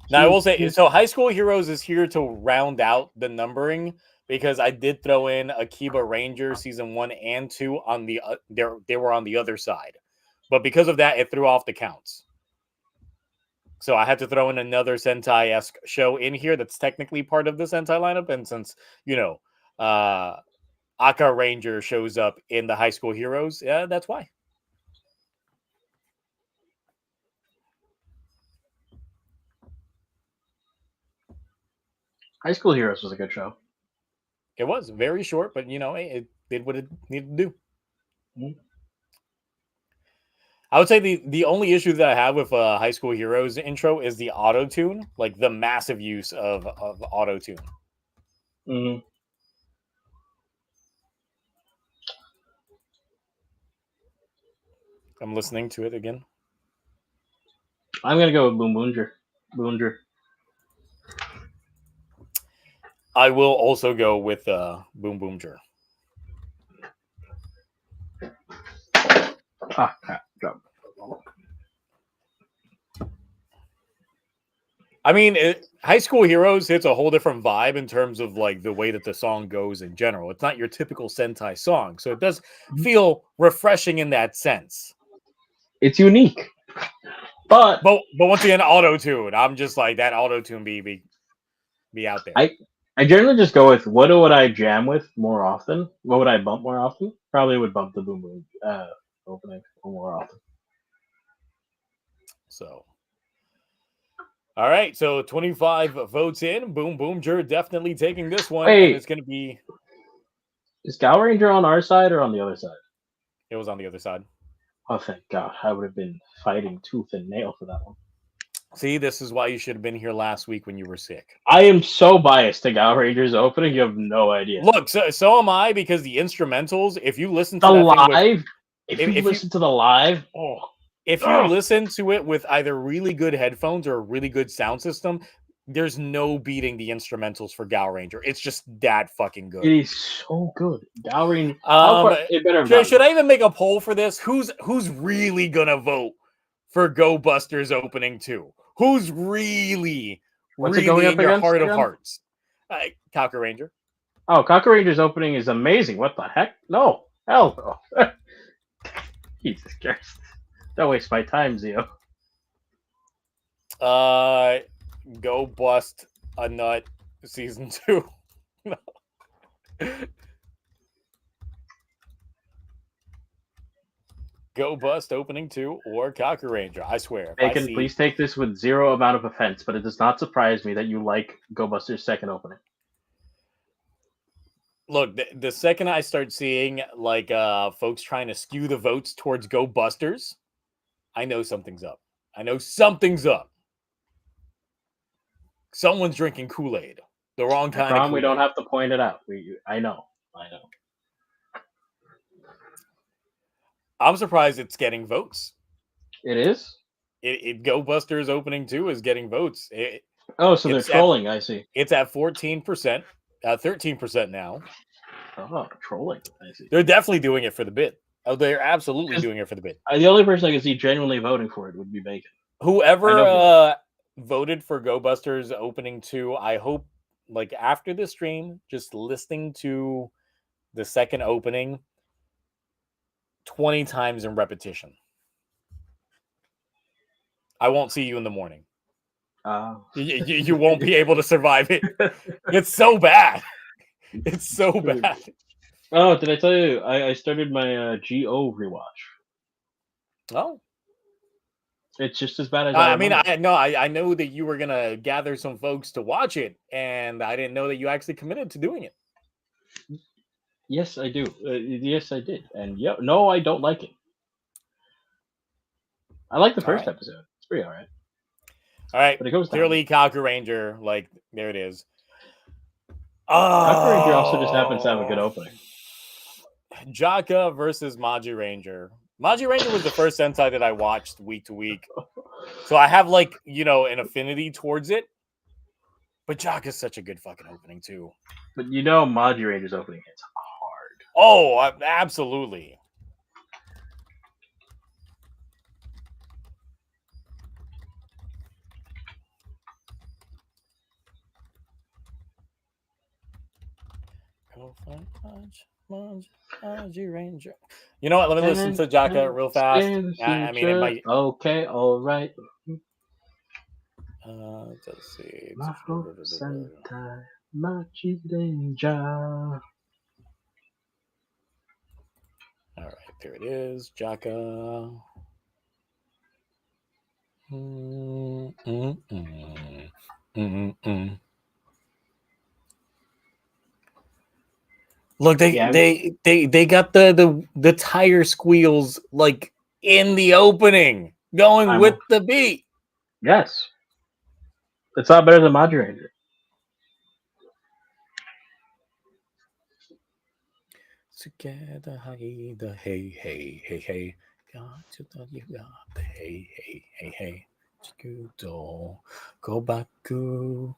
Now, I will say, so High School Heroes is here to round out the numbering because I did throw in Akiba Ranger season 1 and 2 on the they were on the other side. But because of that, it threw off the counts. So I had to throw in another Sentai-esque show in here that's technically part of the Sentai lineup. And since, you know, Aka Ranger shows up in the High School Heroes, yeah, that's why. High School Heroes was a good show. It was very short, but, you know, it did what it needed to do. Mm-hmm. I would say the only issue that I have with High School Heroes intro is the auto-tune, like the massive use of auto-tune. Mm-hmm. I'm listening to it again. I'm going to go with BoonBoom. I will also go with BoonBoom. I mean, High School Heroes hits a whole different vibe in terms of like the way that the song goes in general. It's not your typical Sentai song, so it does feel refreshing in that sense. It's unique, but once again, auto tune. I'm just like that auto tune be out there. I generally just go with what would I jam with more often? What would I bump more often? Probably would bump the BoonBoom opening more often. So, all right. So 25 votes in. BoonBoom, you're definitely taking this one, and it's going to be. Is Gavv Ranger on our side or on the other side? It was on the other side. Oh, thank God! I would have been fighting tooth and nail for that one. See, this is why you should have been here last week when you were sick. I am so biased to Gavv Ranger's opening. You have no idea. Look, so am I, because the instrumentals. If you listen to the that live, thing if you listen to the live, if you listen to it with either really good headphones or a really good sound system, there's no beating the instrumentals for Gavv Ranger. It's just that fucking good. It is so good. Gavv Ranger. It better. Should I even make a poll for this? Who's really gonna vote for Go Busters opening 2? Who's really in your heart of hearts? Kaku Ranger. Oh, Kaku Ranger's opening is amazing. What the heck? No. Hell no. Jesus Christ. Don't waste my time, Zio. Go Bust a Nut Season 2. Go Bust opening 2 or Kaku Ranger. I swear. Bacon, please take this with zero amount of offense, but it does not surprise me that you like Go Buster's second opening. Look, the second I start seeing like folks trying to skew the votes towards Go Busters, I know something's up. Someone's drinking Kool-Aid. The wrong kind of Kool-Aid. We don't have to point it out. I know. I'm surprised it's getting votes. It is? Go Busters opening 2 is getting votes. So they're trolling, I see. It's at 14%, 13% now. Oh, trolling, I see. They're definitely doing it for the bid. Oh, they're absolutely doing it for the bid. The only person I can see genuinely voting for it would be Bacon. Whoever voted for Go Busters opening 2, I hope, like, after the stream, just listening to the second opening 20 times in repetition. I won't see you in the morning. You won't be able to survive it. It's so bad. It's so bad. Oh, did I tell you? I started my GO rewatch. Oh. It's just as bad as I mean, I know that you were gonna gather some folks to watch it, and I didn't know that you actually committed to doing it. Yes, I do. Yes, I did. And no, I don't like it. I like the first episode. It's pretty all right. All right. But it goes clearly Kaku Ranger. Like, there it is. Kaku Ranger also just happens to have a good opening. Jaka versus Maji Ranger. Maji Ranger was the first Sentai that I watched week to week. So I have, like, an affinity towards it. But Jaka's such a good fucking opening, too. But Maji Ranger's opening hits hard. Oh, absolutely. Go find Maji Ranger. You know what? Let me listen to Jaka real fast. I mean, it might. Okay, all right. Let's see. Sentai Maji Ranger. All right, there it is, Jaka. Look, they got the tire squeals like in the opening, going with the beat. Yes, it's not better than Maji Ranger. Together, hey, got to know you got the hey. Go back, go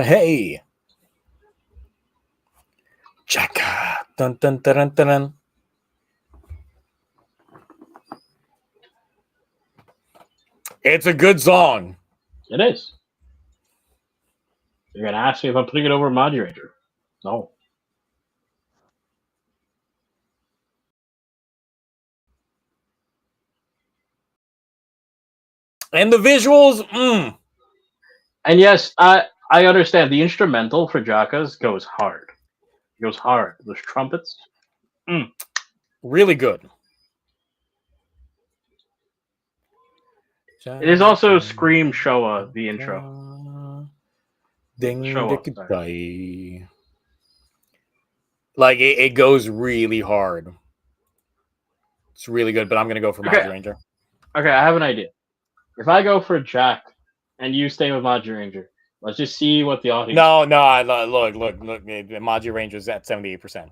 hey. Jaka, dun. It's a good song. It is. You're gonna ask me if I'm putting it over Magi Ranger. No. And the visuals, And yes, I understand the instrumental for Jaka's goes hard. It goes hard. Those trumpets. really good. It is also Scream Showa, the intro. Ding Showa, ding. Like it goes really hard. It's really good, but I'm gonna go for Magi Ranger. Okay, I have an idea. If I go for Jack and you stay with Magi Ranger, let's just see what the audience. No, look. Magi Ranger's at 78%.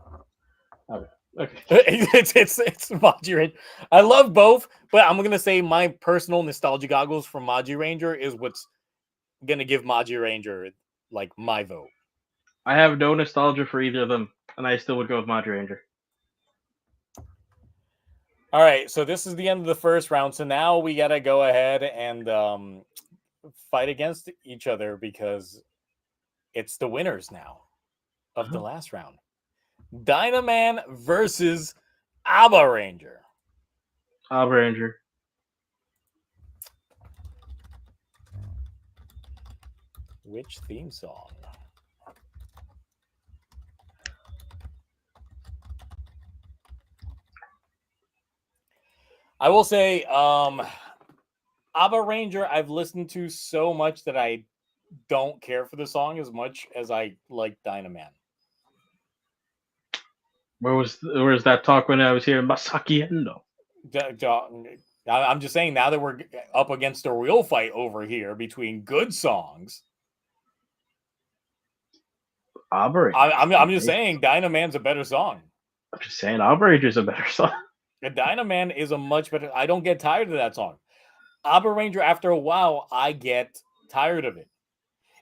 Okay. It's Magi Ranger. I love both, but I'm gonna say my personal nostalgia goggles from Magi Ranger is what's gonna give Magi Ranger like my vote. I have no nostalgia for either of them, and I still would go with Magi Ranger. All right, so this is the end of the first round. So now we gotta go ahead and fight against each other because it's the winners now of the last round. Dynaman versus Abba Ranger. Abba Ranger. Which theme song? I will say, Abba Ranger, I've listened to so much that I don't care for the song as much as I like Dynaman. Where was that talk when I was here in Masaki Endo? I'm just saying, now that we're up against a real fight over here between good songs, Abba Ranger. I'm just saying, Dynaman's a better song. I'm just saying, Abba Ranger's a better song. The Dynaman is a much better. I don't get tired of that song. Abba Ranger, after a while, I get tired of it.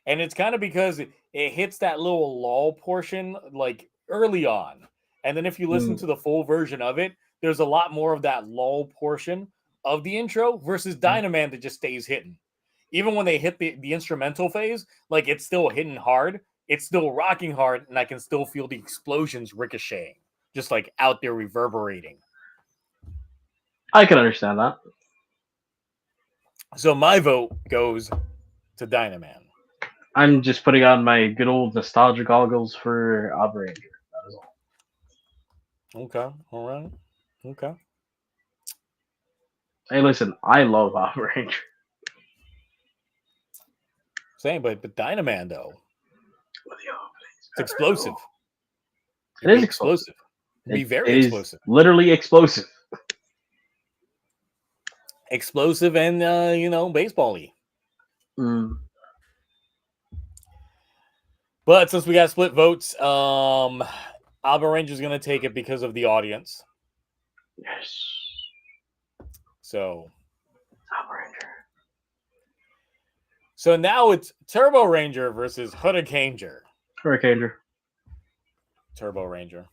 And it's kind of because it hits that little lull portion like early on. And then if you listen to the full version of it, there's a lot more of that lull portion of the intro versus Dynaman that just stays hitting. Even when they hit the instrumental phase, like it's still hitting hard. It's still rocking hard, and I can still feel the explosions ricocheting, just like out there reverberating. I can understand that. So my vote goes to Dynaman. I'm just putting on my good old nostalgia goggles for Abba Ranger. That is all. Okay. All right. Okay. Hey, listen, I love Abba Ranger. Same, but Dynaman though, it's explosive. It is explosive. It'd be very explosive. Literally explosive. Explosive and baseball-y. But since we got split votes, Abba Ranger's gonna take it because of the audience. Yes. So Abba Ranger. So now it's Turbo Ranger versus Hurricaneer. Hurricaneer. Turbo Ranger.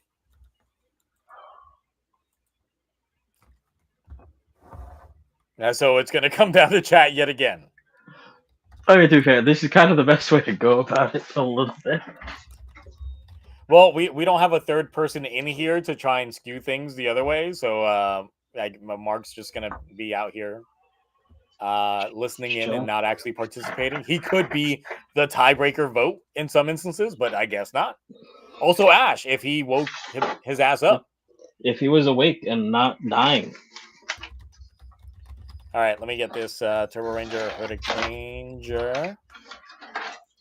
Now, so it's going to come down to chat yet again. I mean, to be fair, this is kind of the best way to go about it a little bit. Well, we don't have a third person in here to try and skew things the other way, so Mark's just going to be out here listening in and not actually participating. He could be the tiebreaker vote in some instances, but I guess not. Also, Ash, if he woke his ass up. If he was awake and not dying. All right, let me get this Turbo Ranger, Hurricaneer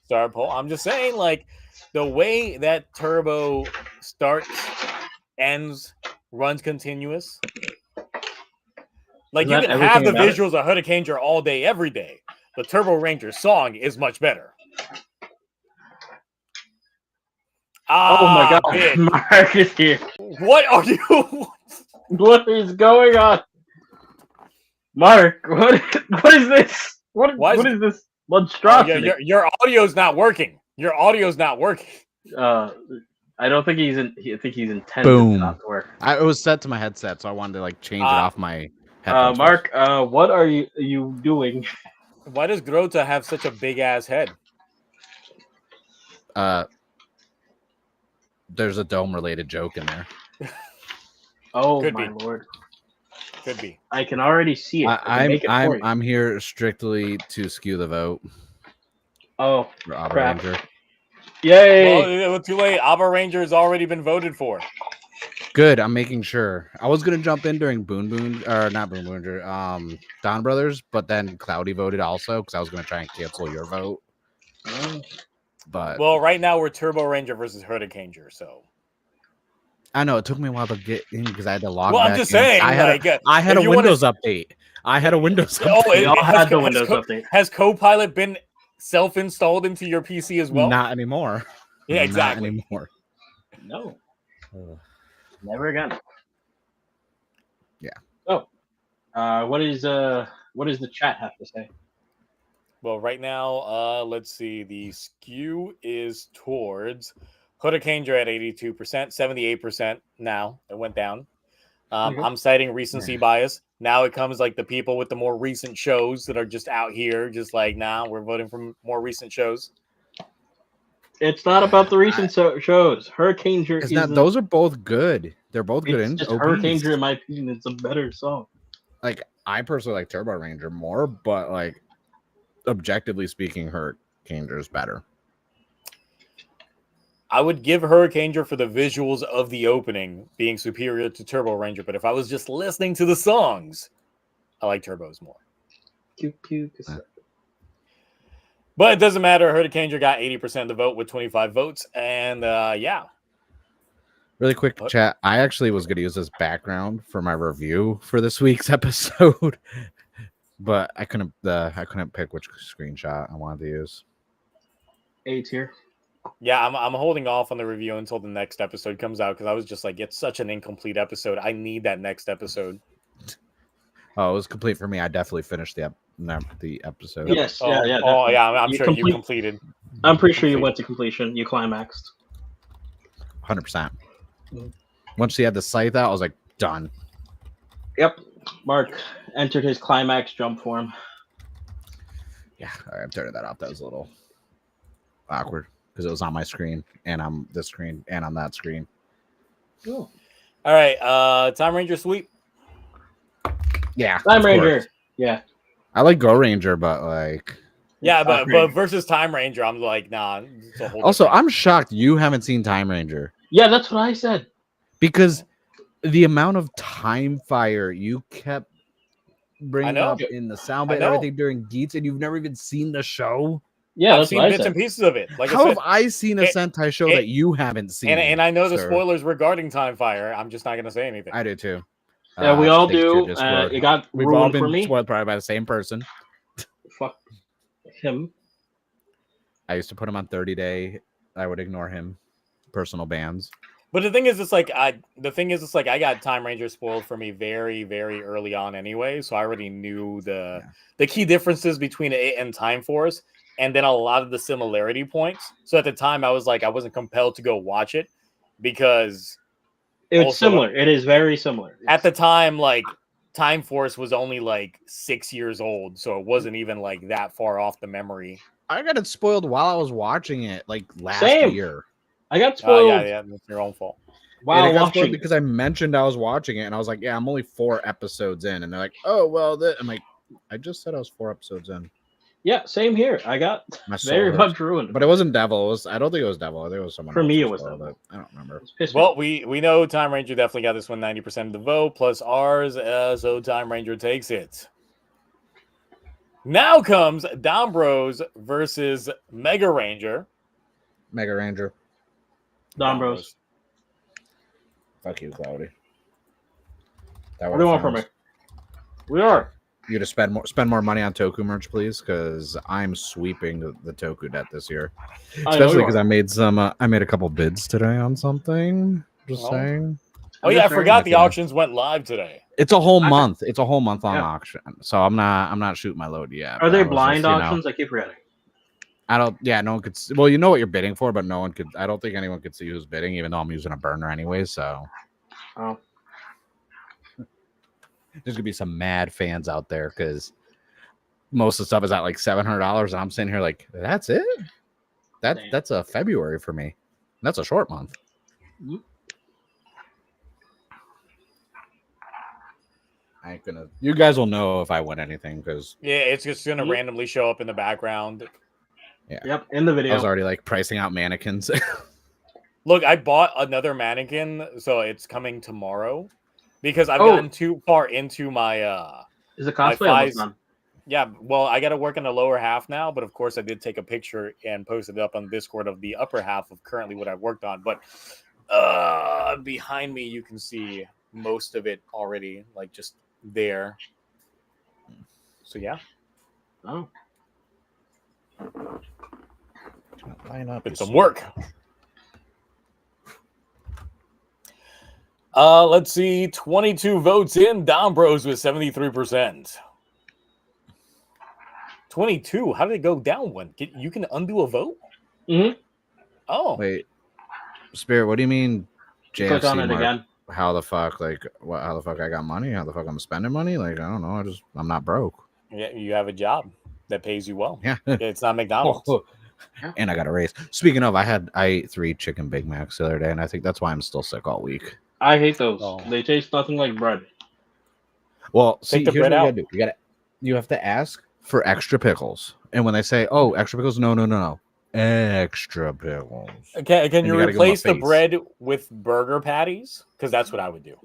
star poll. I'm just saying, like, the way that Turbo starts, ends, runs continuous. Like, you can have the visuals of Hurricaneer all day, every day. The Turbo Ranger song is much better. Oh my god, bitch. Mark is here. What are you? What is going on? Mark, what is this? What is this monstrosity? Your audio's not working. Your audio's not working. I don't think I think he's intended not to work. It was set to my headset, so I wanted to like change it off my headphones. Mark, what are you doing? Why does Grota have such a big ass head? There's a dome related joke in there. Oh Could my be. lord! Could be. I can already see it. I can I'm make it for you. I'm here strictly to skew the vote Oh for Abba crap! Ranger. Yay! Well, too late. Abba Ranger has already been voted for. Good. I'm making sure. I was gonna jump in during or not Don Brothers, but then Cloudy voted also because I was gonna try and cancel your vote. Oh. But Well, right now we're Turbo Ranger versus Hurricaneer, so. I know it took me a while to get in because I had to log Well, back I'm just in. saying, I had if a you wanna Windows update. I had a Windows Oh, update. We all had the Windows update. Has Copilot been self-installed into your PC as well? Not anymore. Yeah, exactly. Not anymore. No, Ugh. never again. Yeah. Oh, what is the chat have to say? Well, right now, let's see. The skew is towards Hurricaneer at 82%, 78% now. It went down. Okay. I'm citing recency bias. Now it comes like the people with the more recent shows that are just out here, just like, nah, we're voting for more recent shows. It's not about the recent shows. Hurricaneer It's is not. Those are both good. They're both good. It's just Hurricaneer, in my opinion, it's a better song. Like I personally like Turbo Ranger more, but like objectively speaking, Hurricaneer is better. I would give Hurricaneer for the visuals of the opening being superior to Turbo Ranger, but if I was just listening to the songs, I like Turbos more. But it doesn't matter. Hurricaneer got 80% of the vote with 25 votes, and yeah. Really quick chat. I actually was going to use this background for my review for this week's episode, but I couldn't pick which screenshot I wanted to use. A tier. Yeah, I'm holding off on the review until the next episode comes out because I was just like, it's such an incomplete episode. I need that next episode. Oh, it was complete for me. I definitely finished the episode. Yes, Oh, yeah. Oh, yeah. I'm sure you completed. I'm pretty sure you went to completion. You climaxed. 100%. Once he had the scythe out, I was like, done. Yep. Mark entered his climax jump form. Yeah, all right, I'm turning that off. That was a little awkward because it was on my screen and on this screen and on that screen. Oh. All right, Time Ranger sweep. Yeah, Time Ranger. Yeah. I like Go Ranger, but like. Yeah, but versus Time Ranger, I'm like, nah. Also, I'm shocked you haven't seen Time Ranger. Yeah, that's what I said. Because the amount of time fire you kept bringing up in the soundbite and everything during Geets, and you've never even seen the show. Yeah, I've seen bits and pieces of it. Like, how have I seen a Sentai show that you haven't seen? And I know the spoilers regarding Time Fire. I'm just not going to say anything. I do too. Yeah, we all do. It got We've all been for me. spoiled probably by the same person. Fuck him. I used to put him on 30-day. I would ignore him. Personal bans. But the thing is, it's like I got Time Ranger spoiled for me very, very early on anyway. So I already knew the key differences between it and Time Force, and then a lot of the similarity points. So at the time, I was like, I wasn't compelled to go watch it because it's similar. It is very similar. At the time, like Time Force was only like 6 years old, so it wasn't even like that far off the memory. I got it spoiled while I was watching it, like last year. I got spoiled. Yeah, that's your own fault. Wow, watching because I mentioned I was watching it, and I was like, "Yeah, I'm only 4 episodes in," and they're like, "Oh, well," I'm like, "I just said I was 4 episodes in." Yeah, same here. I got very much ruined, but it wasn't Devil. I don't think it was Devil. I think it was someone. For me, it was Devil. I don't remember. Well, we know Time Ranger definitely got this one 90% of the vote plus ours, so Time Ranger takes it. Now comes Dom Bros versus Mega Ranger. Mega Ranger. Dom Bros. Fuck you, Cloudy. What do you want from me? We are. You to spend more money on Toku merch, please, because I'm sweeping the Toku debt this year. Especially because I made a couple bids today on something. Just saying. Oh yeah, I forgot the auctions went live today. It's a whole month. It's a whole month long auction. So I'm not shooting my load yet. Are they blind auctions? I keep forgetting. No one could. Well, you know what you're bidding for, but no one could. I don't think anyone could see who's bidding, even though I'm using a burner anyway. So, there's gonna be some mad fans out there because most of the stuff is at like $700, and I'm sitting here like, that's it. That's a February for me. That's a short month. Mhm. I ain't gonna. You guys will know if I win anything because Yeah, it's just gonna Mhm. randomly show up in the background. Yep, in the I was video. already like pricing out mannequins. Look, I bought another mannequin, so it's coming tomorrow because I've Oh. gotten too far into my Is the my cosplay almost thighs. done? Yeah, well, I got to work on the lower half now, but of course, I did take a picture and posted it up on Discord of the upper half of currently what I've worked on. But behind me, you can see most of it already, like just there. So yeah, Oh. Line up. it's some work. Let's see, 22 votes in. Dom Bros with 73%. 22. How did it go down one? You can undo a vote? Mm-hmm. Oh. Wait, Spirit, what do you mean? Click on JFC it Mark? again. How the fuck? Like, what? How the fuck I got money? How the fuck I'm spending money? Like, I don't know. I'm not broke. Yeah, you have a job that pays you well. Yeah. It's not McDonald's. And I got a raise. Speaking of, I ate 3 chicken Big Macs the other day, and I think that's why I'm still sick all week. I hate those. Oh. They taste nothing like bread. Well, see, the here's bread what out. you gotta do. You have to ask for extra pickles, and when they say, "Oh, extra pickles," no, extra pickles. Can you you gotta give 'em a replace the face. bread with burger patties? Because that's what I would do.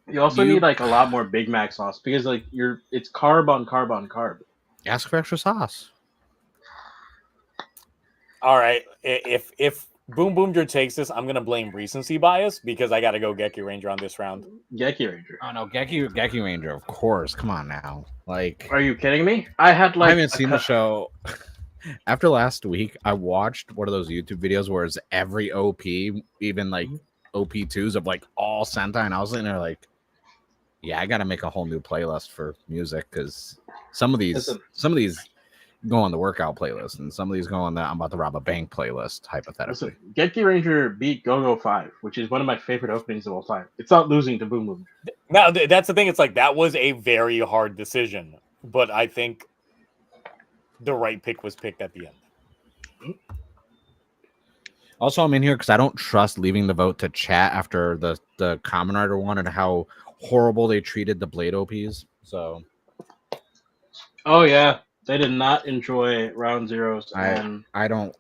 You also need like a lot more Big Mac sauce because like it's carb on carb on carb. Ask for extra sauce. All right. If Boom Boomger takes this, I'm gonna blame recency bias because I gotta go Geki Ranger on this round. Geki Ranger. Oh no, Geki Ranger, of course. Come on now. Like, Are you kidding me? I had like I haven't seen the show. After last week, I watched one of those YouTube videos where it's every OP, even like OP2s of like all Sentai, and I was sitting there like, yeah, I got to make a whole new playlist for music because some of these go on the workout playlist, and some of these go on the I'm about to rob a bank playlist, hypothetically. Listen, Geki Ranger beat Go-Go 5, which is one of my favorite openings of all time. It's not losing to BoonBoom. Now that's the thing. It's like that was a very hard decision, but I think the right pick was picked at the end. Also, I'm in here because I don't trust leaving the vote to chat after the Kamen Rider one and how horrible they treated the Blade OPs. So, Oh yeah, they did not enjoy round zeros. And I don't.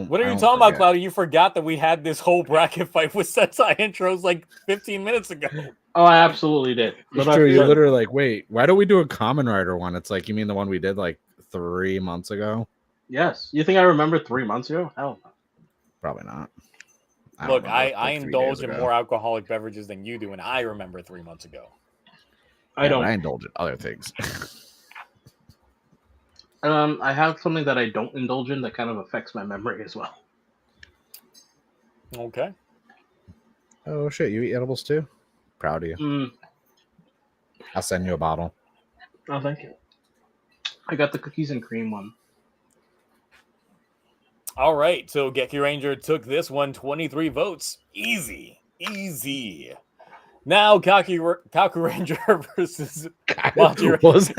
What are you talking about, Cloudy? You forgot that we had this whole bracket fight with Sentai intros like 15 minutes ago. Oh, I absolutely did. It's true. You're literally like, wait, why don't we do a Kamen Rider one? It's like, you mean the one we did like 3 months ago? Yes. You think I remember 3 months ago? Hell no. Probably not. Look, I indulge in more alcoholic beverages than you do, and I remember 3 months ago. I don't. I indulge in other things. I have something that I don't indulge in that kind of affects my memory as well. Okay. Oh shit, you eat edibles too? Proud of you. I'll send you a bottle. Oh, thank you. I got the cookies and cream one. All right, so Geki Ranger took this one, 23 votes. Easy. Now, Kaku Ranger versus Machi Ranger.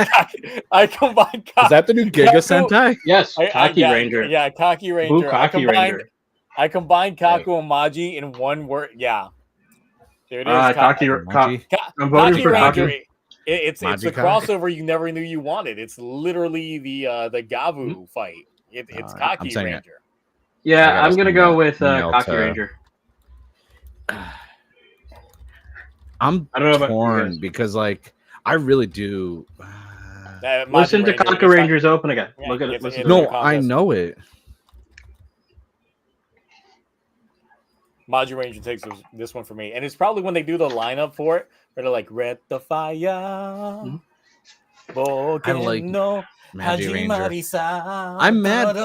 I combined Is that the new Giga Sentai? Yes, Kaki Ranger. Yeah, Kaki Ranger. Kaki Ranger. I combined Kaku and Maji in one word. Yeah. There it is. Kaki Ranger. Kaki. It's the crossover you never knew you wanted. It's literally the Gavv fight. It's Kaki Ranger. Yeah, I'm gonna go with Kaki Ranger. I'm torn because, like, I really do. Listen to Kaki Ranger's open again. Yeah, look at it. Listen no, I know it. Maji Ranger takes this one for me, and it's probably when they do the lineup for it, where they're like "Red the Fire." I like Maji Ranger. I'm mad.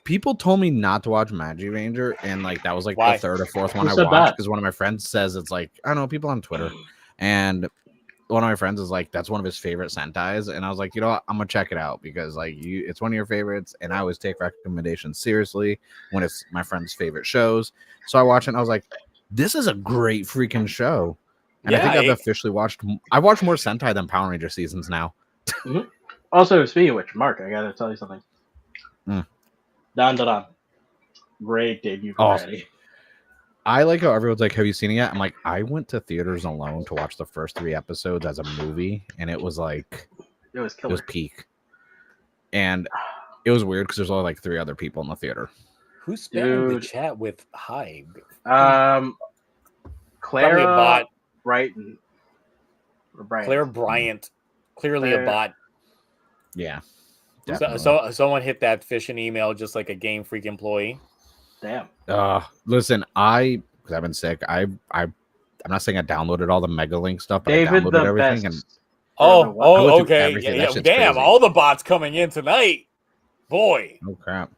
People told me not to watch Maji Ranger, and like that was like the third or fourth one I watched because one of my friends says it's like, I don't know, people on Twitter, and one of my friends is like, that's one of his favorite Sentais, and I was like, you know what, I'm gonna check it out because like it's one of your favorites, and I always take recommendations seriously when it's my friend's favorite shows. So I watched it, and I was like, this is a great freaking show, and I think I've officially watched. I watched more Sentai than Power Ranger seasons now. Also, speaking of which, Mark, I gotta tell you something. Dan Dan. Great debut for Awesome. Eddie. I like how everyone's like, "Have you seen it yet?" I'm like, I went to theaters alone to watch the first 3 episodes as a movie, and it was like, It was it killer. was peak. And it was weird because there's only like 3 other people in the theater. Who's spamming the Dude. chat with hi? Probably a Clara bot. Brighton. Or Bryant. Claire Bryant. Clearly Claire- a bot. Yeah, So, definitely. someone hit that phishing email just like a Game Freak employee. Damn. Listen, because I've been sick. I'm not saying I downloaded all the Mega Link stuff, but David I downloaded the everything. best. I went through Okay. everything. That Yeah, shit's damn, crazy. all the bots coming in tonight. Boy. Oh crap.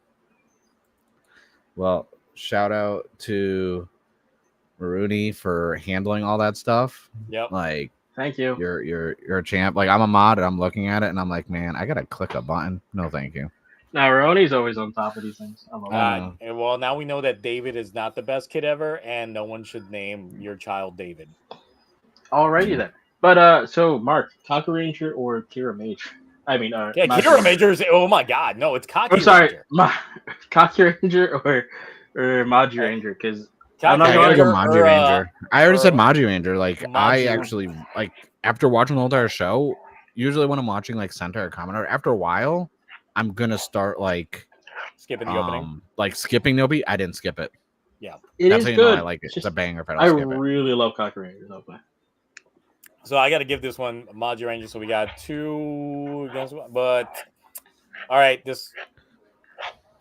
Well, shout out to Maruni for handling all that stuff. Yep. Like, Thank you. you're a champ. Like, I'm a mod and I'm looking at it and I'm like, man, I gotta click a button. No, thank you. Now Roni's always on top of these things. I love it. know. Well, now we know that David is not the best kid ever, and no one should name your child David. Alrighty then. But so Mark, Kaku Ranger or Kira Mage? I mean, Yeah, Magi Kira Ranger. Majors. Oh my God, no, it's Cocky I'm sorry, Ranger. Kaku Ranger or Magi Ranger? Because I'm Cocky not I gotta going go Ranger Magi or, Ranger. I already said or- Magi Ranger. Like, I Magi. actually, like, after watching the whole entire show, usually when I'm watching like Sentai or Kamen Rider, after a while, I'm gonna start like skipping the opening. like skipping the OP. I didn't skip it. Yeah. it That's is how you good. know I like it. It's a banger if I don't I skip it. really love Kaku Ranger. No play. So I got to give this one Magi Ranger. So we got 2 against one, but all right, this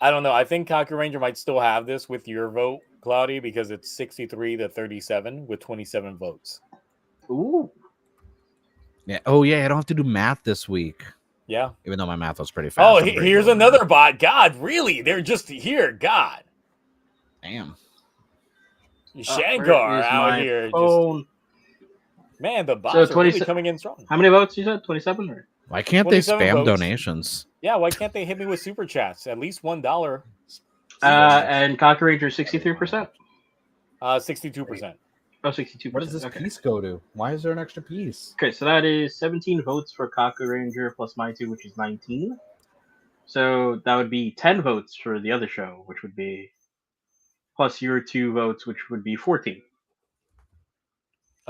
I don't know. I think Kaku Ranger might still have this with your vote, Cloudy, because it's 63-37 with 27 votes. Ooh. Yeah. Oh yeah, I don't have to do math this week. Yeah. Even though my math was pretty fast. Oh, I'm pretty here's good at another math. bot. God, really? They're just here. God. Damn. Shankar where is out my here. phone? Man, the bots So are really 27 coming in strong. How many votes you said? 27 or? Why can't they 27 spam votes. donations? Yeah, why can't they hit me with super chats? At least $1. And Kaku Ranger 63%. 62%. Oh, 62%. What does this okay. piece go to? Why is there an extra piece? Okay, so that is 17 votes for Kaku Ranger plus my 2, which is 19. So that would be 10 votes for the other show, which would be plus your 2 votes, which would be 14.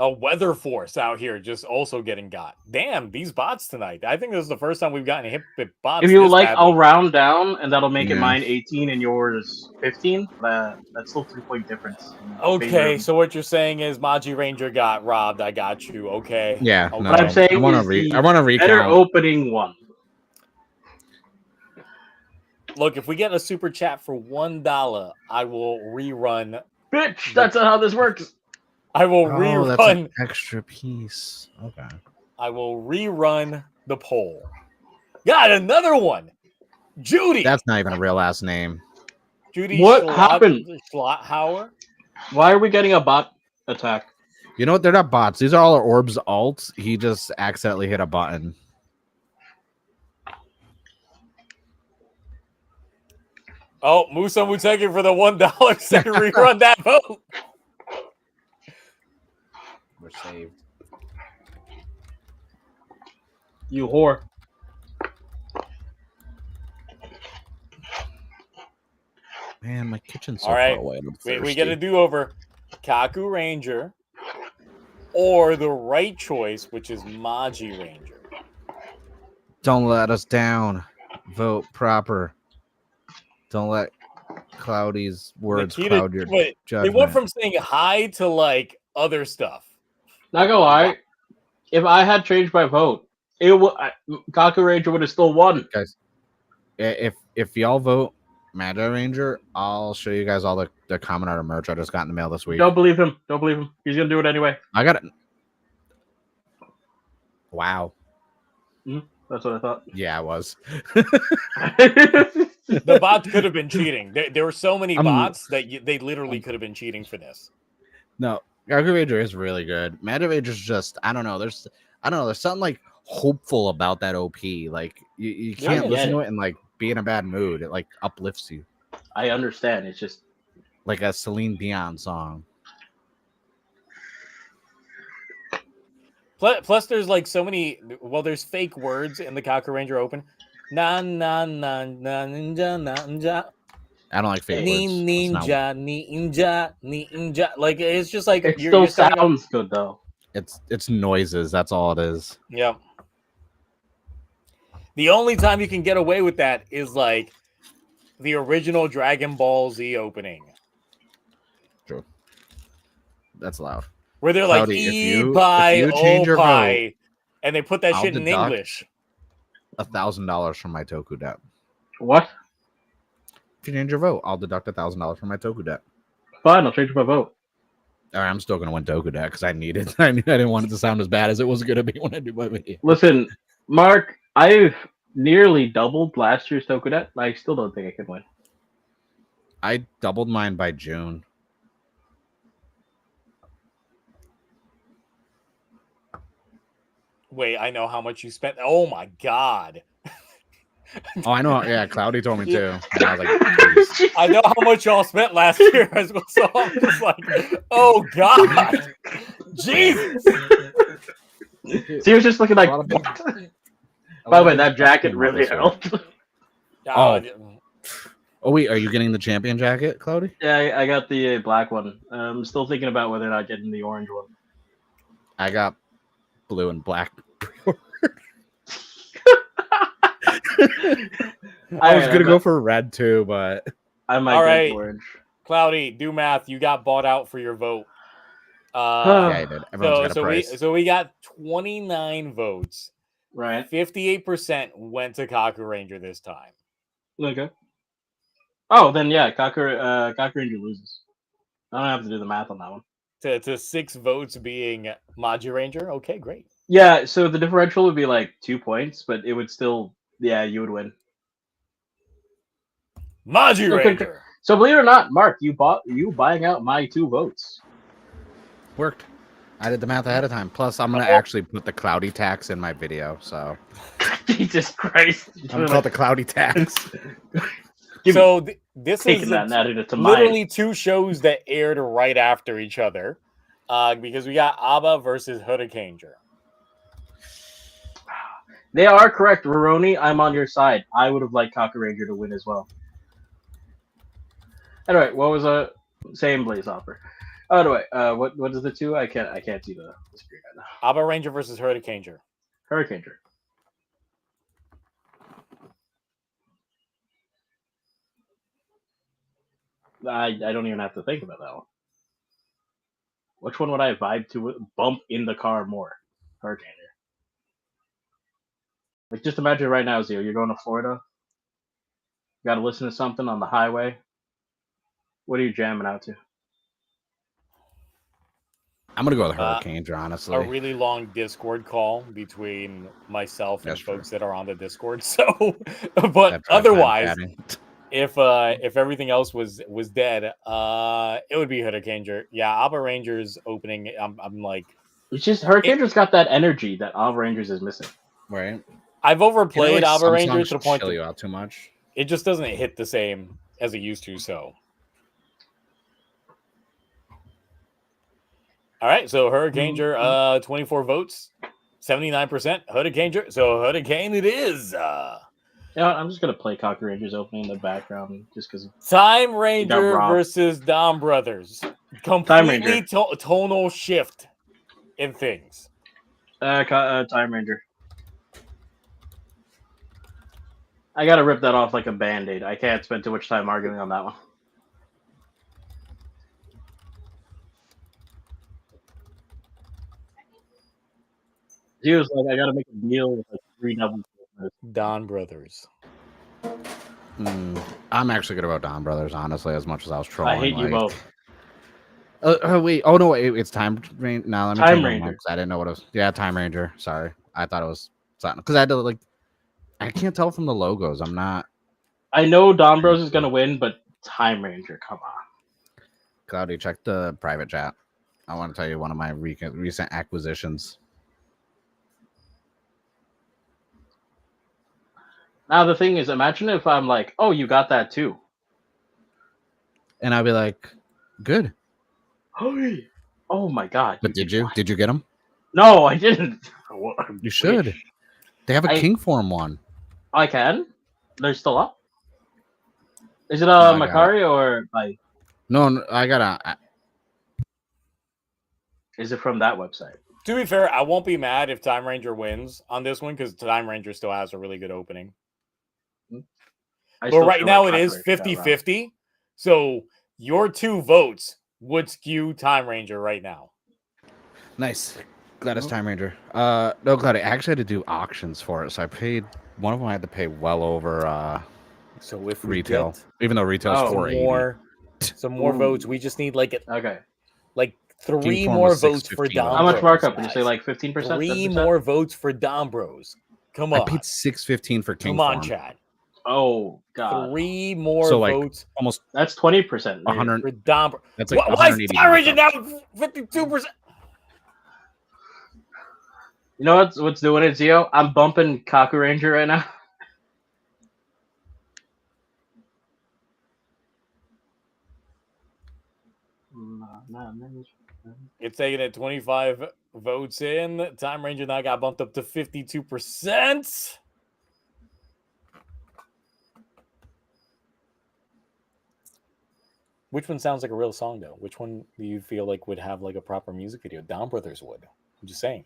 A weather force out here just also getting got. Damn, these bots tonight. I think this is the first time we've gotten hit with bots. If you this like, badly. I'll round down, and that'll make it Yeah. mine 18 and yours 15. That's still 3-point difference. Okay, so what you're saying is Magi Ranger got robbed. I got you. Okay. Yeah. Okay. No, What I'm saying I want is to the I want to better recount. opening one. Look, if we get a super chat for $1, I will rerun. Bitch, that's not how this works. I will Oh, that's rerun. an extra piece. Okay. I will rerun the poll. Got another one. Judy. That's not even a real last name. Judy. What happened? Schlotthauer. Why are we getting a bot attack? You know what? They're not bots. These are all Orb's alts. He just accidentally hit a button. Oh, Musa Muteki for the $1 said rerun that vote. We're saved. You whore. Man, my kitchen's so All right. far away. I'm We thirsty. get a do-over. Kaku Ranger or the right choice, which is Magi Ranger. Don't let us down. Vote proper. Don't let Cloudy's words Nikita, cloud your but judgment. they went from saying hi to like other stuff. Not gonna lie, if I had changed my vote, Kaku Ranger would have still won. Guys, if y'all vote Magi Ranger, I'll show you guys all the Kamen Rider merch I just got in the mail this week. Don't believe him. Don't believe him. He's gonna do it anyway. I got it. Wow. That's what I thought. Yeah, I was. The bots could have been cheating. There were so many I'm- bots that they literally could have been cheating for this. No, Kaku Ranger is really good. Magi Ranger's just I don't know. There's something like hopeful about that OP. Like you Yeah, I can't get listen it. to it and like be in a bad mood. It like uplifts you. I understand. It's just Like a Celine Dion song. Plus, there's like so many. Well, there's fake words in the Kaku Ranger Open. Na na na na ninja na ninja. I don't like fake words. Ninja. Like it's just like It you're still setting up. sounds good though. It's noises. That's all it is. Yeah. The only time you can get away with that is like the original Dragon Ball Z opening. True. That's loud. Where they're Cloudy, like, if E you pie, change O your vote, pie, and they put that I'll shit in deduct English. $1,000 from my Toku debt. What? If you change your vote, I'll deduct $1,000 from my Toku debt. Fine, I'll change my vote. All right, I'm still gonna win Toku debt because I need it. I didn't want it to sound as bad as it was gonna be when I do my video. Listen, Mark, I've nearly doubled last year's Tokudet. I still don't think I can win. I doubled mine by June. Wait, I know how much you spent. Oh my god. Oh, I know. Yeah, Cloudy told me too. And I was like, "Jeez." I know how much y'all spent last year as well. So I'm just like, oh god. Jesus. So he was just looking like, A lot of what? big- By the way, that jacket really this year. helped. Oh. Oh wait, are you getting the champion jacket, Cloudy? Yeah, I got the black one. I'm still thinking about whether or not getting the orange one. I got blue and black. I was gonna go for red too, but I might All get right. orange. Cloudy, do math. You got bought out for your vote. yeah, I did. Everyone's got a price. We got 29 votes. Right. 58% went to Kaku Ranger this time. Okay. Oh, then yeah, Cocker Ranger loses. I don't have to do the math on that one. To 6 votes being Maju Ranger. Okay, great. Yeah, so the differential would be like 2 points, but it would still, yeah, you would win. Maju Okay. Ranger. So believe it or not, Mark, you buying out my 2 votes. Worked. I did the math ahead of time. Plus, I'm gonna actually put the Cloudy tax in my video. So Jesus Christ! I'm gonna call it the Cloudy tax. So this Taking is that and adding it to literally mine. 2 shows that aired right after each other. Because we got Abba versus Hurricaneer. They are correct, Roroni. I'm on your side. I would have liked Cocker Ranger to win as well. Anyway, what was a same Blaze offer? Oh, anyway, what is the 2? I can't see the screen right now. Abba Ranger versus Hurricaneer. Hurricane Ranger. I don't even have to think about that one. Which one would I vibe to bump in the car more? Hurricane Ranger. Like, just imagine right now, Zio, you're going to Florida. You got to listen to something on the highway. What are you jamming out to? I'm gonna go with Hurricaneer, honestly. A really long Discord call between myself and That's true. folks that are on the Discord. So, but otherwise, if everything else was dead, it would be Hurricaneer. Yeah, Abba Ranger's opening. I'm like, it's just Hurricaneer's got that energy that Alva Rangers is missing. Right. I've overplayed Abba Ranger to the point chill that you out too much. it just doesn't hit the same as it used to. So, all right. So Hurricaneer, 24 votes, 79%. Hurricaneer. So Hurricane it is. You know what, I'm just gonna play Cocker Rangers opening in the background just because. Time Ranger versus Dom Brothers. Completely tonal shift in things. Time Ranger. I gotta rip that off like a band-aid. I can't spend too much time arguing on that one. He was like, I gotta make a deal with like 3 doubles. Don Brothers. I'm actually gonna vote Don Brothers, honestly, as much as I was trolling. I hate you both. Wait. Oh no, it's Time Ranger. No, let me Time Ranger. I didn't know what it was. Yeah, Time Ranger. Sorry, I thought it was something because I had to like. I can't tell from the logos. I'm not. I know Don Bros is gonna win, but Time Ranger, come on. Cloudy, check the private chat. I want to tell you one of my recent acquisitions. Now the thing is, imagine if I'm like, "Oh, you got that too," and I'd be like, "Good." Oh my god! But did you? Did you get them? No, I didn't. You should. They have a king form one. I can. They're still up. Is it I got Macari or like? No, I got a. Is it from that website? To be fair, I won't be mad if Time Ranger wins on this one because Time Ranger still has a really good opening. I But still right feel now like it is Copyright got wrong. 50-50. So your 2 votes would skew Time Ranger right now. Nice. Glad it's Time Ranger. No, glad I actually had to do auctions for it, so I paid. One of them I had to pay well over So if we retail, get even though retail's Oh. some more Ooh. votes, we just need like Okay. 3 Form more was votes for 6.15. Dom. How much Bros, markup? Did you say guys. like 15%? 3 10%? more votes for Dom Bros. Come I on. paid $6.15 for King Come on, Form. Chad. Oh God. 3 more So like votes almost That's 20%. 100. for Dom. That's like Why is 180 Time Ranger now markup. 52%? You know what's doing it, Zio? I'm bumping Kaku Ranger right now. It's taking it 25 votes in. Time Ranger now got bumped up to 52%. Which one sounds like a real song, though? Which one do you feel like would have like a proper music video? Down Brothers would. I'm just saying.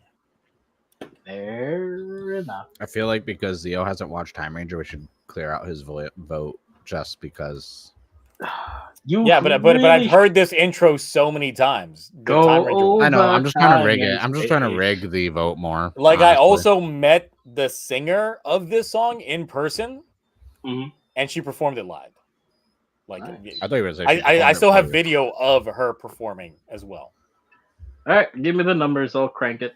Fair enough. I feel like because Zio hasn't watched Time Ranger, we should clear out his vote just because. Yeah, but I've heard this intro so many times. The Time Ranger one. I know. I'm just trying to rig it. Time I'm just trying to rig the vote more. Like honestly. I also met the singer of this song in person, and she performed it live. Like Nice. I thought you were saying I still have video of her performing as well. All right, give me the numbers. I'll crank it.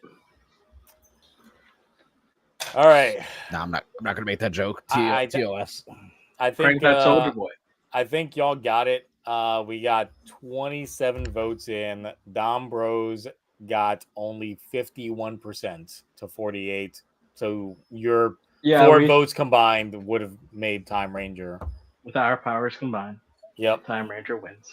All right. No, I'm not gonna make that joke. TOS. I think Crank that Soldier Boy. I think y'all got it. We got 27 votes in. Dom Bros got only 51% to 48. So your 4 votes combined would have made Time Ranger. With our powers combined. Yep. Time Ranger wins.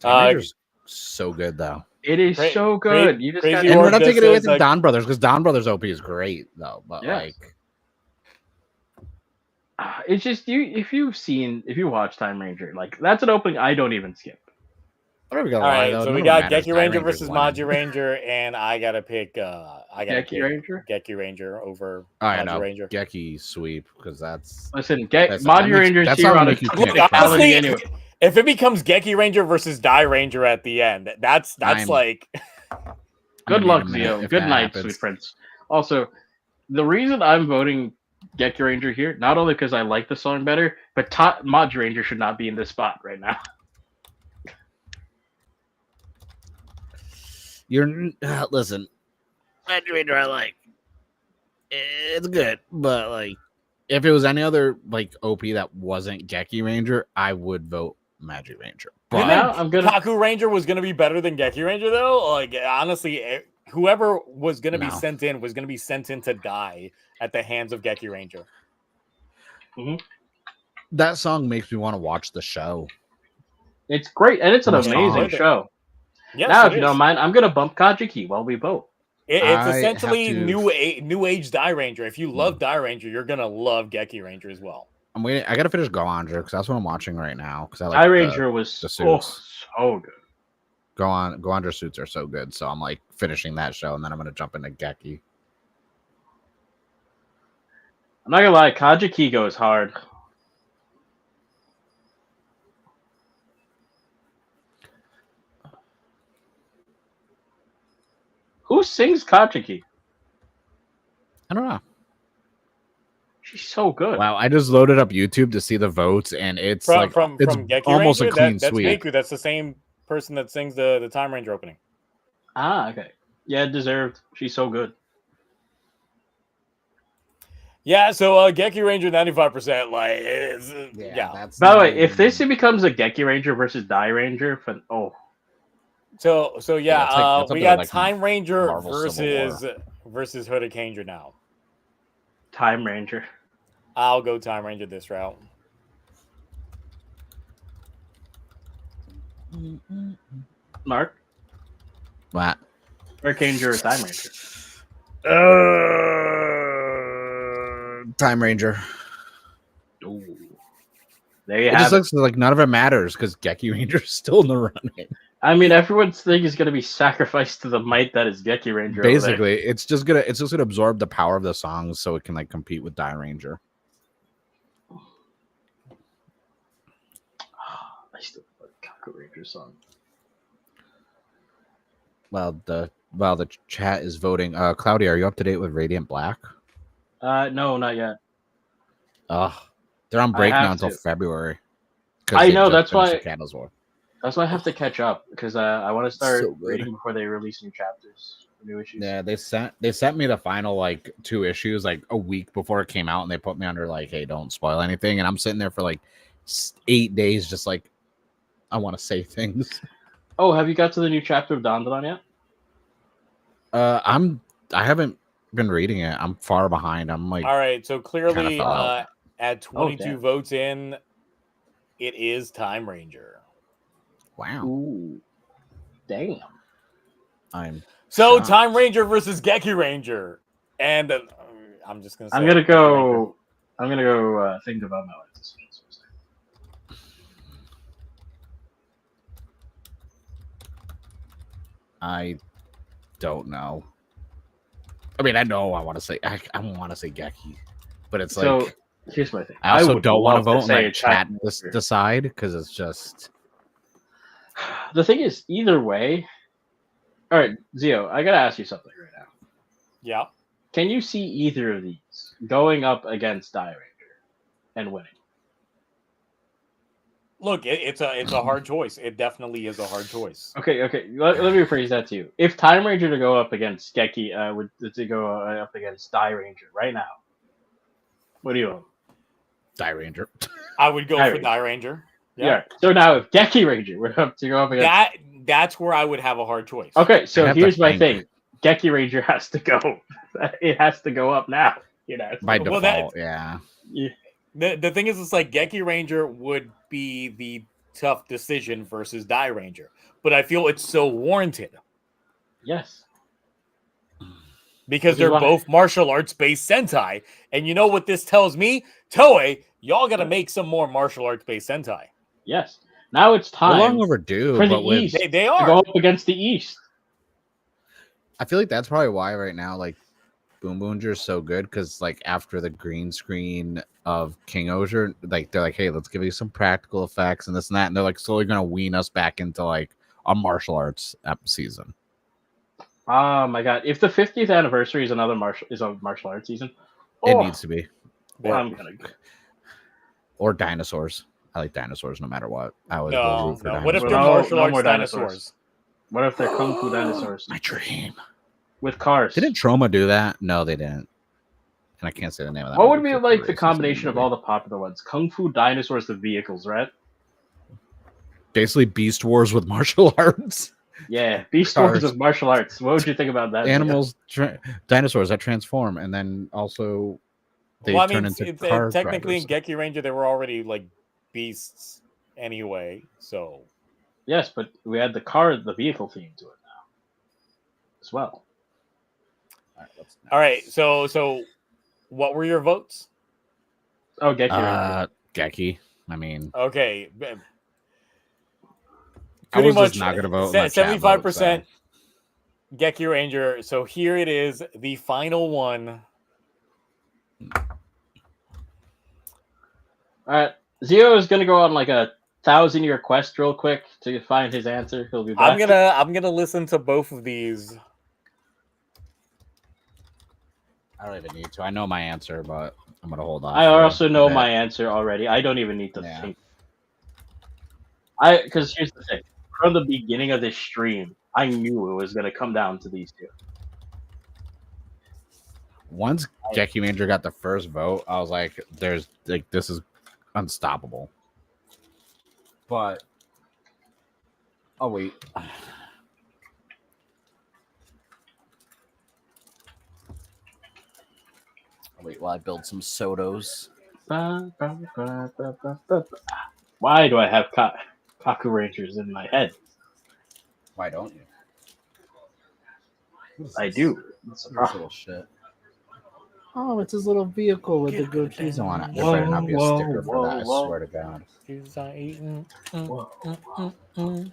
Time Ranger's so good though. It is so good. You just got, and we're not taking it away from Don Brothers because Don Brothers OP is great though. But like, it's just if you watch Time Ranger, like that's an opening I don't even skip. All right, so we got Geki Ranger versus Maji Ranger, and I gotta pick. I gotta pick Geki Ranger over Maji Ranger. Geki sweep because that's Maji Ranger's here on a honestly, anyway. If it becomes Geki Ranger versus Die Ranger at the end, that's like. Good luck, Zio. Good night, sweet prince. Also, the reason I'm voting Geki Ranger here, not only because I like the song better, but Maji Ranger should not be in this spot right now. Listen, Maji Ranger I like. It's good, but like, if it was any other like OP that wasn't Geki Ranger, I would vote Maji Ranger. But now Kaku Ranger was gonna be better than Geki Ranger though. Like honestly, whoever was gonna be sent in was gonna be sent in to die at the hands of Geki Ranger. That song makes me want to watch the show. It's great, and it's an amazing show. Yes, now, if you don't mind, I'm gonna bump Kajiki while we vote. It's essentially new age Die Ranger. If you love Die Ranger, you're gonna love Geki Ranger as well. I'm waiting. I gotta finish Goander because that's what I'm watching right now. Because I like Die Ranger was the suits. So good. Goander suits are so good. So I'm like finishing that show, and then I'm gonna jump into Geki. I'm not gonna lie, Kajiki goes hard. Who sings Kajiki? I don't know. She's so good. Wow, I just loaded up YouTube to see the votes, and it's from Geki Ranger? almost a clean sweep. Miku. That's the same person that sings the Time Ranger opening. Ah, okay. Yeah, deserved. She's so good. Yeah, so Geki Ranger 95%. Like, yeah. By the way, if this becomes a Geki Ranger versus Die Ranger, So yeah, it's we got Time Ranger versus Hooded Ranger now. Time Ranger. I'll go Time Ranger this route. Mark? What? Ranger or Time Ranger? Time Ranger. Ooh. There you It just have it. looks like none of it matters because Geki Ranger's still in the running. I mean, everyone's thing is going to be sacrificed to the might that is Geki Ranger. over there. Basically, it's just gonna absorb the power of the songs so it can like compete with Die Ranger. I still love the Kaku Ranger song. Well, the chat is voting. Cloudy, are you up to date with Radiant Black? No, not yet. They're on break have now until to. February. I know, that's finished why- the Candles War. That's why I have to catch up because I want to start So good. reading before they release new chapters, new issues. Yeah, they sent me the final like 2 issues like a week before it came out, and they put me under like, hey, don't spoil anything. And I'm sitting there for like 8 days, just like I want to say things. Oh, have you got to the new chapter of Dandadan yet? I haven't been reading it. I'm far behind. I'm like, All right, so clearly fell out. at 22 damn. votes in, it is Time Ranger. wow. Ooh, damn. I'm So shocked. Time Ranger versus Geki Ranger, and I'm just gonna say I'm gonna Geki Ranger. go. I'm gonna go think about my life decisions. I don't know. I mean, I know I want to say I want to say Geki, but it's So like here's my thing. I also would don't want to love vote and say let chat Time Ranger. decide because it's just The thing is, either way. All right, Zio, I gotta ask you something right now. Yeah. Can you see either of these going up against Die Ranger and winning? Look, it's a hard choice. It definitely is a hard choice. Okay. Let me rephrase that to you. If Time Ranger to go up against Geki, to go up against Die Ranger right now, what do you want? Die Ranger. I would go Die for Ranger. Die Ranger. Yeah. So now, if Geki Ranger would have to go up against That's where I would have a hard choice. Okay, so I have to here's my think. thing. Geki Ranger has to go. It has to go up now. You know. By Well, default, yeah. The thing is, it's like Geki Ranger would be the tough decision versus Die Ranger, but I feel it's so warranted Yes. because Which is they're why- both martial arts based Sentai, and you know what this tells me, Toei, y'all got to make some more martial arts based Sentai. Yes. Now it's We're time long overdue, for the but with East They to are. go up against the East. I feel like that's probably why right now, like BoonBoom is so good because like after the green screen of King Osier, like they're like, hey, let's give you some practical effects and this and that, and they're like slowly gonna wean us back into like a martial arts season. Oh my god! If the 50th anniversary is a martial arts season, It needs to be, I'm gonna go. or dinosaurs. I like dinosaurs no matter what. I always will No. root for What if dinosaurs. they're No, martial no arts more dinosaurs? dinosaurs. What if they're kung fu dinosaurs My dream. with cars? Didn't Troma do that? No, they didn't. And I can't say the name of that. What would movie be 'cause like it's the a racist combination of movie. all the popular ones? Kung fu dinosaurs, the vehicles, right? Basically Beast Wars with martial arts. Yeah, Beast Cars. Wars of martial arts. What would you think about that? Animals, dinosaurs that transform, and then also they Well, I turn mean, into it's, car technically in drivers. Geki Ranger, they were already like beasts anyway. So Yes, but we had the vehicle theme to it now as well. all right, so what were your votes? Oh, Geki Ranger. Geki. I mean, Okay, I pretty was just much not gonna vote. and let chat vote, 75% Geki Ranger. So here it is, the final one. All right, Zio is gonna go on like a 1,000-year quest real quick to find his answer. He'll be back. I'm gonna listen to both of these. I don't even need to. I know my answer, but I'm gonna hold on. I for also a know bit. my answer already. I don't even need to Yeah. think. Because here's the thing. From the beginning of this stream, I knew it was gonna come down to these two. Once Geki Ranger got the first vote, I was like, "There's like this is unstoppable." But oh wait, while I build some sodos. Why do I have Kaku Rangers in my head? Why don't you? What is I this? do. That's What's the this problem. little shit? Oh, it's his little vehicle with the grilled cheese on it. There better not be a sticker for that. I swear to God. Cheese I eating. Whoa. And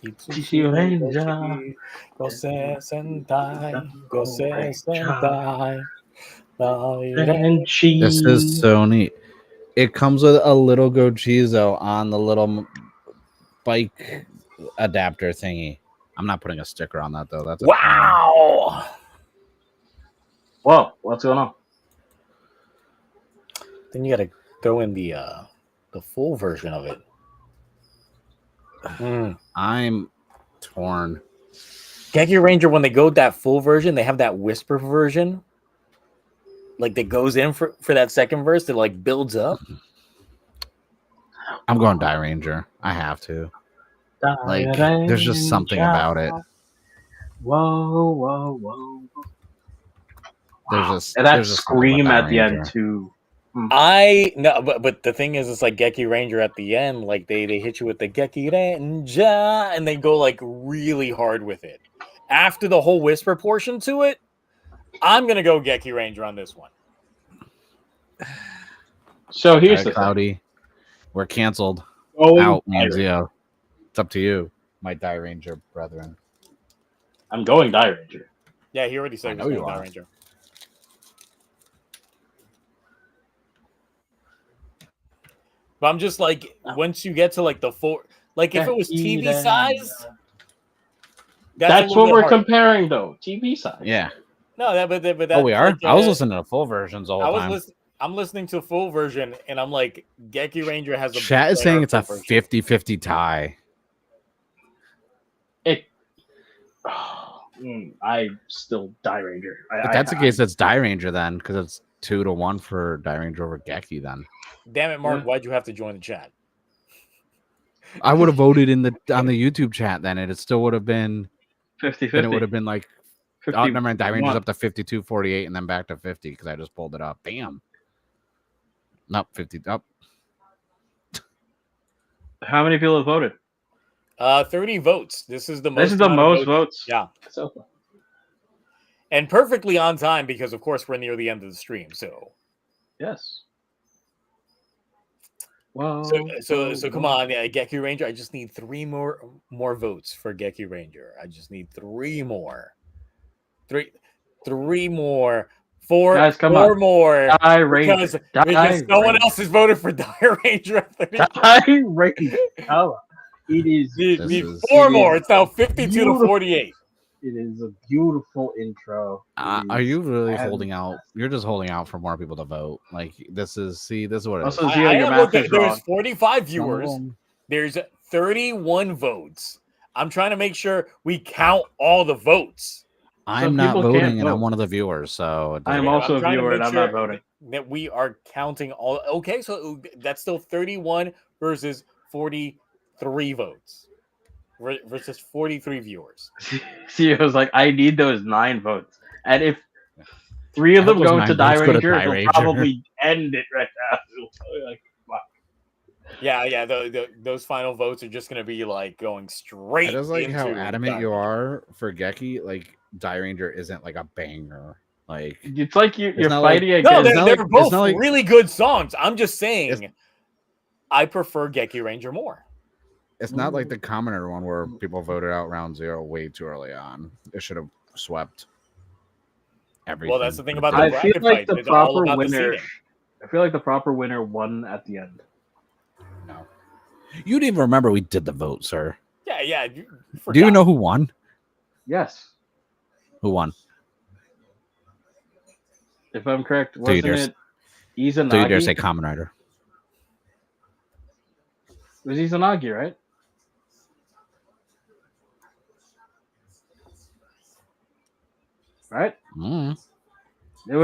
This is cheese. so neat. It comes with a little Gochizo on the little bike adapter thingy. I'm not putting a sticker on that though. That's a pain. Wow. Whoa, what's going on? Then you got to throw in the full version of it. I'm torn. Geki Ranger, when they go that full version, they have that whisper version. Like that goes in for that second verse that like builds up. I'm going Die Ranger. I have to. Like, Die there's just something Ranger. about it. Whoa. There's just And that there's just something scream about at Die the end Ranger. too. I no, but the thing is, it's like Geki Ranger at the end. Like they hit you with the Geki Ranger, and they go like really hard with it. After the whole whisper portion to it, I'm gonna go Geki Ranger on this one. So here's Alright, the Cloudy. We're canceled. thing. Out, me and Zio. It's up to you, my Die Ranger brethren. I'm going Die Ranger. Yeah, he already said I he know was you going Die are. Ranger. But I'm just like, once you get to like the full, like if it was TV size, that's what we're comparing though. TV size. Yeah. No, but that. Oh, we are? Like, I was listening to full versions the whole time. I'm listening to full version, and I'm like, Geki Ranger has a. Chat is saying it's a full version. 50-50 tie. I still Die Ranger. If that's the case, it's Die Ranger then, because it's 2-1 for Die Ranger over Geki then. Damn it, Mark! Yeah. Why'd you have to join the chat? I would have voted on the YouTube chat then, and it still would have been 50-50. Then it would have been like, oh, never mind. Die Ranger's 51. up to 52-48, and then back to 50 because I just pulled it up. Bam. Nope, 50 up. How many people have voted? 30 votes. This is the most. This is the most votes. Yeah. So far. And perfectly on time because, of course, we're near the end of the stream. So. Yes. Well. So come on, Geki Ranger. I just need 3 more votes for Geki Ranger. I just need 3 more. Three more. 4 Guys, come 4 on. more. Die Ranger. Because someone else has voted for Die Ranger. Die Ranger. Oh, it is. Need 4 more. It's now 52 to 48. It is a beautiful intro. Are you really holding out? You're just holding out for more people to vote. Like this is what it is. Also, Zio, your math is wrong. There's 45 viewers. There's 31 votes. I'm trying to make sure we count all the votes. I'm not voting, and I'm one of the viewers. So I'm also a viewer, and I'm not voting. That we are counting all. Okay, so that's still 31 versus 43 votes versus 43 viewers. Zio's like, I need those 9 votes, and if 3 of them go to Die Ranger, it'll probably end it right now. Like, wow. Yeah. Those final votes are just going to be like going straight. I just like how adamant you Ranger. are for Geki. Like Die Ranger isn't like a banger. Like it's like you're fighting against. No, they're both really good songs. I'm just saying, I prefer Geki Ranger more. It's not like the commoner one where people voted out round 0 way too early on. It should have swept everything. Well, that's the thing about the bracket feel like fight. the proper winner. I feel like the proper winner won at the end. No, you didn't even remember we did the vote, sir. Yeah. Do you know who won? Yes. Who won? If I'm correct, wasn't it Izanagi? Do you dare say Kamen Rider? It was Izanagi, right? Right? It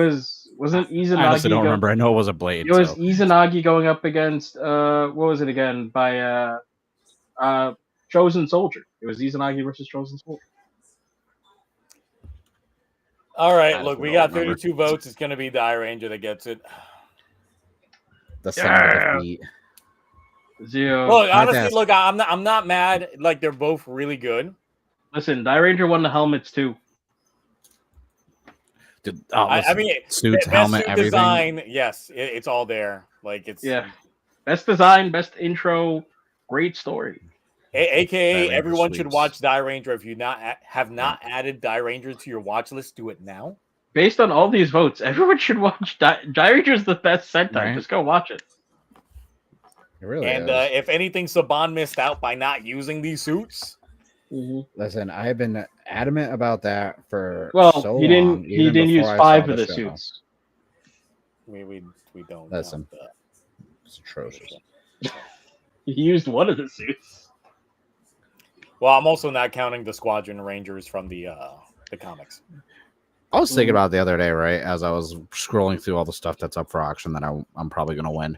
wasn't Izanagi. I honestly don't remember. I know it was a Blade. It was Izanagi going up against what was it again? By Chosen Soldier. It was Izanagi versus Chosen Soldier. All right, look, we got 32 votes. It's going to be Die Ranger that gets it. The sound of defeat. Zero. Well, have to honestly, ask- look, I'm not mad. Like they're both really good. Listen, Die Ranger won the helmets too. Dude, I listen, mean, suits, best helmet, suit everything. design. Yes, it's all there. Like it's Yeah. Best design, best intro, great story. AKA Die Ranger everyone should suites. watch Die Ranger. If you have not added Die Ranger to your watch list, do it now. Based on all these votes, everyone should watch Die Ranger's the best Sentai. Right. Just go watch it. It really And is. if anything, Saban missed out by not using these suits. Listen, I have been adamant about that for Well, so he long. didn't. He didn't use before I 5 saw of the show. suits. We don't. Listen. count It's atrocious. He used 1 of the suits. well, I'm also not counting the Squadron Rangers from the comics. I was thinking about it the other day, right? As I was scrolling through all the stuff that's up for auction that I'm probably going to win.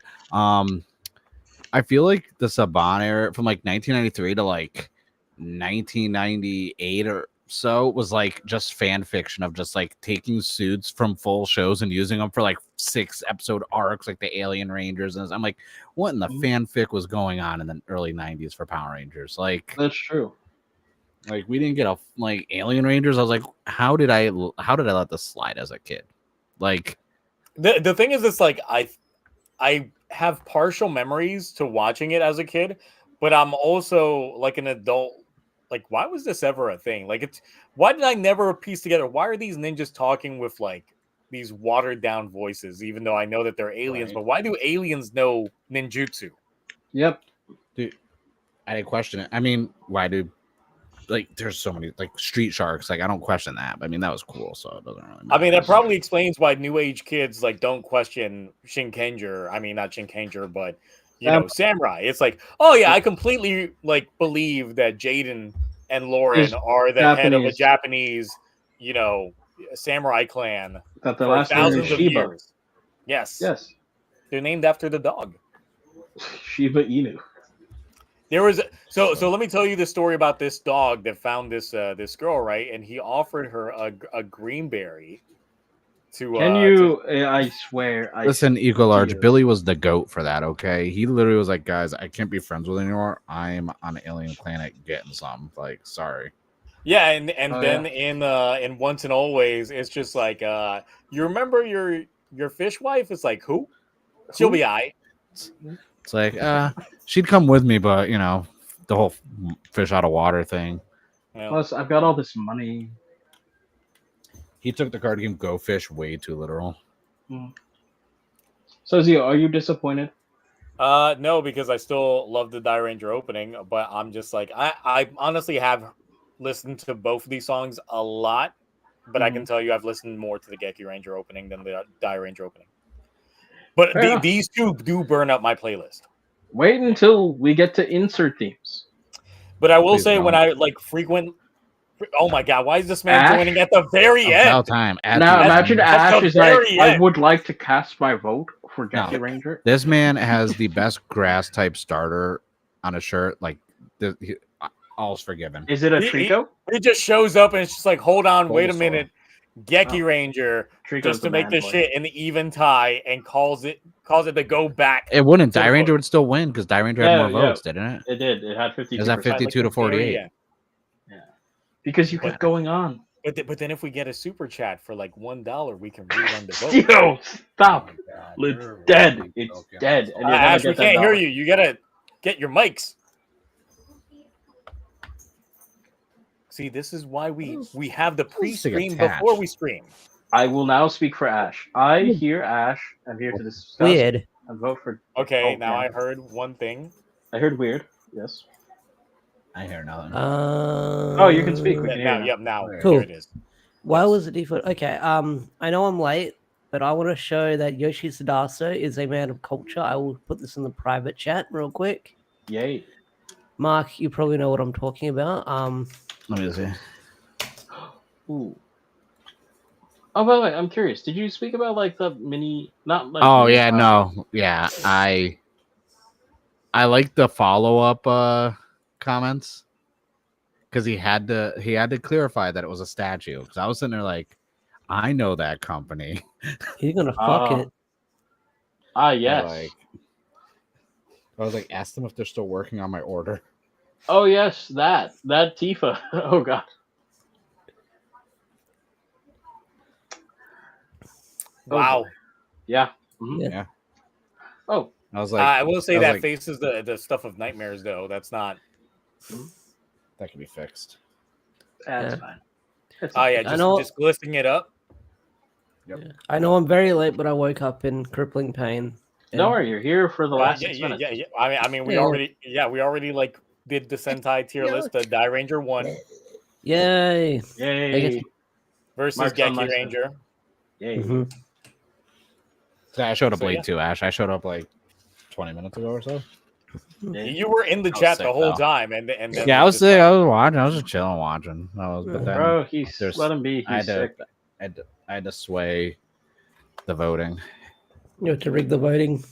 I feel like the Saban era from like 1993 to like 1998 or so was like just fan fiction of just like taking suits from full shows and using them for like 6-episode arcs, like the Alien Rangers. And I'm like, what in the fanfic was going on in the early 90s for Power Rangers? Like, That's true. like we didn't get a like Alien Rangers. I was like, how did I let this slide as a kid? Like, The thing is, it's like I have partial memories to watching it as a kid, but I'm also like an adult. Like, why was this ever a thing? Like, why did I never piece together? Why are these ninjas talking with like these watered down voices? Even though I know that they're aliens, Right. but why do aliens know ninjutsu? Yep. dude, I didn't question it. I mean, why do like there's so many like Street Sharks? Like, I don't question that. But I mean, that was cool, so it doesn't really matter. I mean, that probably explains why new age kids like don't question Shinkenger. I mean, not Shinkenger, but you know, Samurai. It's like, oh yeah, I completely like believe that Jaden and Lauren Is are the head of a Japanese. Japanese, you know, samurai clan That the for last name is thousands of Shiba. years. Yes, Yes. they're named after the dog. Shiba Inu. There was so let me tell you the story about this dog that found this this girl, right? And he offered her a greenberry to Can you? I swear. Listen, Eco Large, you. Billy was the goat for that. Okay, he literally was like, guys, I can't be friends with anymore. I'm on an alien planet getting some. Like, sorry. yeah, and Oh, then in Once and Always, it's just like you remember your fish wife? It's like who? She'll be aight. It's like, she'd come with me, but you know, the whole fish out of water thing. Yeah. Plus, I've got all this money. He took the card game Go Fish way too literal. So, Zio, are you disappointed? No, because I still love the Die Ranger opening, but I'm just like I honestly have listened to both of these songs a lot, but I can tell you I've listened more to the Geki Ranger opening than the Die Ranger opening. But Fair enough. these two do burn up my playlist. Wait until we get to insert themes. But I will Please say don't. when I like frequent, oh my god, why is this man Ash? joining at the very About end? time. Now, imagine At Ash the is like, very I end. would like to cast my vote for Geki No. Ranger. This man has the best grass type starter on a shirt. Like, all's forgiven. Is it a He- Trico? It just shows up and it's just like, hold on, wait a Bulbasaur. minute. Geki Oh. Ranger Trico's just the to make bad this boy. shit an even tie and calls it to go back. It wouldn't. to Die the Ranger vote. would still win because Die Ranger had Yeah, more yeah. votes, didn't it? It did. It had 52%. Is that 52 to the very 48? end. Because you kept going on. But then if we get a super chat for like $1, we can rerun the vote. Yo, stop. Oh It's dead. It's dead. And you're gonna Ash, we get that can't hear dollar. you. You gotta get your mics. See, this is why we have the pre-stream attached. before we stream. I will now speak for Ash. I hear Ash. I'm here to discuss Weird. and vote for. Okay, Oh, now yeah. I heard one thing. I heard weird. Yes. I hear nothing. Oh, you can speak. We can hear Now, you. yep, now Cool. there it is. Why Yes. was it default? Okay. I know I'm late, but I want to show that Yoshi Sadaso is a man of culture. I will put this in the private chat real quick. Yay. Mark, you probably know what I'm talking about. Let me see. Ooh. Oh, by the way, I'm curious. Did you speak about like the mini? Not like. Oh mini yeah, file. no, yeah. I like the follow up comments because he had to clarify that it was a statue. Because I was sitting there like, I know that company. He's gonna fuck Oh. it. Ah, yes. Like, I was like, ask them if they're still working on my order. Oh yes, that Tifa. Oh god. Wow. Yeah. Mhm. Yeah. Yeah. Oh. I was like, I will say I was that like, face is the stuff of nightmares, though. That's not. that can be fixed. That's Yeah. fine. It's Oh fine. yeah, I know- just listing it up. Yep. Yeah. I know I'm very late, but I woke up in crippling pain. Don't worry, you're here for the last Yeah, 6 yeah, minutes. yeah, yeah. I mean, we Yeah. already like did the Sentai tier list. The Die Ranger 1 Yay! Yay. versus Mark's on my Geki side. Ranger. Yay. Mhm. So I showed up So, late yeah. too, Ash. I showed up like 20 minutes ago or so. Yay. You were in the I was chat sick, the whole though. time, and then Yeah, I was just, sick. I was watching. I was just chilling, watching. But then Bro, he's there's- let him be. I He's had sick. to, I had to sway the voting. You have to rig the voting.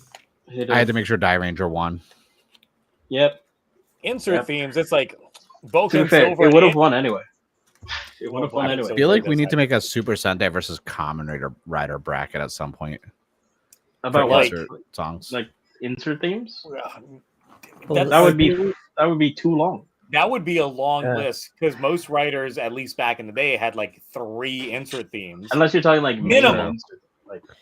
I had to make sure Die Ranger won. Yep. insert Yep. themes. It's like To Boken be fair, Silver. it would have and- won anyway. It would have won Well, anyway. I feel like we That's need to like- make a Super Sentai versus Common Rider bracket at some point. About for what? insert songs. Like insert themes? That's- That would be too long. That would be a long Yeah. list because most writers, at least back in the day, had like 3 insert themes. Unless you're talking like Minimum. main insert,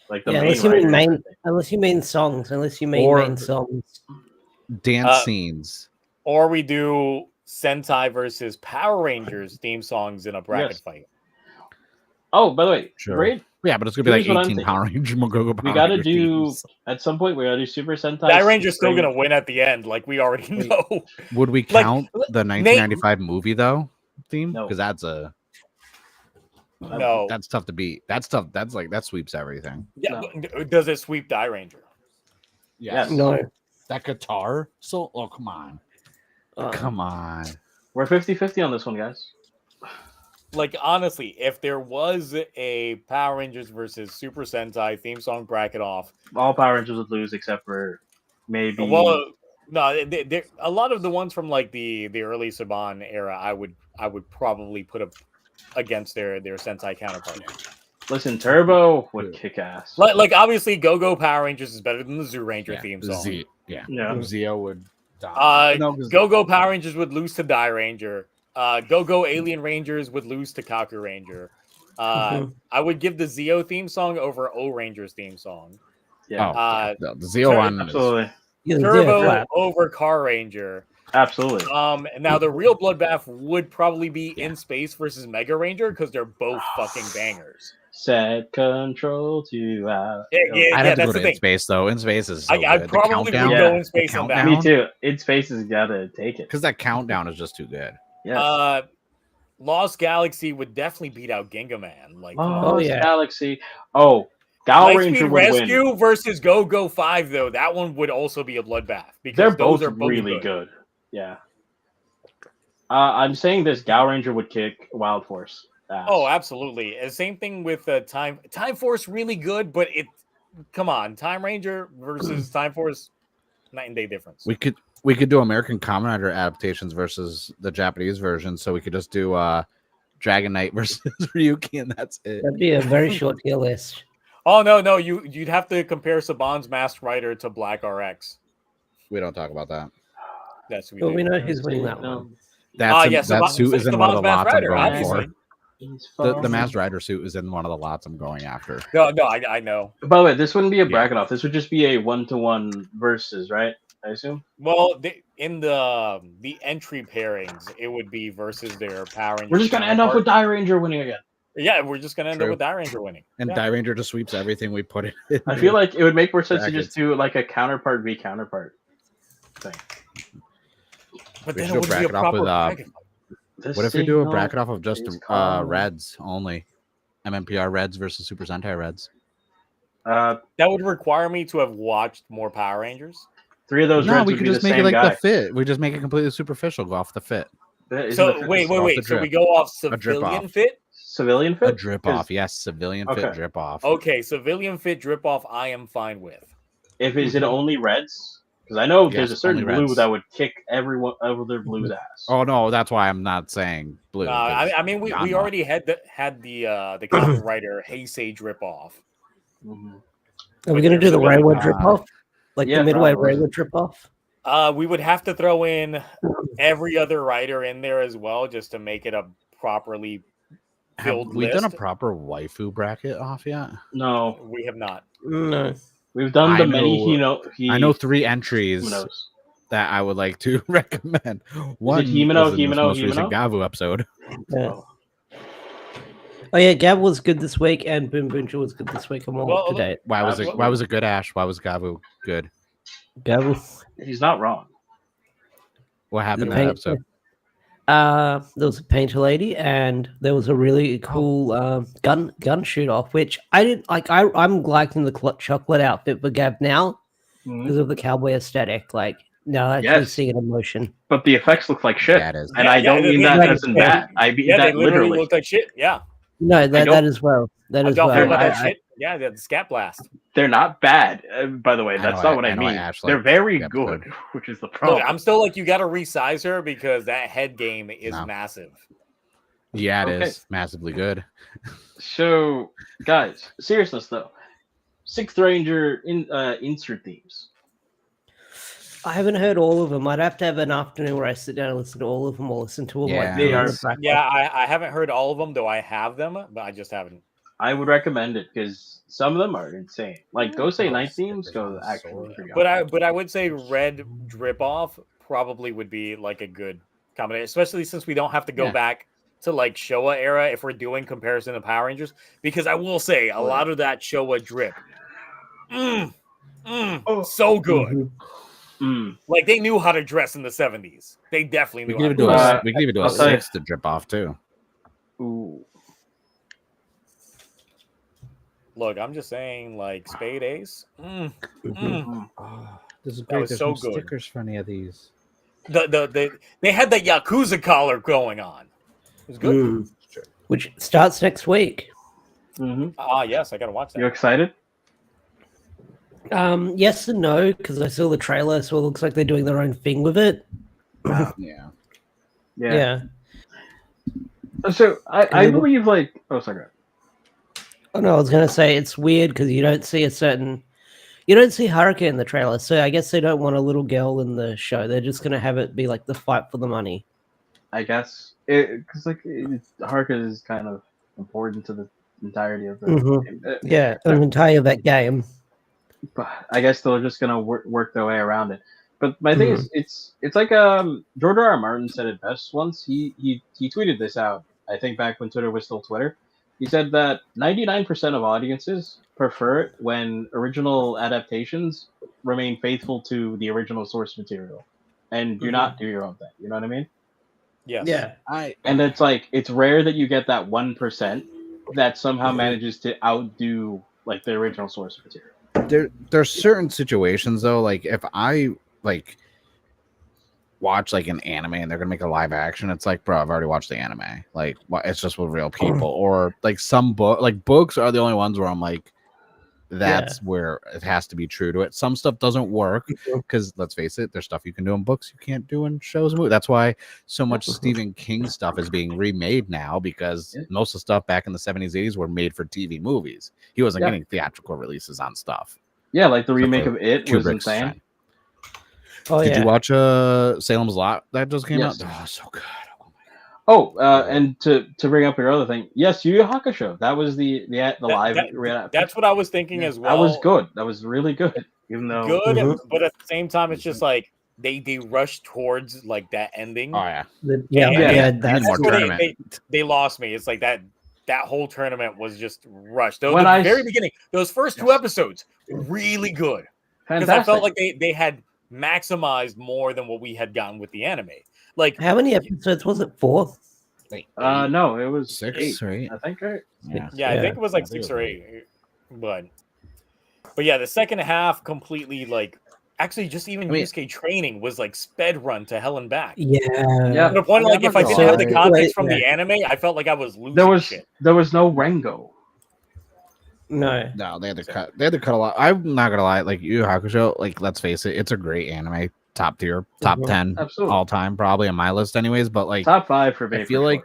like the Yeah, main unless you mean writers, main- I think. Unless you mean songs. Unless you mean Or- main songs. Dance scenes. Or we do Sentai versus Power Rangers theme songs in a bracket Yes. fight. Oh, by the way, Sure. great. Yeah, but it's gonna be Here's what like I'm 18 thinking. Power Ranger Mogogo Power We gotta Ranger do themes. at some point. We gotta do Super Sentai. Die Ranger's still Spring- gonna win at the end, like we already Wait. know. Would we Like, count the 1995 movie though theme? No. Because that's a No. that's tough to beat. That's tough. That's like that sweeps everything. Yeah, No. but does it sweep Die Ranger? Yes. No. That guitar. So come on, come on. We're 50-50 on this one, guys. Like honestly, if there was a Power Rangers versus Super Sentai theme song bracket off, All Power Rangers would lose except for maybe. well, no, a lot of the ones from like the early Saban era, I would probably put up against their Sentai counterpart. Listen, Turbo would kick ass. Like obviously, Go Go Power Rangers is better than the Zoo Ranger theme song. Yeah. Yeah. Zeo would die. No, 'cause- Go Go Power Rangers would lose to Die Ranger. Go Go Alien Rangers would lose to Kaku Ranger. Mhm. I would give the Zeo theme song over O Rangers theme song. Yeah, the Zeo one. Is, absolutely, Yeah, Turbo yeah, over Car Ranger. absolutely. And now the real bloodbath would probably be In Space versus Mega Ranger because they're both fucking bangers. Set control to Yeah, I'd have to that's go the to thing. In Space though. In Space is so I good. probably would go In Space on that. Me too. In Space has got to take it. because that countdown is just too good. Yeah. Lost Galaxy would definitely beat out Ginga Man. Like, come on. Oh yeah. Galaxy. Oh, Gal Lightspeed Ranger would Rescue win. versus Go Go 5, though, that one would also be a bloodbath because They're those both are both really good. Yeah. I'm saying this. Gal Ranger would kick Wild Force. Ass. Oh, absolutely. And same thing with Time Force, really good, but come on, Time Ranger versus Time Force, night and day difference. We could do American Kamen Rider adaptations versus the Japanese version, so we could just do Dragon Knight versus Ryuki, and that's it. That'd be a very short tier list. Oh no, you'd have to compare Saban's Masked Rider to Black RX. We don't talk about that. That's what But we do. know who's winning that one. That Saban- suit is in one of the Saban's Masked lots I'm Rider, going obviously. for. The Masked Rider suit is in one of the lots I'm going after. No, I know. By the way, this wouldn't be a bracket off. This would just be a 1-to-1 versus, right? I assume. Well, in the entry pairings, it would be versus their Power Rangers. We're just gonna end up with Die Ranger winning again. Yeah, we're just gonna end up True. with Die Ranger winning. And Yeah. Die Ranger just sweeps everything we put in. I feel like it would make more sense to Brackets. just do like a counterpart v counterpart thing. But We then should it would be a bracket off proper with, bracket. What if we do a bracket off of just is calling. Reds only? MMPR Reds versus Super Sentai Reds. That would require me to have watched more Power Rangers. 3 of those No, Reds we would could be just the make it same like guy. the fit. We just make it completely superficial. Go off the fit. Isn't So it wait. off the So we drip. go off A drip civilian off. fit. Civilian A fit? drip 'Cause off. Yes, civilian fit Okay. drip off. Okay, civilian fit drip off. I am fine with. If is it only Reds? Because I know there's a Yes, certain only blue Reds. that would kick everyone over their blue's ass. Oh no, that's why I'm not saying blue. I mean, we Yama. already had the Kamen Rider Heisei drip off. Mhm. Are we gonna do the Railway Uh, drip off? Like yeah, the Midway probably. Railway drip off? We would have to throw in every other writer in there as well, just to make it a properly Have filled we done a list. proper waifu bracket off yet? No, We have not. No. we've done the I many know- I know 3 entries Himnos. that I would like to recommend. One Himeno, was in this Himeno, most recent Himeno? Gavv episode. Yeah. Oh. Oh yeah, Gavv was good this week, and BoonBoom was good this week. I'm all Well, up to date. Why was Absolutely. it good, Ash? Why was Gavv good? Gavv. He's not wrong. What happened The in that paint- episode? There was a painter lady, and there was a really cool gun shoot off, which I didn't like. I'm liking the chocolate outfit for Gavv now Mhm. because of the cowboy aesthetic. Like now, I actually Yes. see it in motion. But the effects look like shit. Yeah, it is. And Yeah, I yeah, don't mean yeah, that yeah, as in yeah. bad. I mean Yeah, they that literally literally. look like shit. Yeah, No, that don't- as well. That as y'all well. feel about I- that shit. Yeah, the scat blast. They're not bad. By the way, I that's know not what I I know mean. Ash They're liked very the good, episode. which is the problem. Look, I'm still like, you got to resize her because that head game is No. massive. Yeah, it Okay. is massively good. So, guys, seriousness though, Sixth Ranger insert themes. I haven't heard all of them. I'd have to have an afternoon where I sit down and listen to all of them, or listen to them Yeah. like They in are- the background. Yeah, I haven't heard all of them, though I have them, but I just haven't. I would recommend it because some of them are insane. Like Gosei Night themes go Stickers on actually sword. pretty But I would say Red Drip Off probably would be like a good combination, especially since we don't have to go Yeah. back to like Showa era if we're doing comparison to Power Rangers. Because I will say a lot of that Showa drip, so good. Mhm. Mm. Like they knew how to dress in the 70s. They definitely We knew can how even to do dress. Uh, we can even do a I'll tell you- 6 to drip off too. Ooh. Look, I'm just saying, like Spade Ace. Mhm. Mm. Oh, this is great. was There's so no good. stickers for any of these. They had that Yakuza collar going on. It was good. Mm. Which starts next week. hmm Ah, yes, I gotta watch that. You excited? Yes and no, because I saw the trailer, so it looks like they're doing their own thing with it. Yeah. Yeah. So I And then- believe like sorry. Oh no, I was gonna say it's weird because you don't see Haruka in the trailer, so I guess they don't want a little girl in the show. They're just gonna have it be like the fight for the money. I guess because Haruka is kind of important to the entirety of the Mhm. game. Yeah, the entire that game. But I guess they're just gonna work their way around it. But my thing is, it's like George R. R. Martin said it best once. He tweeted this out. I think back when Twitter was still Twitter. He said that 99% of audiences prefer it when original adaptations remain faithful to the original source material and do not do your own thing. You know what I mean? Yes. Yeah. And it's like it's rare that you get that 1% that somehow manages to outdo like the original source material. There's certain situations though, like if I like watch like an anime and they're gonna make a live action, it's like, bro, I've already watched the anime. Like, it's just with real people. Or like some books are the only ones where I'm like, that's where it has to be true to it. Some stuff doesn't work because let's face it, there's stuff you can do in books you can't do in shows and movies. That's why so much Stephen King stuff is being remade now, because most of the stuff back in the 70s, 80s were made for TV movies. He wasn't getting theatrical releases on stuff. Yeah, like the remake for of It was Kubrick's insane. shine. Oh Did yeah. you watch Salem's Lot that just came Yes. out? Oh, so good. And to bring up your other thing, yes, Yu Yu Hakusho. That was the live. That's what I was thinking as well. That was good. That was really good. Even though Good, but at the same time, it's just like they rush towards like that ending. Oh yeah. That's more where tournament. they lost me. It's like that whole tournament was just rushed. The When I very s- beginning, those first two episodes, really good. Because I fantastic. felt like they had maximized more than what we had gotten with the anime. Like How many episodes was it? 4? No, it was 6 8, or 8. I think, right? Yeah. yeah, I think it was like I think 6 it or was 8. But yeah, the second half completely like actually just even Yusuke training was like sped run to hell and back. Yeah. Yeah. To the point, like, I'm if not I gonna didn't have the lie. context from the anime, I felt like I was losing There was shit. no Rengo. No. No, they had to cut. They had to cut a lot. I'm not gonna lie. Like Yu Yu Hakusho, like let's face it, it's a great anime. Top tier, top 10 Absolutely. all time, probably on my list, anyways. But like, Top 5 for me. I feel for like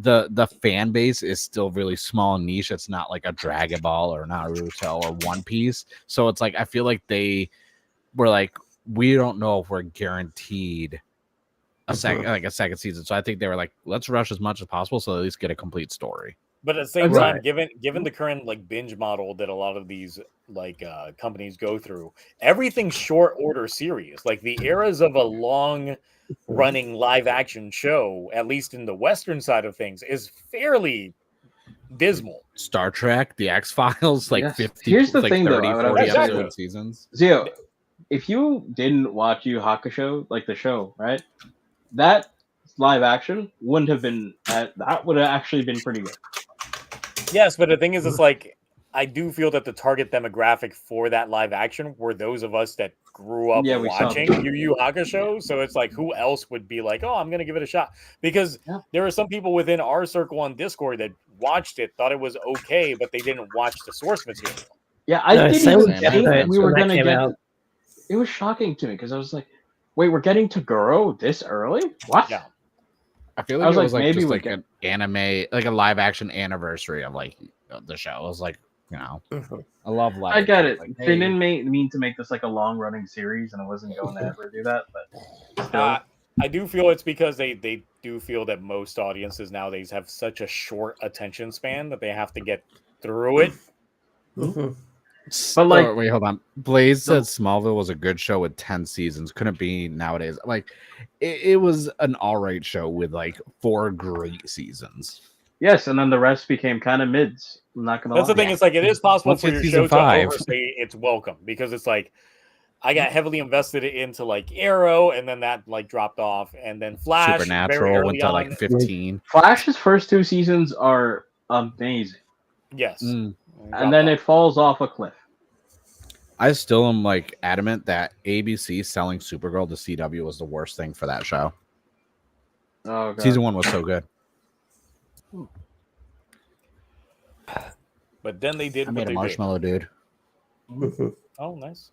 sure. the fan base is still really small and niche. It's not like a Dragon Ball or Naruto or One Piece. So it's like I feel like they were like, we don't know if we're guaranteed a second season. So I think they were like, let's rush as much as possible so at least get a complete story. But at the same Right. time, given the current like binge model that a lot of these like companies go through, everything's short order series. Like the eras of a long running live action show, at least in the Western side of things, is fairly dismal. Star Trek, the X Files, like Yes. 50, Here's the like thing, though, 30, I would 40 Exactly. episode seasons. Zio, if you didn't watch Yu Hakusho, like the show, right? That live action wouldn't have been that would have actually been pretty good. Yes, but the thing is, it's like I do feel that the target demographic for that live action were those of us that grew up Yeah, we saw watching them. Yu Yu Hakusho. So it's like, who else would be like, oh, I'm going to give it a shot? Because Yeah. there are some people within our circle on Discord that watched it, thought it was okay, but they didn't watch the source material. Yeah, I No, didn't same even with think Sentai. we were When that gonna came get. out. It was shocking to me because I was like, "Wait, we're getting to Goro this early? What?" Yeah. I feel I like was it like, was like maybe just we like can- an anime, like a live action anniversary of like the show. It was like, you know, I love live. I get action. it. Like, They hey, didn't mean to make this like a long running series, and I wasn't going to ever do that. But still, I do feel it's because they do feel that most audiences nowadays have such a short attention span that they have to get through it. But, like- oh, wait, hold on. Blaze said Smallville was a good show with 10 seasons. Couldn't be nowadays. Like, it was an all right show with like 4 great seasons. yes, and then the rest became kind of mids. I'm not gonna. That's the lie. thing. It's like it is possible Once for it's your season show 5. to overstay its welcome because it's like I got heavily invested into like Arrow, and then that like dropped off, and then Flash very Supernatural early went to on. like 15. Flash's first 2 seasons are amazing, Yes, Mm. and then it falls off a cliff. I still am like adamant that ABC selling Supergirl to CW was the worst thing for that show. Oh god. Season 1 was so good. But then they did I what made a they did. marshmallow dude. Oh, nice.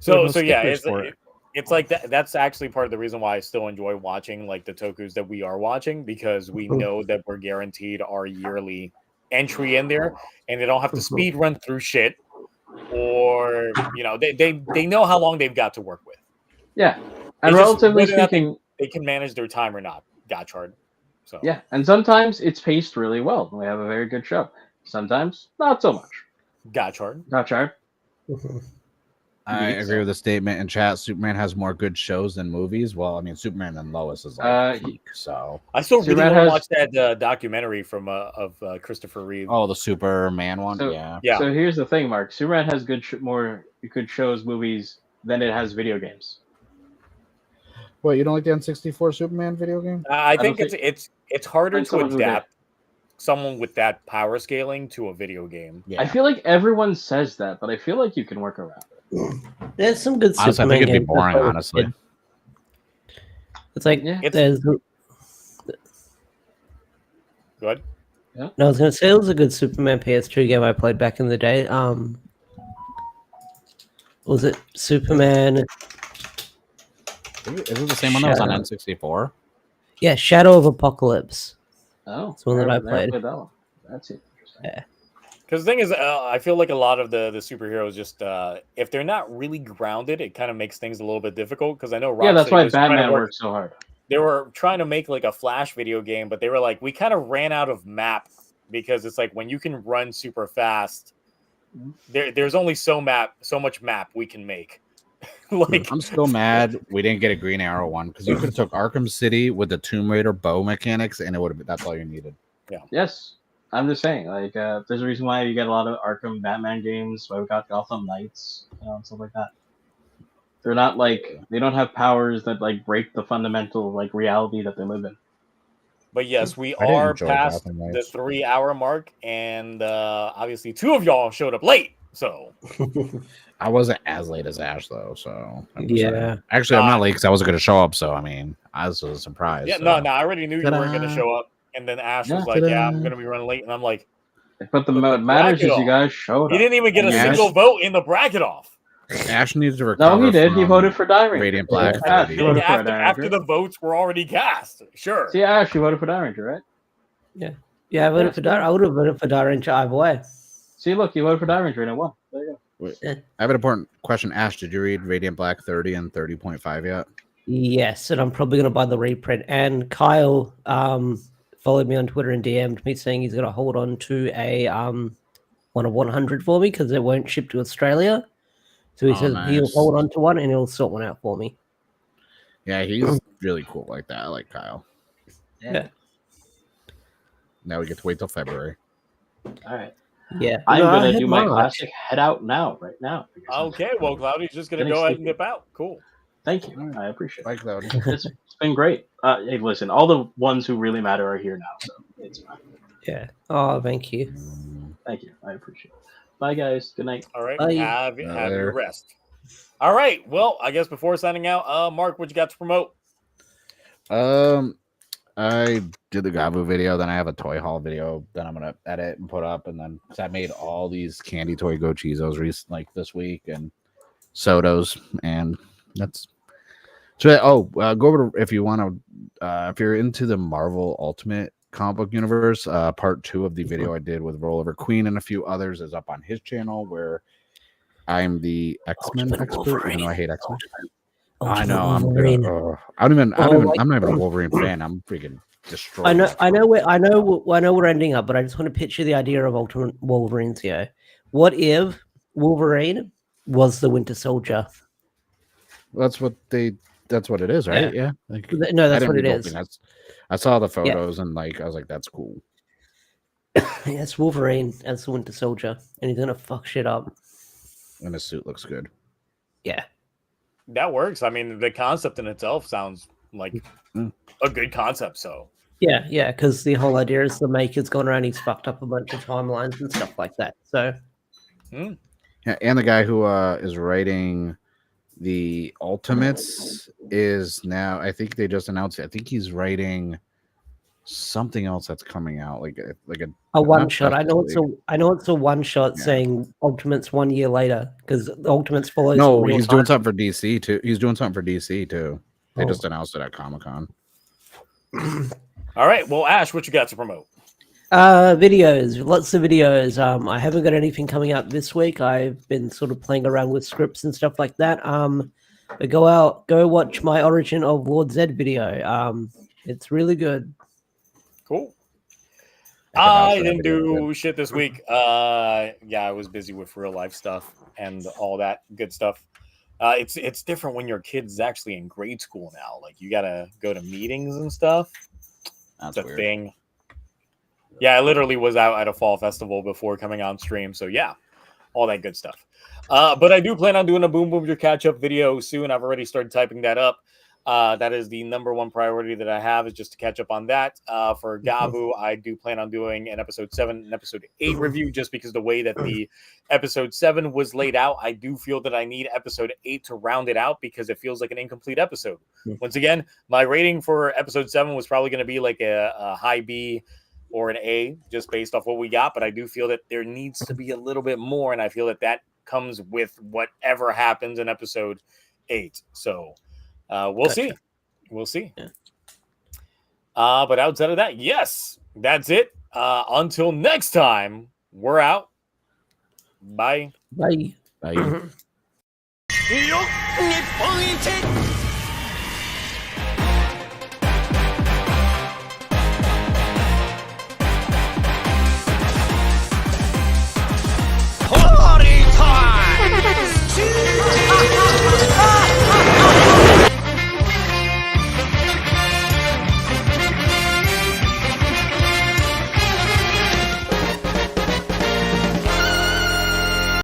There were So no yeah, stickers for it. it's like that. That's actually part of the reason why I still enjoy watching like the tokus that we are watching because we know that we're guaranteed our yearly entry in there, and they don't have to speed run through shit, or they know how long they've got to work with. Yeah, and It's just relatively whether or not speaking, they can manage their time or not. Gotchard. So yeah, and sometimes it's paced really well. We have a very good show. Sometimes not so much. Gotchard. Gotcha. I Indeed, agree so. with the statement in chat. Superman has more good shows than movies. Well, I mean, Superman and Lois is like peak. So, I still really Superman want to has- watch that documentary from of Christopher Reeve. oh, the Superman one, So- yeah. Yeah. So here's the thing, Mark. Superman has more good shows, movies than it has video games. What, you don't like the N64 Superman video game? I don't think it's harder Find to someone who did. adapt someone with that power scaling to a video game. Yeah. I feel like everyone says that, but I feel like you can work around it. There's some good Honestly, I Superman think it'd be games. boring, honestly. It's like Yeah. there's. Good. No, I was gonna say it was a good Superman PS2 game I played back in the day. Was it Superman? Is it the same one that was on Shadow. N64? Yeah, Shadow of Apocalypse. Oh, It's one that I never played. that one. That's interesting. Yeah. Because the thing is, I feel like a lot of the superheroes just if they're not really grounded, it kind of makes things a little bit difficult. Because I know Yeah, that's Rocksteady why was trying to Batman work- works so hard. They were trying to make like a Flash video game, but they were like, we kind of ran out of map because it's like when you can run super fast, there's only so much map we can make. Like I'm still mad we didn't get a Green Arrow one because you could have took Arkham City with the Tomb Raider bow mechanics and it would have been that's all you needed. Yes, I'm just saying. Like, there's a reason why you get a lot of Arkham Batman games. Why we got Gotham Knights, and stuff like that. They're not like they don't have powers that like break the fundamental like reality that they live in. But yes, we I didn't are enjoy past Gotham the Knights. 3-hour mark, and obviously 2 of y'all showed up late. So I wasn't as late as Ash though, so I'm just Yeah. saying. Actually, I'm not late because I wasn't going to show up. So I mean, I was a surprise. yeah, so. no, I already knew you weren't going to Ta-da. show up. And then Ash was Yeah, like, "Yeah, ta-da. I'm going to be running late," and I'm like, But the But the what matters is bracket you guys showed "He up. didn't even get a Yeah. single vote in the bracket off." Ash needs to recover. No, he did. He from voted for Die Ranger. Radiant Black. Yeah, Freddy. he voted for After, Die after Ranger. the votes were already cast, sure. See, Ash, you voted for Die Ranger, right? Yeah, I voted for Dar. I would have voted for Dar Ranger either way. See, look, you voted for Die Ranger and it won. There you go. Wait, I have an important question. Ash, did you read Radiant Black 30 and 30.5 yet? Yes, and I'm probably going to buy the reprint. And Kyle followed me on Twitter and DM'd me saying he's going to hold on to a one of 100 for me because it won't ship to Australia. So he says he'll nice. hold on to one and he'll sort one out for me. Yeah, he's really cool like that. I like Kyle. Yeah. Now we get to wait till February. All right. Yeah. I'm No, I gonna had do my March. classic head out now, right now. because I'm Okay, well, Cloudy's just gonna getting go ahead and sleepy. dip out. Cool. Thank you. I appreciate it. Bye, Cloudy. It's been great. Hey, listen, all the ones who really matter are here now, so it's fine. Yeah. Oh, thank you. Thank you. I appreciate it. Bye, guys. Good night. All right, Bye. have your Later. rest. All right, well, I guess before signing out, Mark, what you got to promote? I did the Gavv video, then I have a toy haul video that I'm gonna edit and put up, and then I made all these candy toy Go-Chizos like this week and Sotos, and that's so. Go over to if you want to, if you're into the Marvel Ultimate comic book universe, part 2 of the video I did with Rollover Queen and a few others is up on his channel where I'm the X-Men Ultimate expert, Wolverine. even though I hate X-Men. Ultimate I know. Wolverine. I'm not even a Wolverine fan. I'm freaking destroyed. I know we're ending up, but I just want to picture the idea of Ultimate Wolverines here. What if Wolverine was the Winter Soldier? That's what it is, right? Yeah. Like, No, that's what it is. I saw the photos and I was like, that's cool. Yes, Wolverine as the Winter Soldier, and he's gonna fuck shit up. And his suit looks good. Yeah. That works. I mean, the concept in itself sounds like a good concept. So Yeah, because the whole idea is the maker's gone around, he's fucked up a bunch of timelines and stuff like that. So, yeah, and the guy who is writing the Ultimates is now. I think they just announced it. I think he's writing something else that's coming out, like a one shot. I know it's a one shot Yeah. saying Ultimates 1 year later because Ultimates follows. No, he's doing something for DC too. He's doing something for DC too. They just announced it at Comic-Con. all right, well, Ash, what you got to promote? Videos, lots of videos. I haven't got anything coming out this week. I've been sort of playing around with scripts and stuff like that. But go watch my Origin of Lord Zed video. It's really good. Cool. I didn't do shit this week. I was busy with real life stuff and all that good stuff. It's different when your kid's actually in grade school now. Like you gotta go to meetings and stuff. That's It's a weird. thing. Yeah, I literally was out at a fall festival before coming on stream. So yeah, all that good stuff. But I do plan on doing a BoonBoom Your Catch Up video soon. I've already started typing that up. That is the number one priority that I have, is just to catch up on that. For Gavv, I do plan on doing an episode 7 and episode 8 review, just because the way that the episode 7 was laid out, I do feel that I need episode 8 to round it out because it feels like an incomplete episode. Once again, my rating for episode 7 was probably going to be like a high B or an A, just based off what we got. But I do feel that there needs to be a little bit more, and I feel that that comes with whatever happens in episode 8. So we'll see. We'll see. Yeah. But outside of that, yes, that's it. Until next time, we're out. Bye. Bye. Bye. 日本一